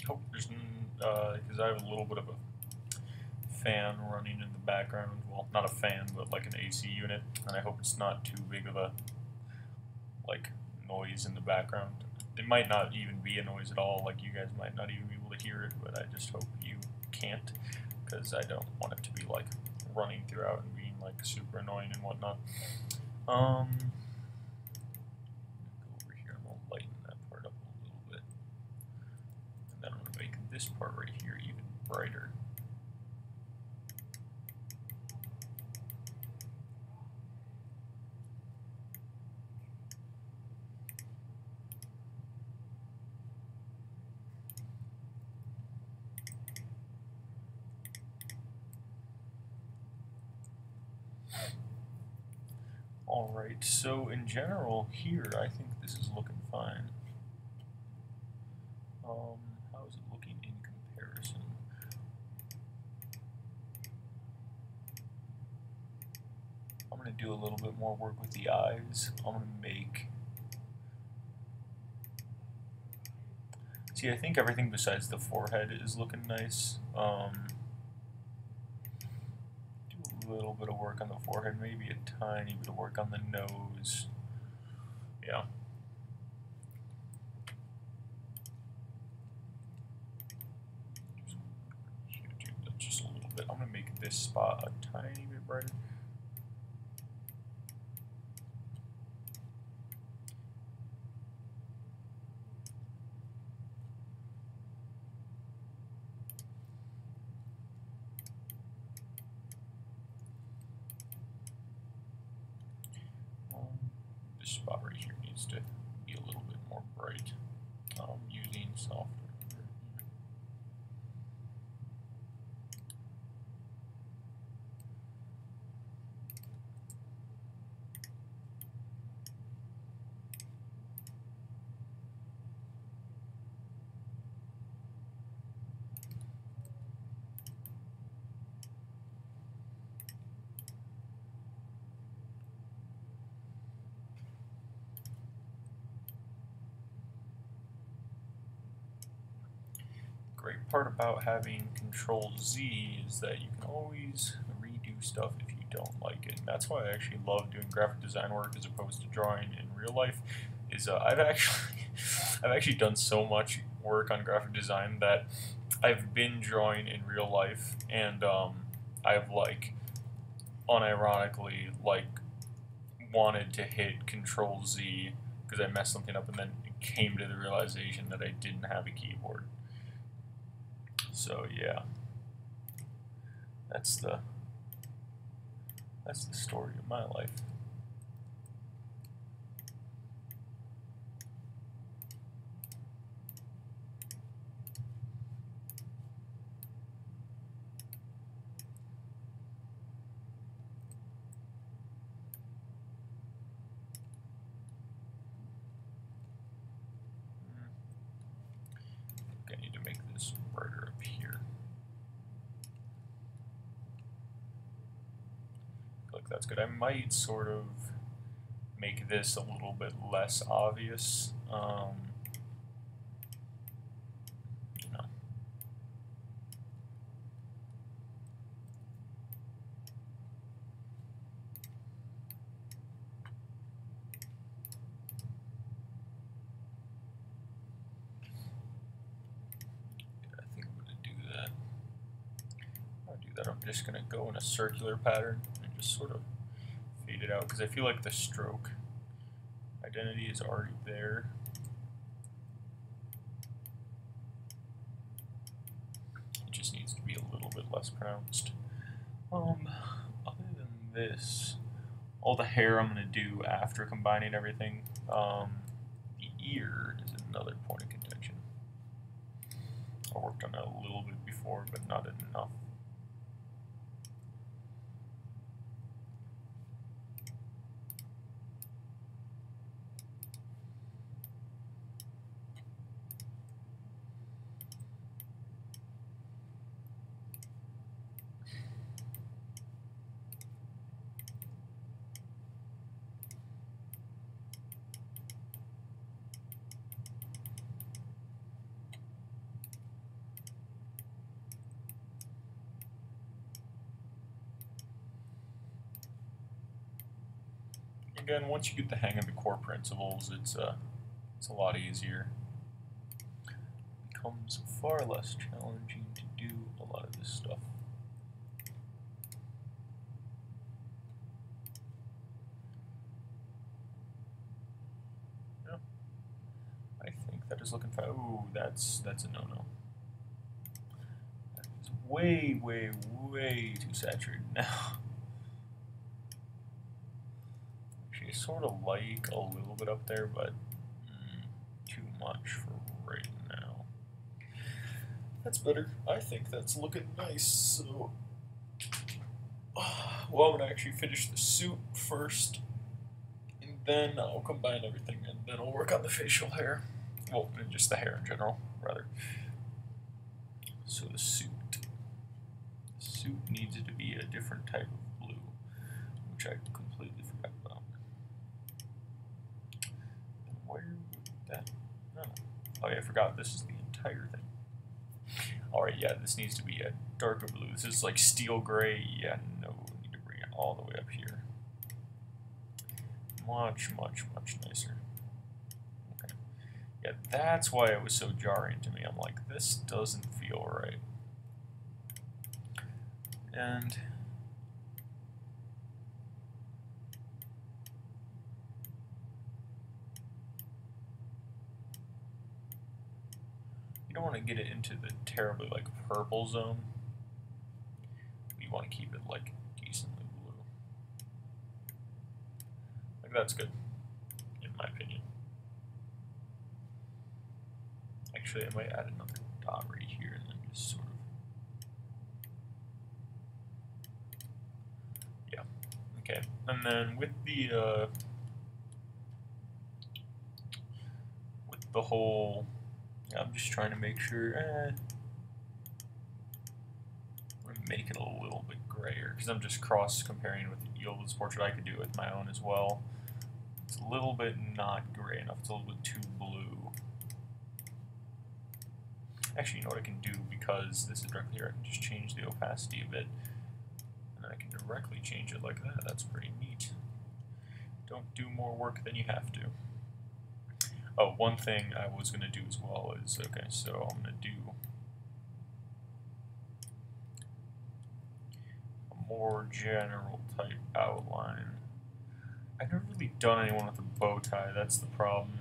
Oh, there's because I have a little bit of a fan running in the background. Well, not a fan, but like an AC unit, and I hope it's not too big of a like noise in the background. It might not even be a noise at all. Like you guys might not even be able to hear it, but I just hope you can't, because I don't want it to be like running throughout and being like super annoying and whatnot. Go over here and we'll lighten that part up a little bit. And then I'm going to make this part right here even brighter. Alright, so in general here, I think this is looking fine. How is it looking in comparison? I'm going to do a little bit more work with the eyes. I'm going to make... See, I think everything besides the forehead is looking nice. Do a little bit of work on the forehead, maybe a tiny bit of work on the nose. Yeah. Just a little bit. I'm going to make this spot a tiny bit brighter. This spot right here needs to be a little bit more bright. Using software. Great part about having Control-Z is that you can always redo stuff if you don't like it. And that's why I actually love doing graphic design work as opposed to drawing in real life, is I've actually done so much work on graphic design that I've been drawing in real life, and I've like unironically like wanted to hit Control Z because I messed something up, and then it came to the realization that I didn't have a keyboard. So yeah, that's the story of my life. I need to make this brighter up here. Like that's good. I might sort of make this a little bit less obvious. You know. I think I'm going to do that. I'll do that. I'm just going to go in a circular pattern and just sort of fade it out because I feel like the stroke identity is already there. It just needs to be a little bit less pronounced. Other than this, all the hair I'm going to do after combining everything. The ear is another point of contention. I worked on that a little bit before, but not enough. Again, once you get the hang of the core principles, it's a lot easier. It becomes far less challenging to do a lot of this stuff. Yeah. I think that is looking fine. Ooh, that's a no-no. That is way, way, way too saturated now. I sort of like a little bit up there, but too much for right now. That's better. I think that's looking nice. So, well, I'm gonna actually finish the suit first, and then I'll combine everything, and then I'll work on the facial hair. Well, just the hair in general, rather. So the suit needs to be a different type of blue, which I completely forgot about. Where would that? No. Oh yeah, I forgot. This is the entire thing. All right, yeah, this needs to be a darker blue. This is like steel gray. Yeah, no, we need to bring it all the way up here. Much, much, much nicer. Okay. Yeah, that's why it was so jarring to me. I'm like, this doesn't feel right. And you don't want to get it into the terribly like purple zone. You want to keep it like decently blue. Like that's good, in my opinion. Actually, I might add another dot right here and then just sort of. Yeah. Okay. And then with the whole. I'm just trying to make sure. I'm going to make it a little bit grayer because I'm just cross comparing with Yola's portrait. I could do it with my own as well. It's a little bit not gray enough. It's a little bit too blue. Actually, you know what I can do because this is directly here? I can just change the opacity a bit. And I can directly change it like that. That's pretty neat. Don't do more work than you have to. Oh, one thing I was going to do as well is, okay, so I'm going to do a more general type outline. I've never really done anyone with a bow tie, that's the problem.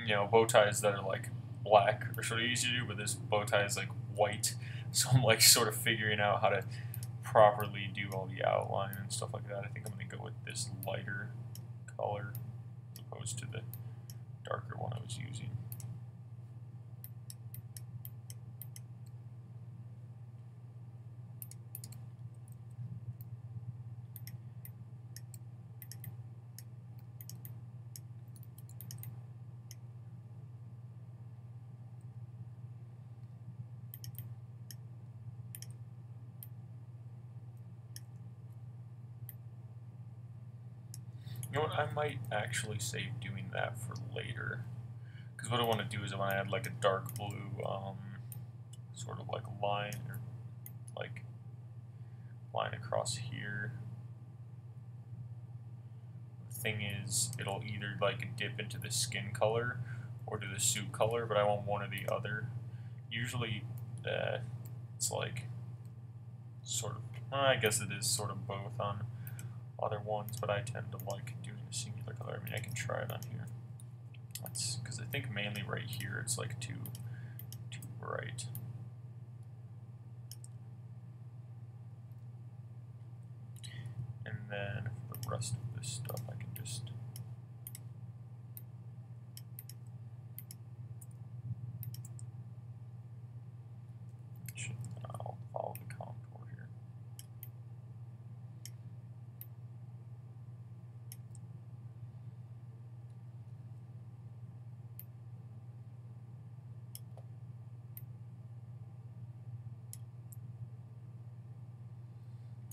You know, bow ties that are like black are sort of easy to do, but this bow tie is like white, so I'm like sort of figuring out how to properly do all the outline and stuff like that. I think I'm going to go with this lighter color as opposed to the darker one I was using. You know what, I might actually save doing that for later. Because what I want to do is I want to add like a dark blue, sort of like line, or like line across here. The thing is, it'll either like dip into the skin color or to the suit color, but I want one or the other. Usually, it's like sort of, I guess it is sort of both on other ones, but I tend to like doing a singular color. I mean, I can try it on here. That's because I think mainly right here it's like too bright. And then for the rest of this stuff, I can just I'll follow the contour here.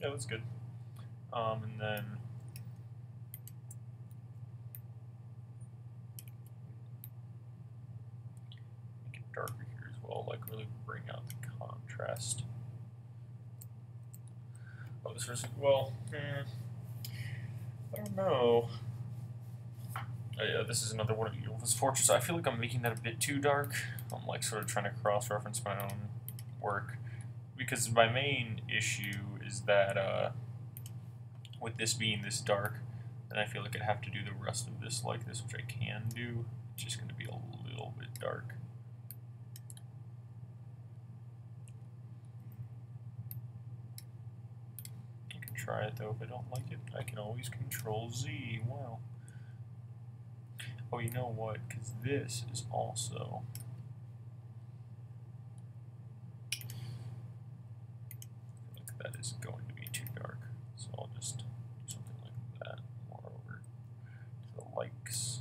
Yeah, that's good. And then make it darker here as well, like really bring out the contrast. Oh, this was, well, I don't know. Oh, yeah, this is another one of Eulva's Fortress. I feel like I'm making that a bit too dark. I'm like sort of trying to cross-reference my own work. Because my main issue is that with this being this dark, then I feel like I'd have to do the rest of this like this, which I can do. It's just going to be a little bit dark. I can try it though. If I don't like it, I can always Control Z. Wow. Oh, you know what? Because this is also... I feel like that is going to be too dark. So I'll just do something like that. More over to the likes.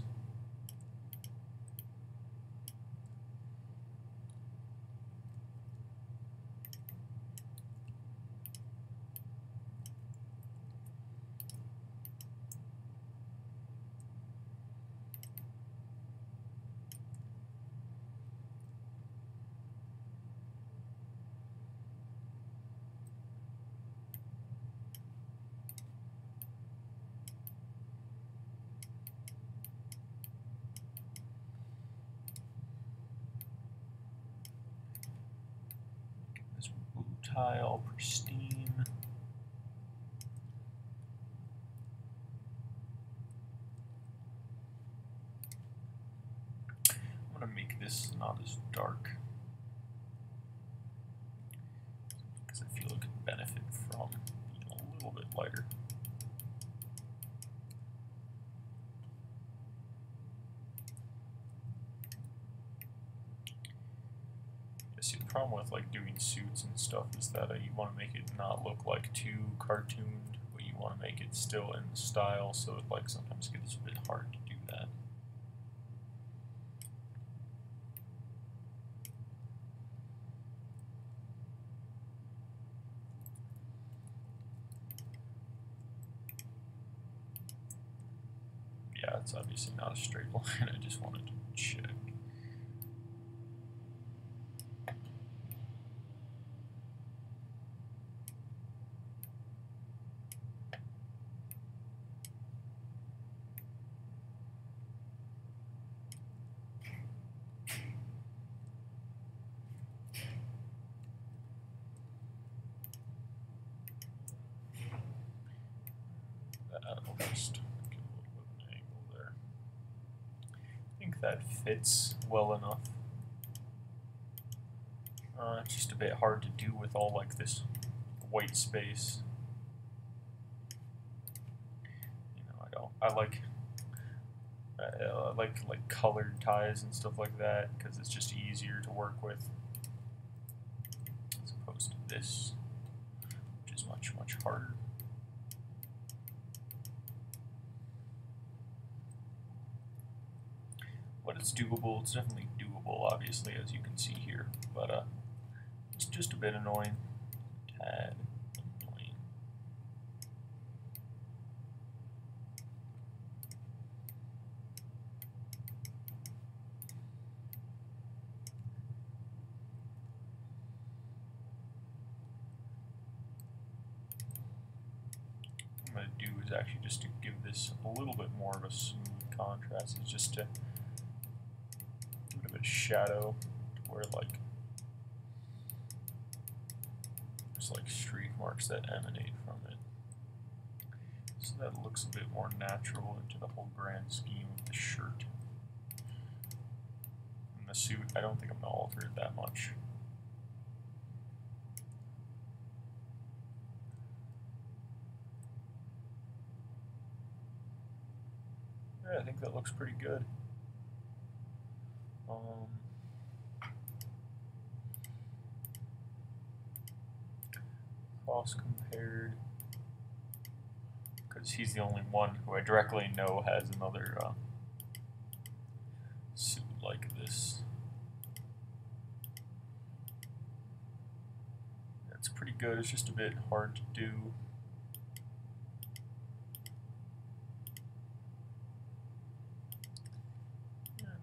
This blue tile, pristine. I'm going to make this not as dark because I feel it could benefit from being a little bit lighter. See, the problem with like doing suits and stuff is that you want to make it not look like too cartooned, but you want to make it still in the style, so it like sometimes gets a bit hard to do that. Yeah, it's obviously not a straight line. I just wanted to check. just get a little bit of an angle there. I think that fits well enough. It's just a bit hard to do with all like this white space. You know, I like colored ties and stuff like that because it's just easier to work with as opposed to this, which is much harder. But it's doable. It's definitely doable, obviously, as you can see here. But it's just a bit annoying. Tad annoying. What I'm going to do is actually just to give this a little bit more of a smooth contrast. It's just to give it a bit of shadow to where like there's like streak marks that emanate from it. So that it looks a bit more natural into the whole grand scheme of the shirt. And the suit, I don't think I'm going to alter it that much. Yeah, I think that looks pretty good. Cross compared, because he's the only one who I directly know has another suit like this. That's pretty good. It's just a bit hard to do.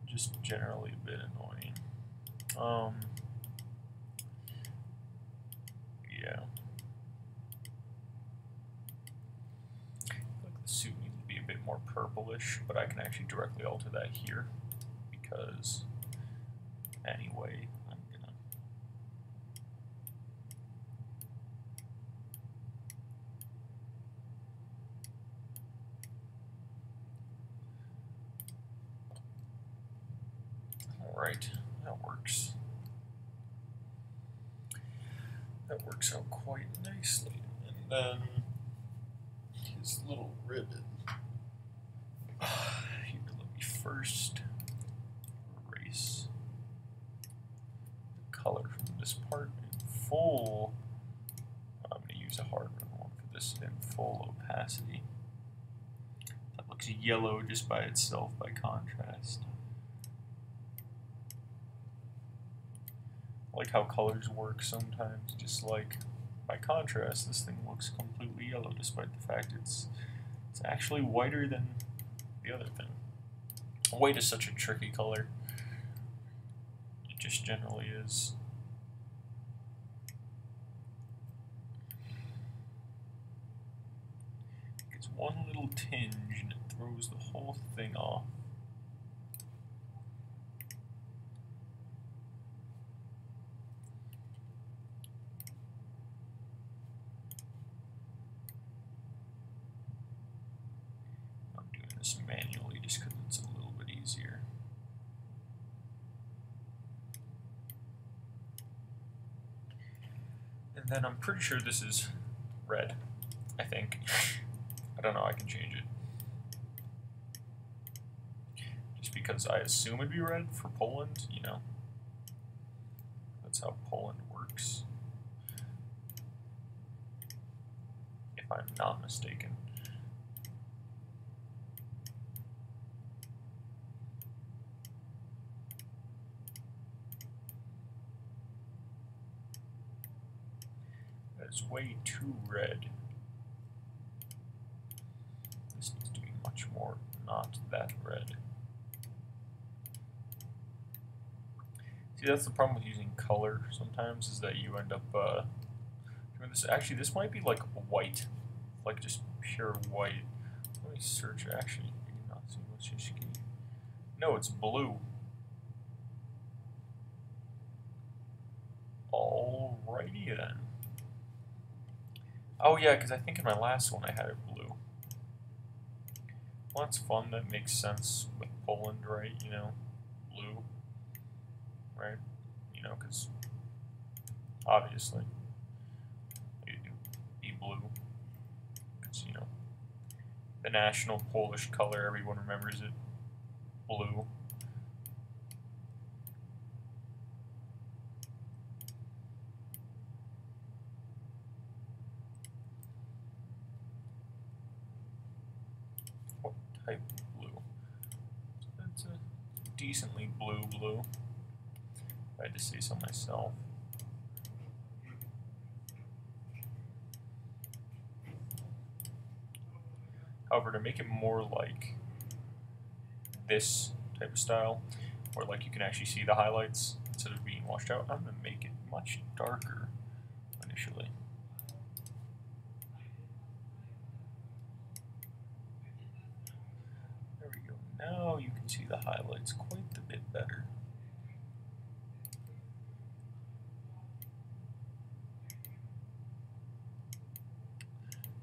Just generally a bit annoying. Yeah. I feel like the suit needs to be a bit more purplish, but I can actually directly alter that here because anyway, I'm gonna Alright, that works. That works out quite nicely. And then his little ribbon. Here, let me first erase the color from this part in full. I'm going to use a hard one for this in full opacity. That looks yellow just by itself by contrast. I like how colors work sometimes, just like by contrast, this thing looks completely yellow despite the fact it's actually whiter than the other thing. White is such a tricky color. It just generally is. It's one little tinge and it throws the whole thing off. Manually just because it's a little bit easier. And then I'm pretty sure this is red, I think. I don't know, I can change it. Just because I assume it'd be red for Poland, you know. That's how Poland works. If I'm not mistaken. It's way too red. This needs to be much more not that red. See, that's the problem with using color sometimes, is that you end up doing this. Actually, this might be like white, like just pure white. Let me search. Actually, Ignacy, Moscicki. No, it's blue. Alrighty then. Oh yeah, because I think in my last one I had it blue. Well, that's fun. That makes sense with Poland, right? You know, blue, right? You know, because obviously it would be blue. Because, you know, the national Polish color, everyone remembers it, blue. What type of blue? It's a decently blue. If I had to say so myself. However, to make it more like this type of style, where like you can actually see the highlights instead of being washed out, I'm going to make it much darker initially. There we go. Now you can see the highlights quite a bit better.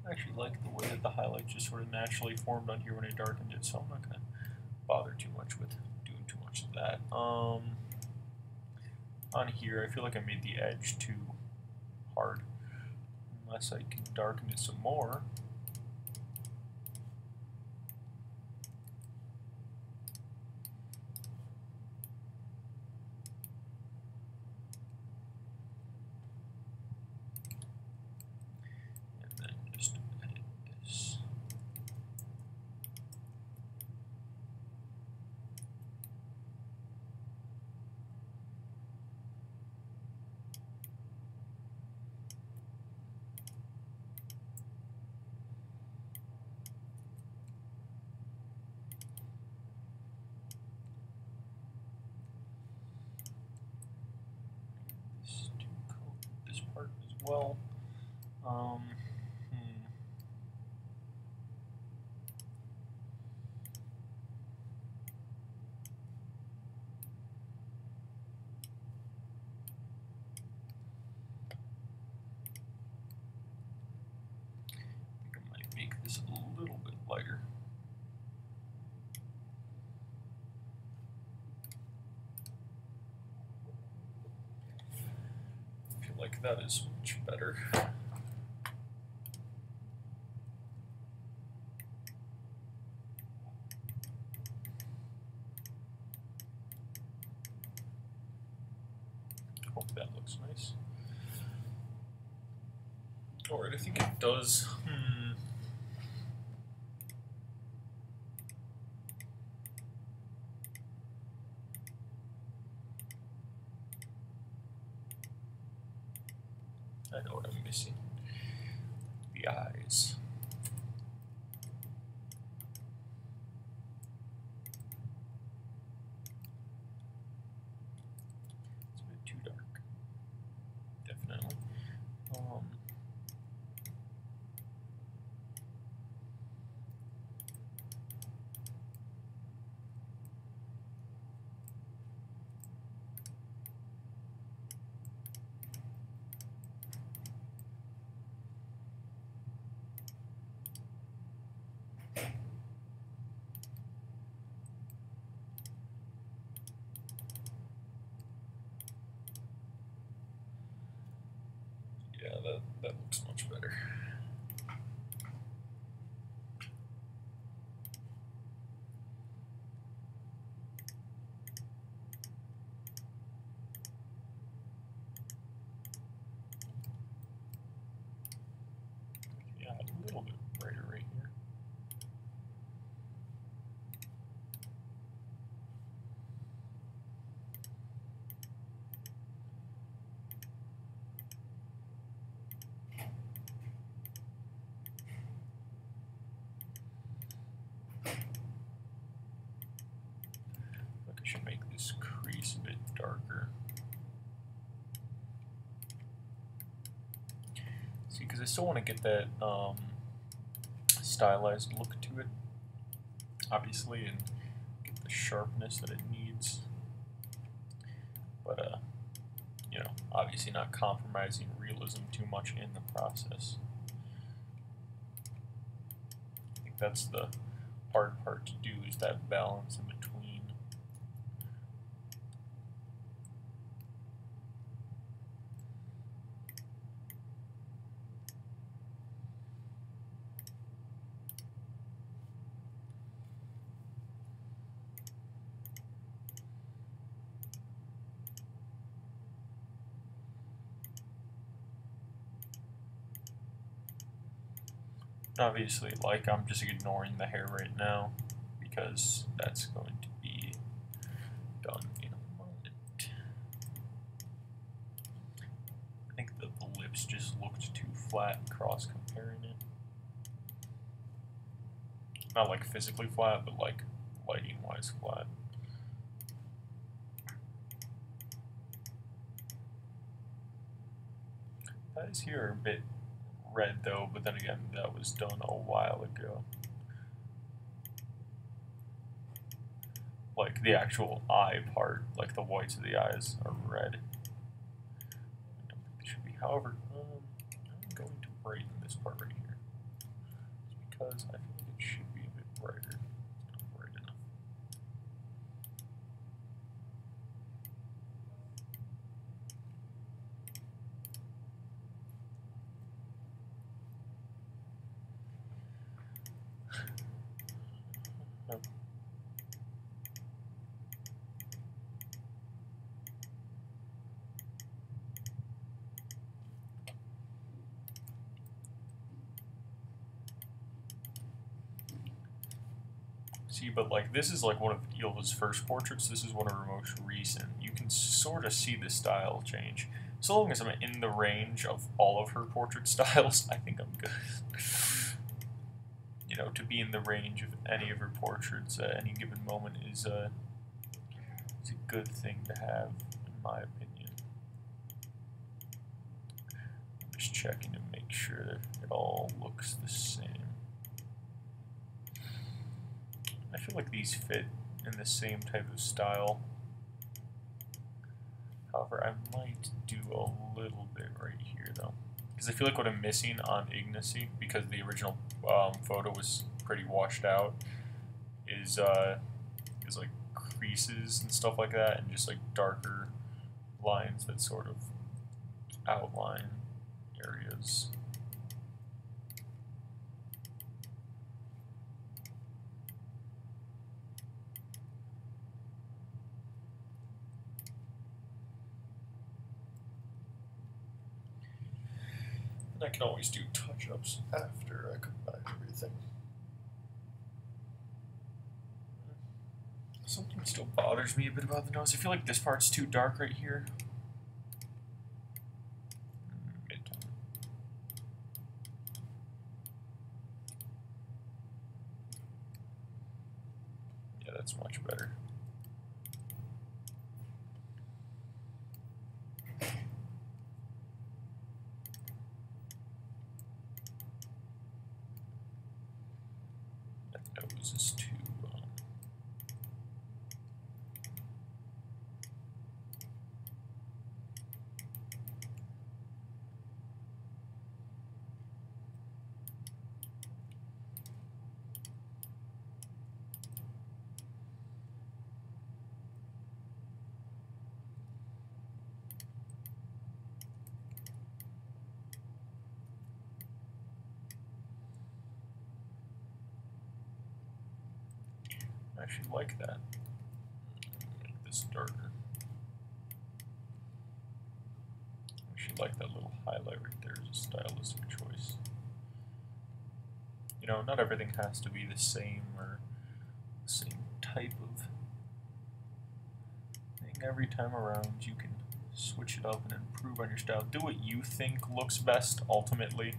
I actually like the way that the highlights just sort of naturally formed on here when I darkened it, so I'm not going to bother too much with doing too much of that. On here, I feel like I made the edge too hard, unless I can darken it some more. And then just edit this. This part as well. I think I might make this a little bit lighter. I feel like that is much better. Hope that looks nice. Alright, I think it does. I know what I'm missing. The eyes. It's a bit too dark. Definitely. Yeah, that looks much better. Yeah, a little bit brighter right here. I should make this crease a bit darker. See, because I still want to get that stylized look to it, obviously, and get the sharpness that it needs. But, you know, obviously not compromising realism too much in the process. I think that's the hard part to do, is that balance in between. Obviously, like, I'm just ignoring the hair right now because that's going to be done in a moment. I think the lips just looked too flat cross comparing it. Not like physically flat, but like lighting wise flat. Eyes here are a bit red though, but then again, that was done a while ago. Like the actual eye part, like the whites of the eyes are red. I don't think they should be. However, I'm going to brighten this part right here. Just because I feel like it should be a bit brighter. It's not bright enough. See, but like this is like one of Ilva's first portraits. This is one of her most recent. You can sort of see the style change. So long as I'm in the range of all of her portrait styles, I think I'm good. You know, to be in the range of any of her portraits at any given moment is a good thing to have, in my opinion. I'm just checking to make sure that it all looks the same. I feel like these fit in the same type of style. However, I might do a little bit right here though, because I feel like what I'm missing on Ignacy, because the original photo was pretty washed out, is like creases and stuff like that, and just like darker lines that sort of outline areas. I can always do touch-ups after I combine everything. Something still bothers me a bit about the nose. I feel like this part's too dark right here. Mid-tone. Yeah, that's much better. That nose is too... I actually like that. Make this darker. I actually like that little highlight right there as a stylistic choice. You know, not everything has to be the same or the same type of thing every time around. You can switch it up and improve on your style. Do what you think looks best ultimately.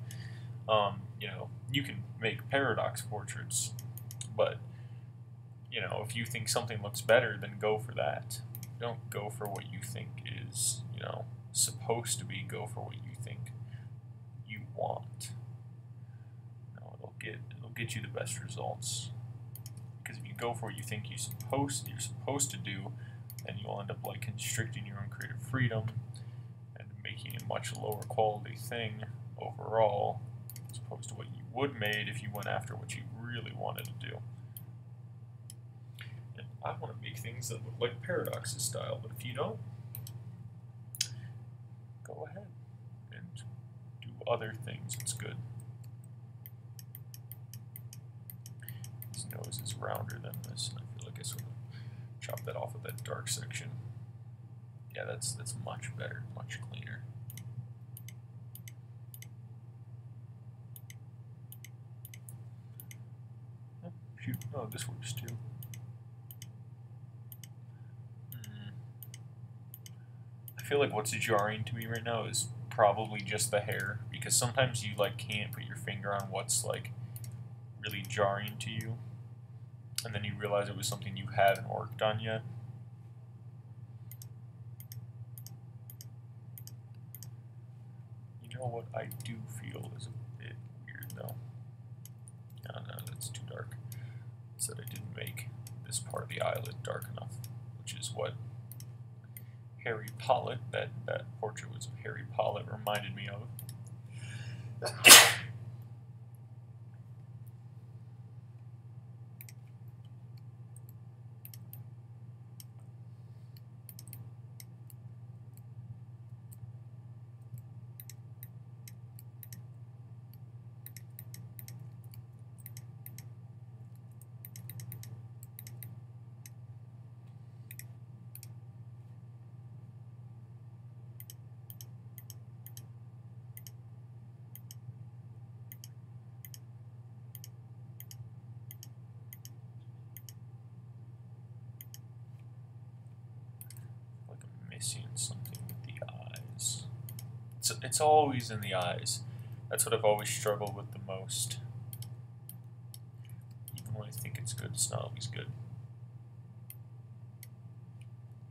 You know, you can make paradox portraits, but you know, if you think something looks better, then go for that. Don't go for what you think is, you know, supposed to be. Go for what you think you want. You know, it'll get you the best results. Because if you go for what you think you're supposed to do, then you'll end up like constricting your own creative freedom and making a much lower quality thing overall, as opposed to what you would made if you went after what you really wanted to do. I want to make things that look like Paradox's style, but if you don't, go ahead and do other things. It's good. His nose is rounder than this, and I feel like I sort of chop that off with that dark section. Yeah, that's much better, much cleaner. Oh, shoot, oh, this works too. I feel like what's jarring to me right now is probably just the hair, because sometimes you like can't put your finger on what's like really jarring to you, and then you realize it was something you hadn't worked on yet. You know what I do feel is a bit weird though. Oh no, that's too dark. It's that I didn't make this part of the eyelid dark enough, which is what Harry Pollitt, that portrait was of Harry Pollitt, reminded me of. Missing something with the eyes. It's always in the eyes. That's what I've always struggled with the most. Even when I think it's good, it's not always good.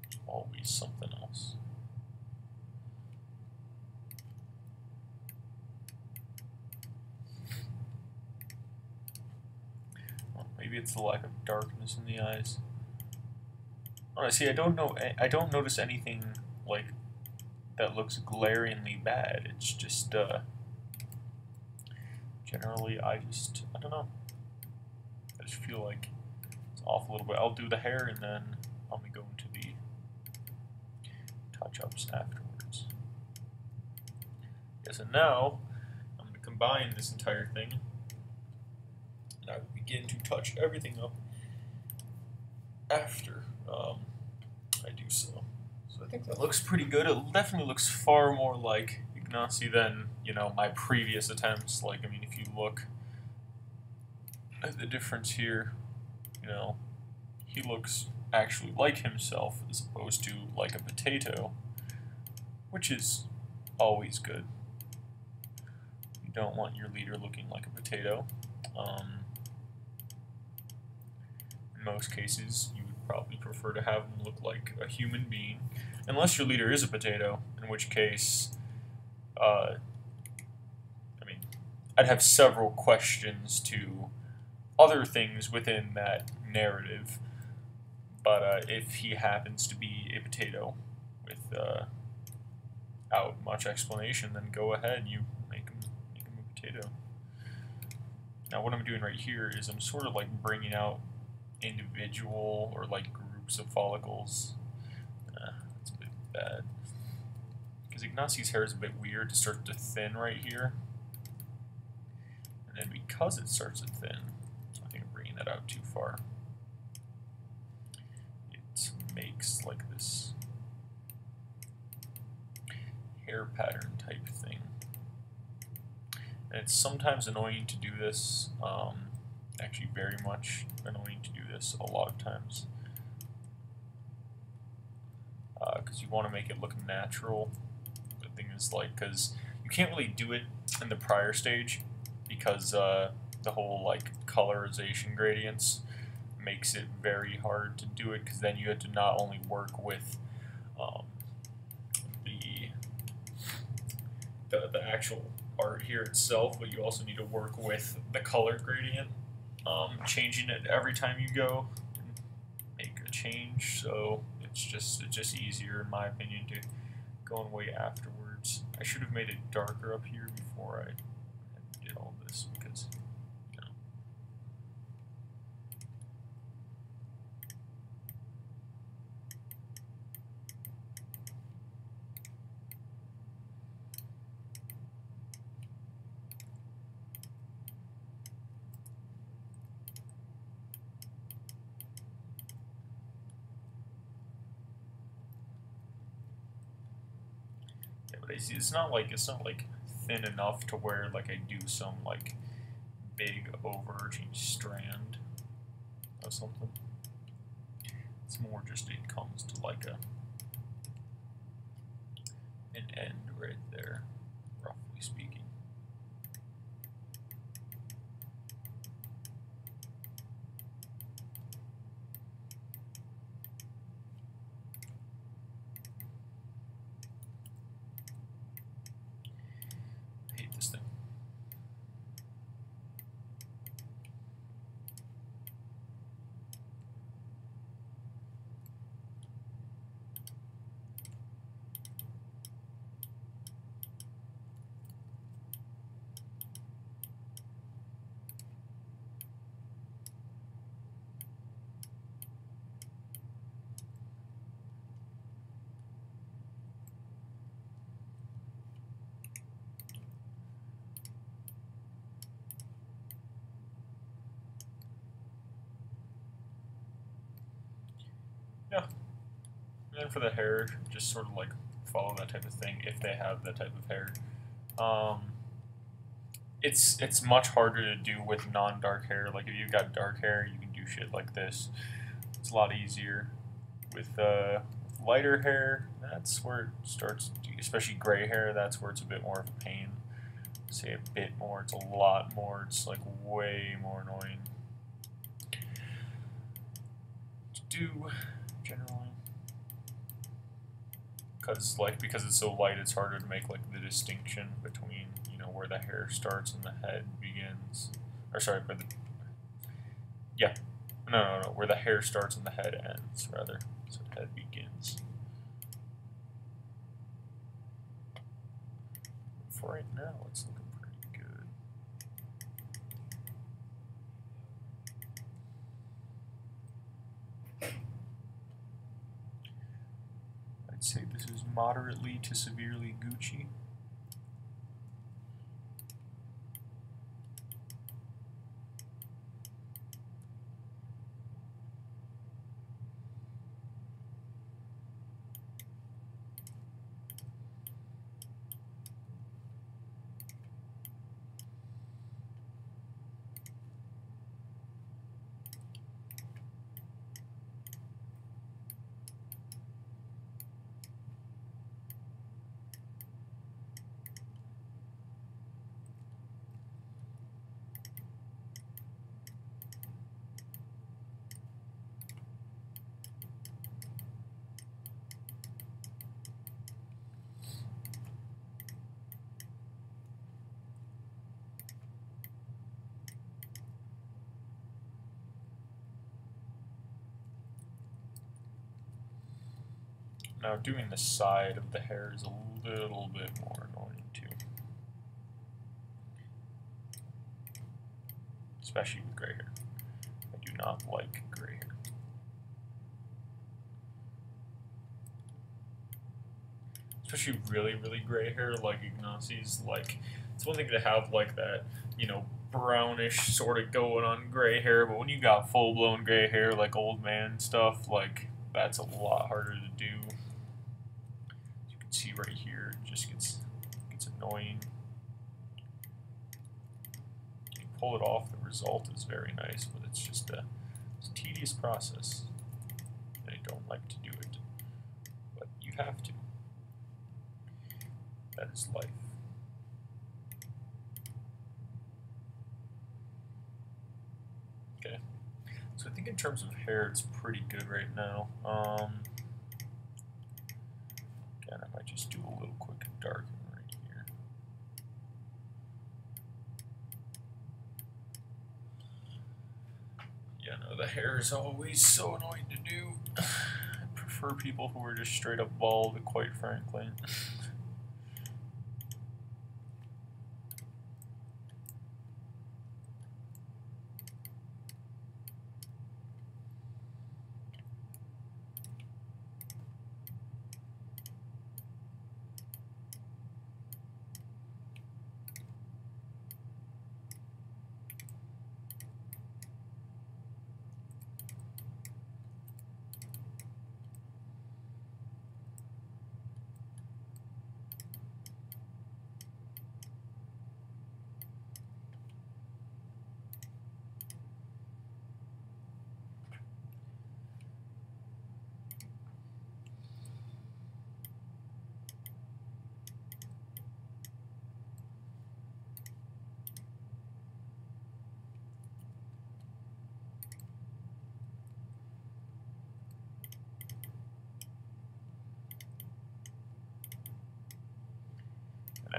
There's always something else. Well, maybe it's the lack of darkness in the eyes. Honestly, I don't notice anything like that looks glaringly bad. It's just generally I don't know. I just feel like it's off a little bit. I'll do the hair and then I'll go into the touch-ups afterwards. Yes, and now I'm going to combine this entire thing, and I will begin to touch everything up after I do so. So I think that looks pretty good. It definitely looks far more like Ignacy than, you know, my previous attempts. Like, I mean, if you look at the difference here, you know, he looks actually like himself as opposed to like a potato, which is always good. You don't want your leader looking like a potato. In most cases, you would probably prefer to have them look like a human being, unless your leader is a potato, in which case, I mean, I'd have several questions to other things within that narrative, but if he happens to be a potato without much explanation, then go ahead, you make him a potato. Now what I'm doing right here is I'm sort of like bringing out individual or like groups of follicles. That's a bit bad. Because Ignacy's hair is a bit weird to start to thin right here. And then because it starts to thin, I think I'm bringing that out too far. It makes like this hair pattern type thing. And it's sometimes annoying to do this, actually very much annoying to do this a lot of times. Because you want to make it look natural. The thing is, like, because you can't really do it in the prior stage, because the whole, like, colorization gradients makes it very hard to do it, because then you have to not only work with the actual art here itself, but you also need to work with the color gradient, changing it every time you go and make a change. So it's just easier, in my opinion, to go away afterwards. I should have made it darker up here before I did all this, because, you know. Yeah, but it's not like thin enough to where like I do some like big overarching strand of something. It's more just it comes to like an end right there, roughly speaking. I hate this thing. Yeah. And then for the hair, just sort of like follow that type of thing if they have that type of hair. It's much harder to do with non-dark hair. Like if you've got dark hair, you can do shit like this. It's a lot easier. With lighter hair, that's where it starts, especially gray hair, that's where it's a bit more of a pain. Say a bit more, it's a lot more, it's like way more annoying to do generally. Because it's so light, it's harder to make like the distinction between, you know, where the hair starts and the head begins. Or sorry, where the where the hair starts and the head ends, rather. So the head begins. For right now, it's looking pretty good. I'd say this is moderately to severely Gucci. Now doing the side of the hair is a little bit more annoying too. Especially with gray hair. I do not like gray hair. Especially really, really gray hair like Ignacy's. Like, it's one thing to have like that, you know, brownish sort of going on gray hair, but when you got full-blown gray hair like old man stuff, like, that's a lot harder to do. You can see right here, it just gets annoying. You pull it off, the result is very nice, but it's just it's a tedious process. I don't like to do it, but you have to. That is life. Okay, so I think in terms of hair, it's pretty good right now. Again, I might just do a little quick darken right here. Yeah, no, the hair is always so annoying to do. I prefer people who are just straight up bald, quite frankly.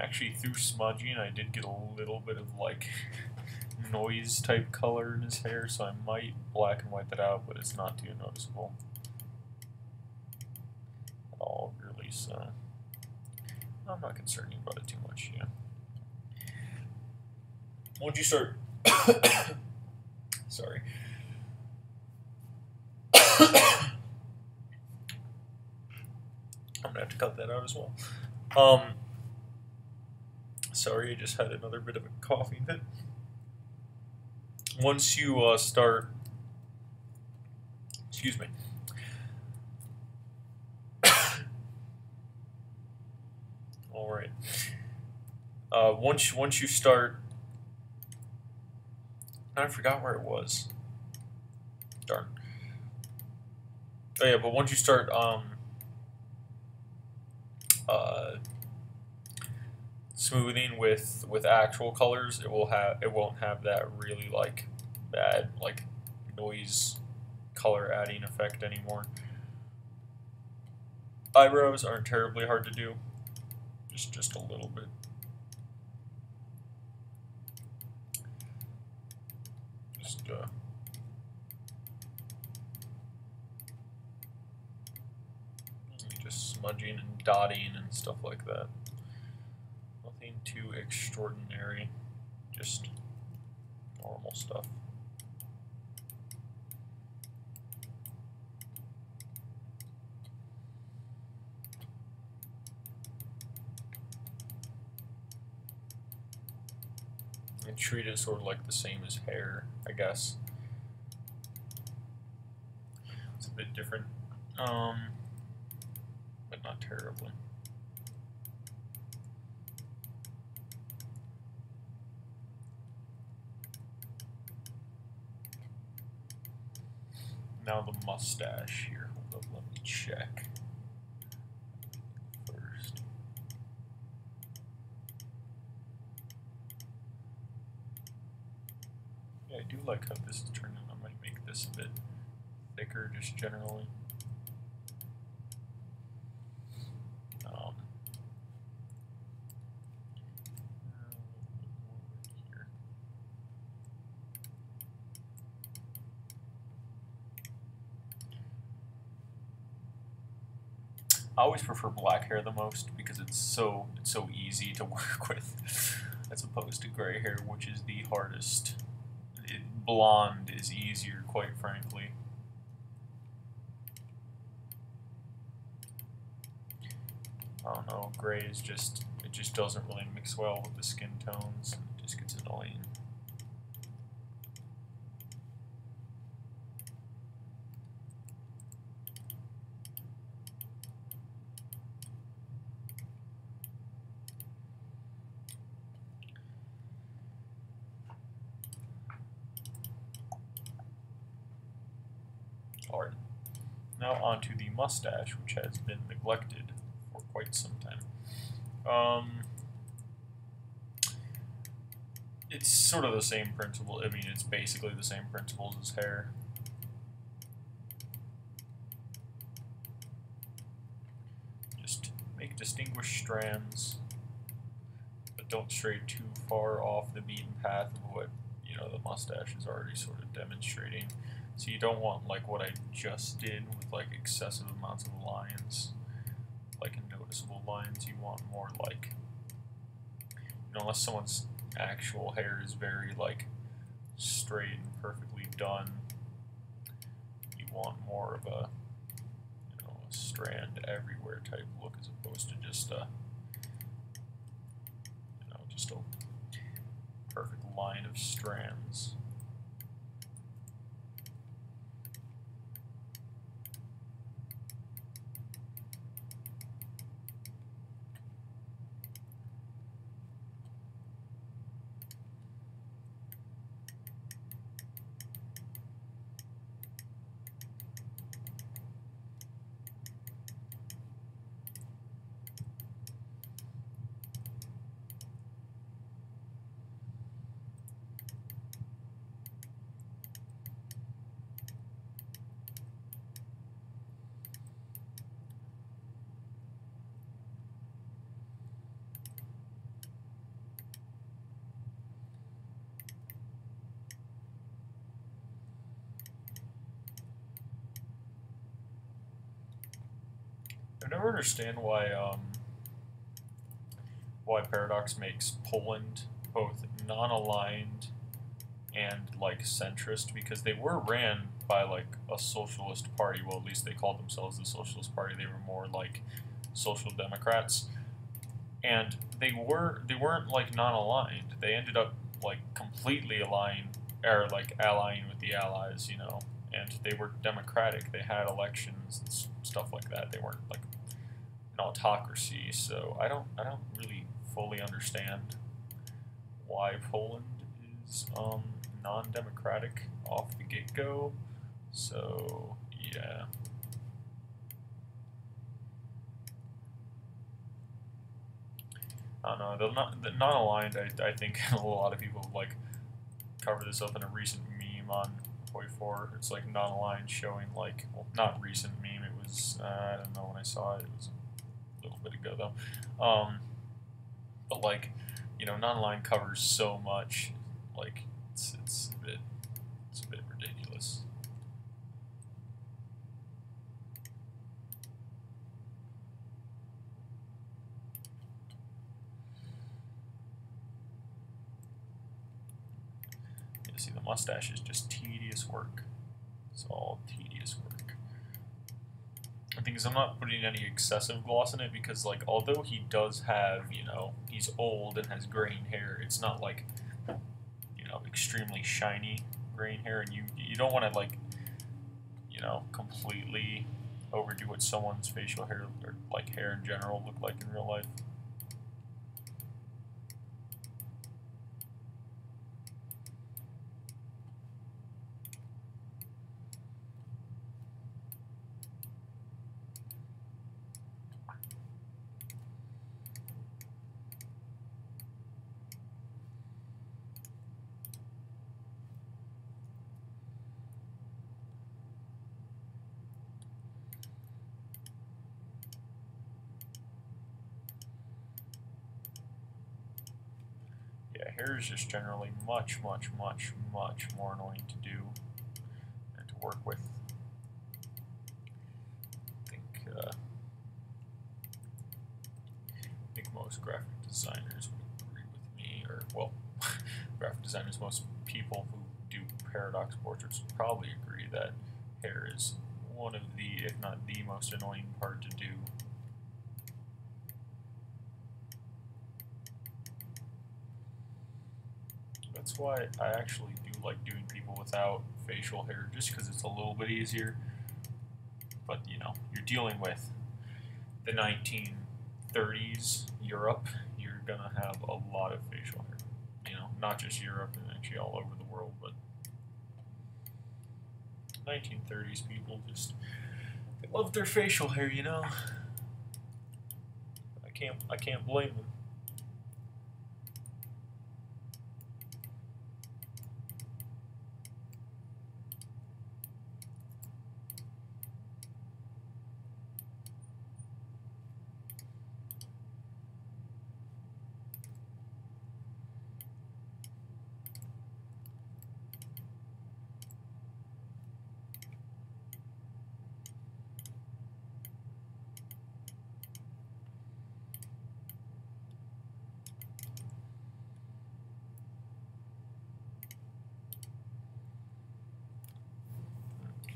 Actually, through smudging, I did get a little bit of like noise type color in his hair, so I might black and white that out, but it's not too noticeable at all, really. So I'm not concerned about it too much. Yeah. Once you start, sorry. I'm gonna have to cut that out as well. Sorry, I just had another bit of a coughing fit. Once you start, excuse me. All right. Once you start, I forgot where it was. Darn. Oh yeah, but once you start smoothing with actual colors, it won't have that really like bad like noise color adding effect anymore. Eyebrows aren't terribly hard to do, just a little bit. Just smudging and dotting and stuff like that. Nothing too extraordinary, just normal stuff. And treat it sort of like the same as hair, I guess. It's a bit different, but not terribly. Now the mustache here. Hold up, let me check first. Yeah, I do like how this is turning. I might make this a bit thicker just generally. I always prefer black hair the most because it's so easy to work with as opposed to gray hair, which is the hardest. Blonde is easier, quite frankly. I don't know, gray is it just doesn't really mix well with the skin tones, and it just gets annoying. Alright, now onto the mustache, which has been neglected for quite some time. It's sort of the same principle. I mean, it's basically the same principles as hair. Just make distinguished strands, but don't stray too far off the beaten path of what, you know, the mustache is already sort of demonstrating. So you don't want like what I just did with like excessive amounts of lines, like noticeable lines. You want more like, you know, unless someone's actual hair is very like straight and perfectly done, you want more of a, you know, a strand everywhere type look as opposed to just a, you know, just a perfect line of strands. I never understand why Paradox makes Poland both non-aligned and like centrist, because they were ran by like a socialist party. Well, at least they called themselves the Socialist Party. They were more like Social Democrats, and they weren't like non-aligned. They ended up like completely aligned, or like allying with the Allies, you know. And they were democratic. They had elections and stuff like that. They weren't like an autocracy. So I don't really fully understand why Poland is non-democratic off the get-go. So yeah. I don't know. The non-aligned, I think a lot of people like cover this up in a recent meme on Hoi4. It's like non-aligned showing like, well, not recent meme. It was I don't know when I saw it. It was a little bit ago though. But like, you know, non-aligned covers so much. Like it's a bit ridiculous. You see, the mustache is just tedious work. It's all tedious work. The thing is, I'm not putting any excessive gloss in it because, like, although he does have, you know, he's old and has graying hair, it's not like, you know, extremely shiny graying hair, and you don't want to like, you know, completely overdo what someone's facial hair or like hair in general look like in real life. Yeah, hair is just generally much more annoying to do and to work with. I think most graphic designers would agree with me, or well, graphic designers, most people who do Paradox portraits would probably agree that hair is one of the, if not the most annoying part to do. That's why I actually do like doing people without facial hair, just because it's a little bit easier. But, you know, you're dealing with the 1930s Europe, you're going to have a lot of facial hair. You know, not just Europe, and actually all over the world, but 1930s people just, they love their facial hair, you know. I can't blame them.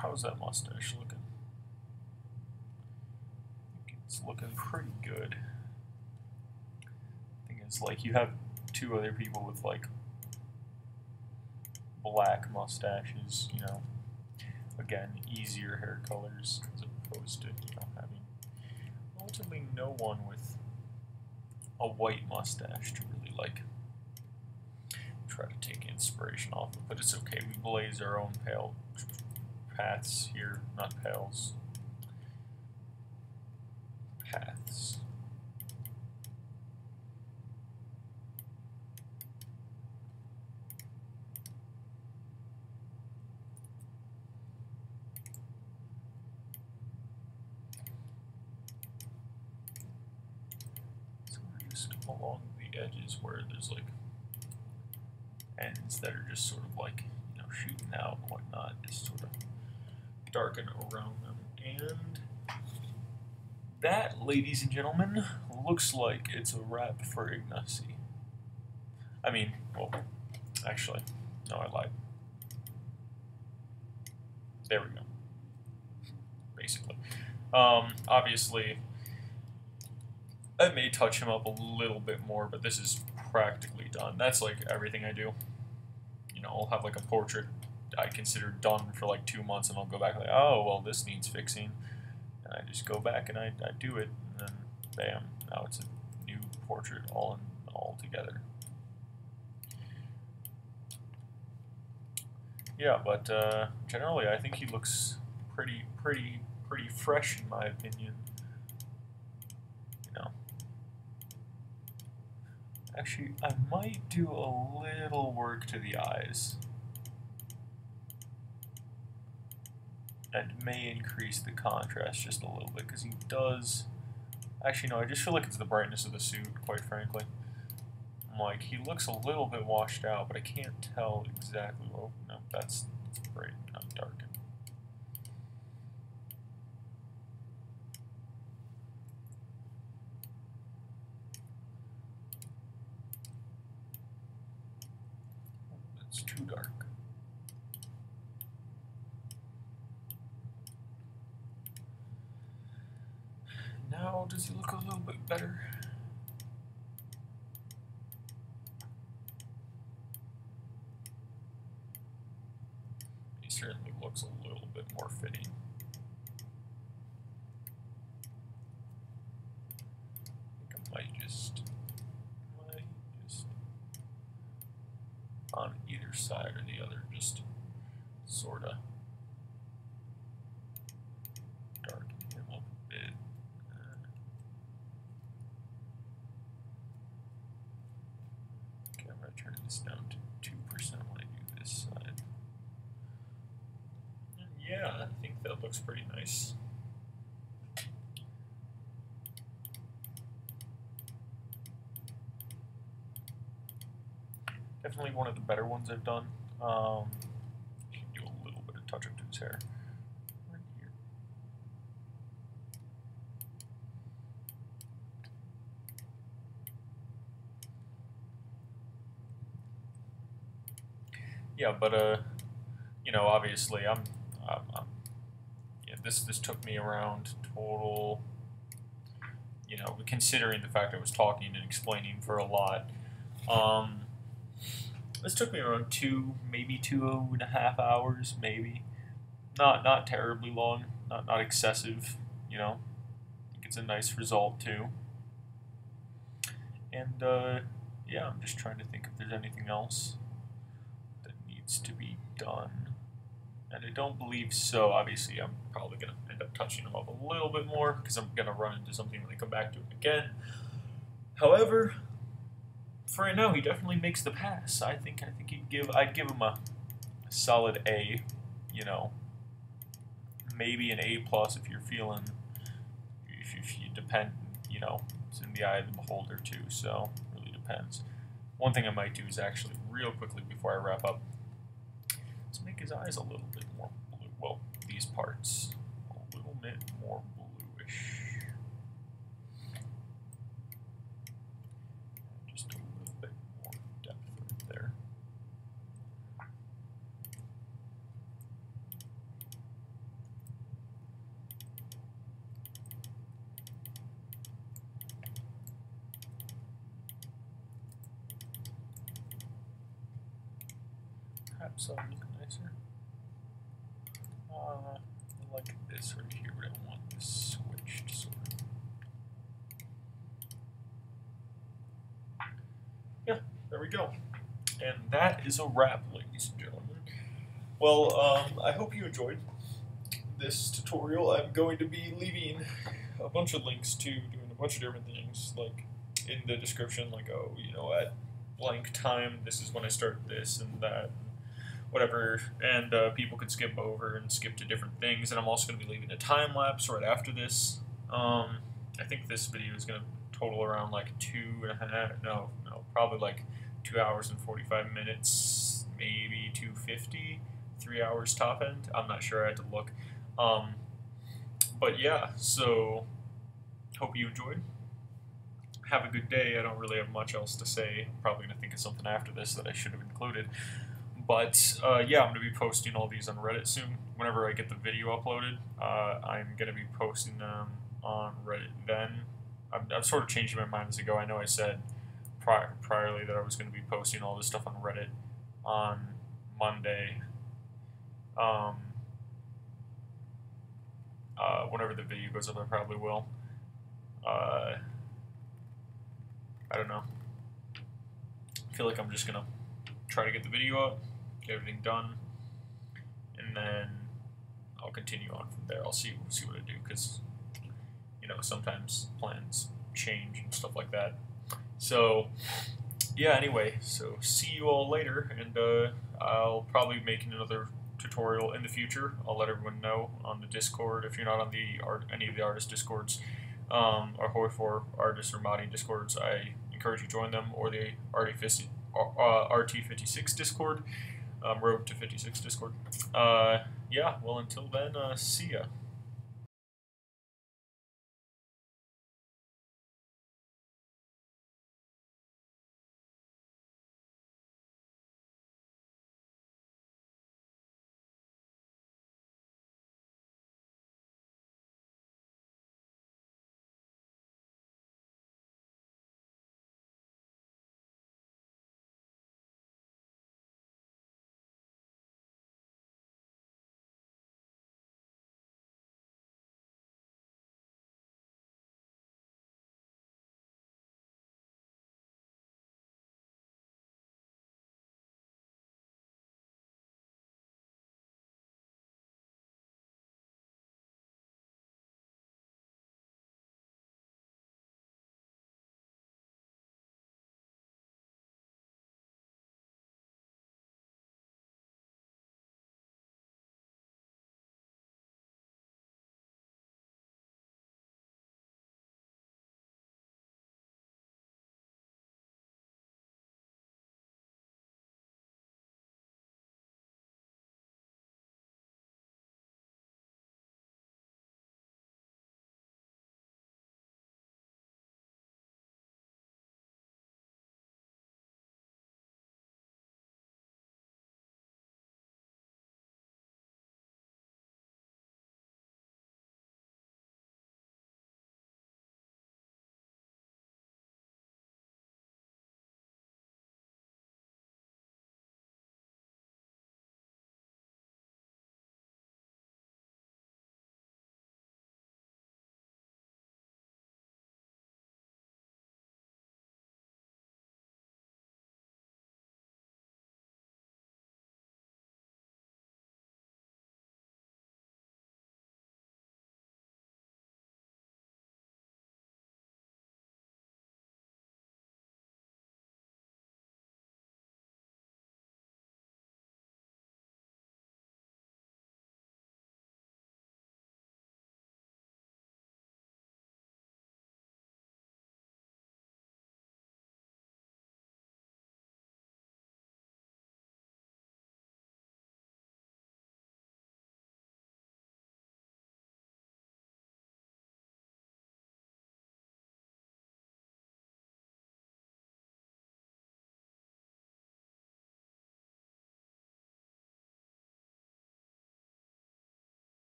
How's that mustache looking? I think it's looking pretty good. Thing is, like, you have two other people with like black mustaches, you know, again, easier hair colors as opposed to, you know, having relatively no one with a white mustache to really like try to take inspiration off of. But it's okay, we blaze our own pale paths here, not pales. Paths. So we're just along the edges where there's like ends that are just sort of like, you know, shooting out and whatnot, just sort of darken around them. And that, ladies and gentlemen, looks like it's a wrap for Ignacy. I mean, well, actually, no, I lied. There we go. Basically. Obviously, I may touch him up a little bit more, but this is practically done. That's like everything I do. You know, I'll have like a portrait I consider done for like 2 months, and I'll go back and like, oh, well, this needs fixing. And I just go back and I do it, and then bam, now it's a new portrait all together. Yeah, but generally I think he looks pretty fresh in my opinion. You know. Actually, I might do a little work to the eyes. And may increase the contrast just a little bit, because he does... Actually, no, I just feel like it's the brightness of the suit, quite frankly. Like, he looks a little bit washed out, but I can't tell exactly... Oh, no, that's bright. I'm darkened. It's too dark. Now, does he look a little bit better? He certainly looks a little bit more fitting. I think I might just on either side or the other, just sorta darken him up a bit. Okay, I'm gonna turn this down to 2% when I do this side. And yeah, I think that looks pretty nice. Definitely one of the better ones I've done. You can do a little bit of touch up to his hair. Right here. Yeah, but you know, obviously, yeah, this took me around total. You know, considering the fact I was talking and explaining for a lot. This took me around maybe 2.5 hours, maybe. Not terribly long, not excessive, you know. I think it's a nice result too. And yeah, I'm just trying to think if there's anything else that needs to be done. And I don't believe so. Obviously, I'm probably going to end up touching them up a little bit more because I'm going to run into something when I come back to it again. However, for right now, he definitely makes the pass. I'd give him a solid A, you know, maybe an A+ if you're feeling, if you depend, you know, it's in the eye of the beholder too, so it really depends. One thing I might do is actually, real quickly before I wrap up, let's make his eyes a little bit more blue. Well, these parts a little bit more bluish. Just a little bit more depth right there. Perhaps I'll look nicer. I like this right here, but I don't want this switched, sort of. Yeah, there we go. And that is a wrap, ladies and gentlemen. Well, I hope you enjoyed this tutorial. I'm going to be leaving a bunch of links to doing a bunch of different things, like in the description, like, oh, you know, at blank time, this is when I start this and that, whatever, and people could skip over and skip to different things. And I'm also going to be leaving a time lapse right after this. I think this video is going to total around like probably like 2 hours and 45 minutes, maybe 250, 3 hours top end. I'm not sure, I had to look. But yeah, so hope you enjoyed. Have a good day. I don't really have much else to say. I'm probably going to think of something after this that I should have included. But yeah, I'm going to be posting all these on Reddit soon. Whenever I get the video uploaded, I'm going to be posting them on Reddit then. I'm sort of changing my mind as I go. I know I said priorly that I was going to be posting all this stuff on Reddit on Monday. Whenever the video goes up, I probably will. I don't know. I feel like I'm just gonna try to get the video up, get everything done, and then I'll continue on from there. I'll see what I do, because you know, sometimes plans change and stuff like that. So yeah, anyway, so see you all later, and I'll probably be making another tutorial in the future. I'll let everyone know on the Discord. If you're not on the any of the artist Discords, or for artists or modding Discords, I encourage you to join them, or the RT56 Discord, Road to 56 Discord. Yeah, well, until then, see ya.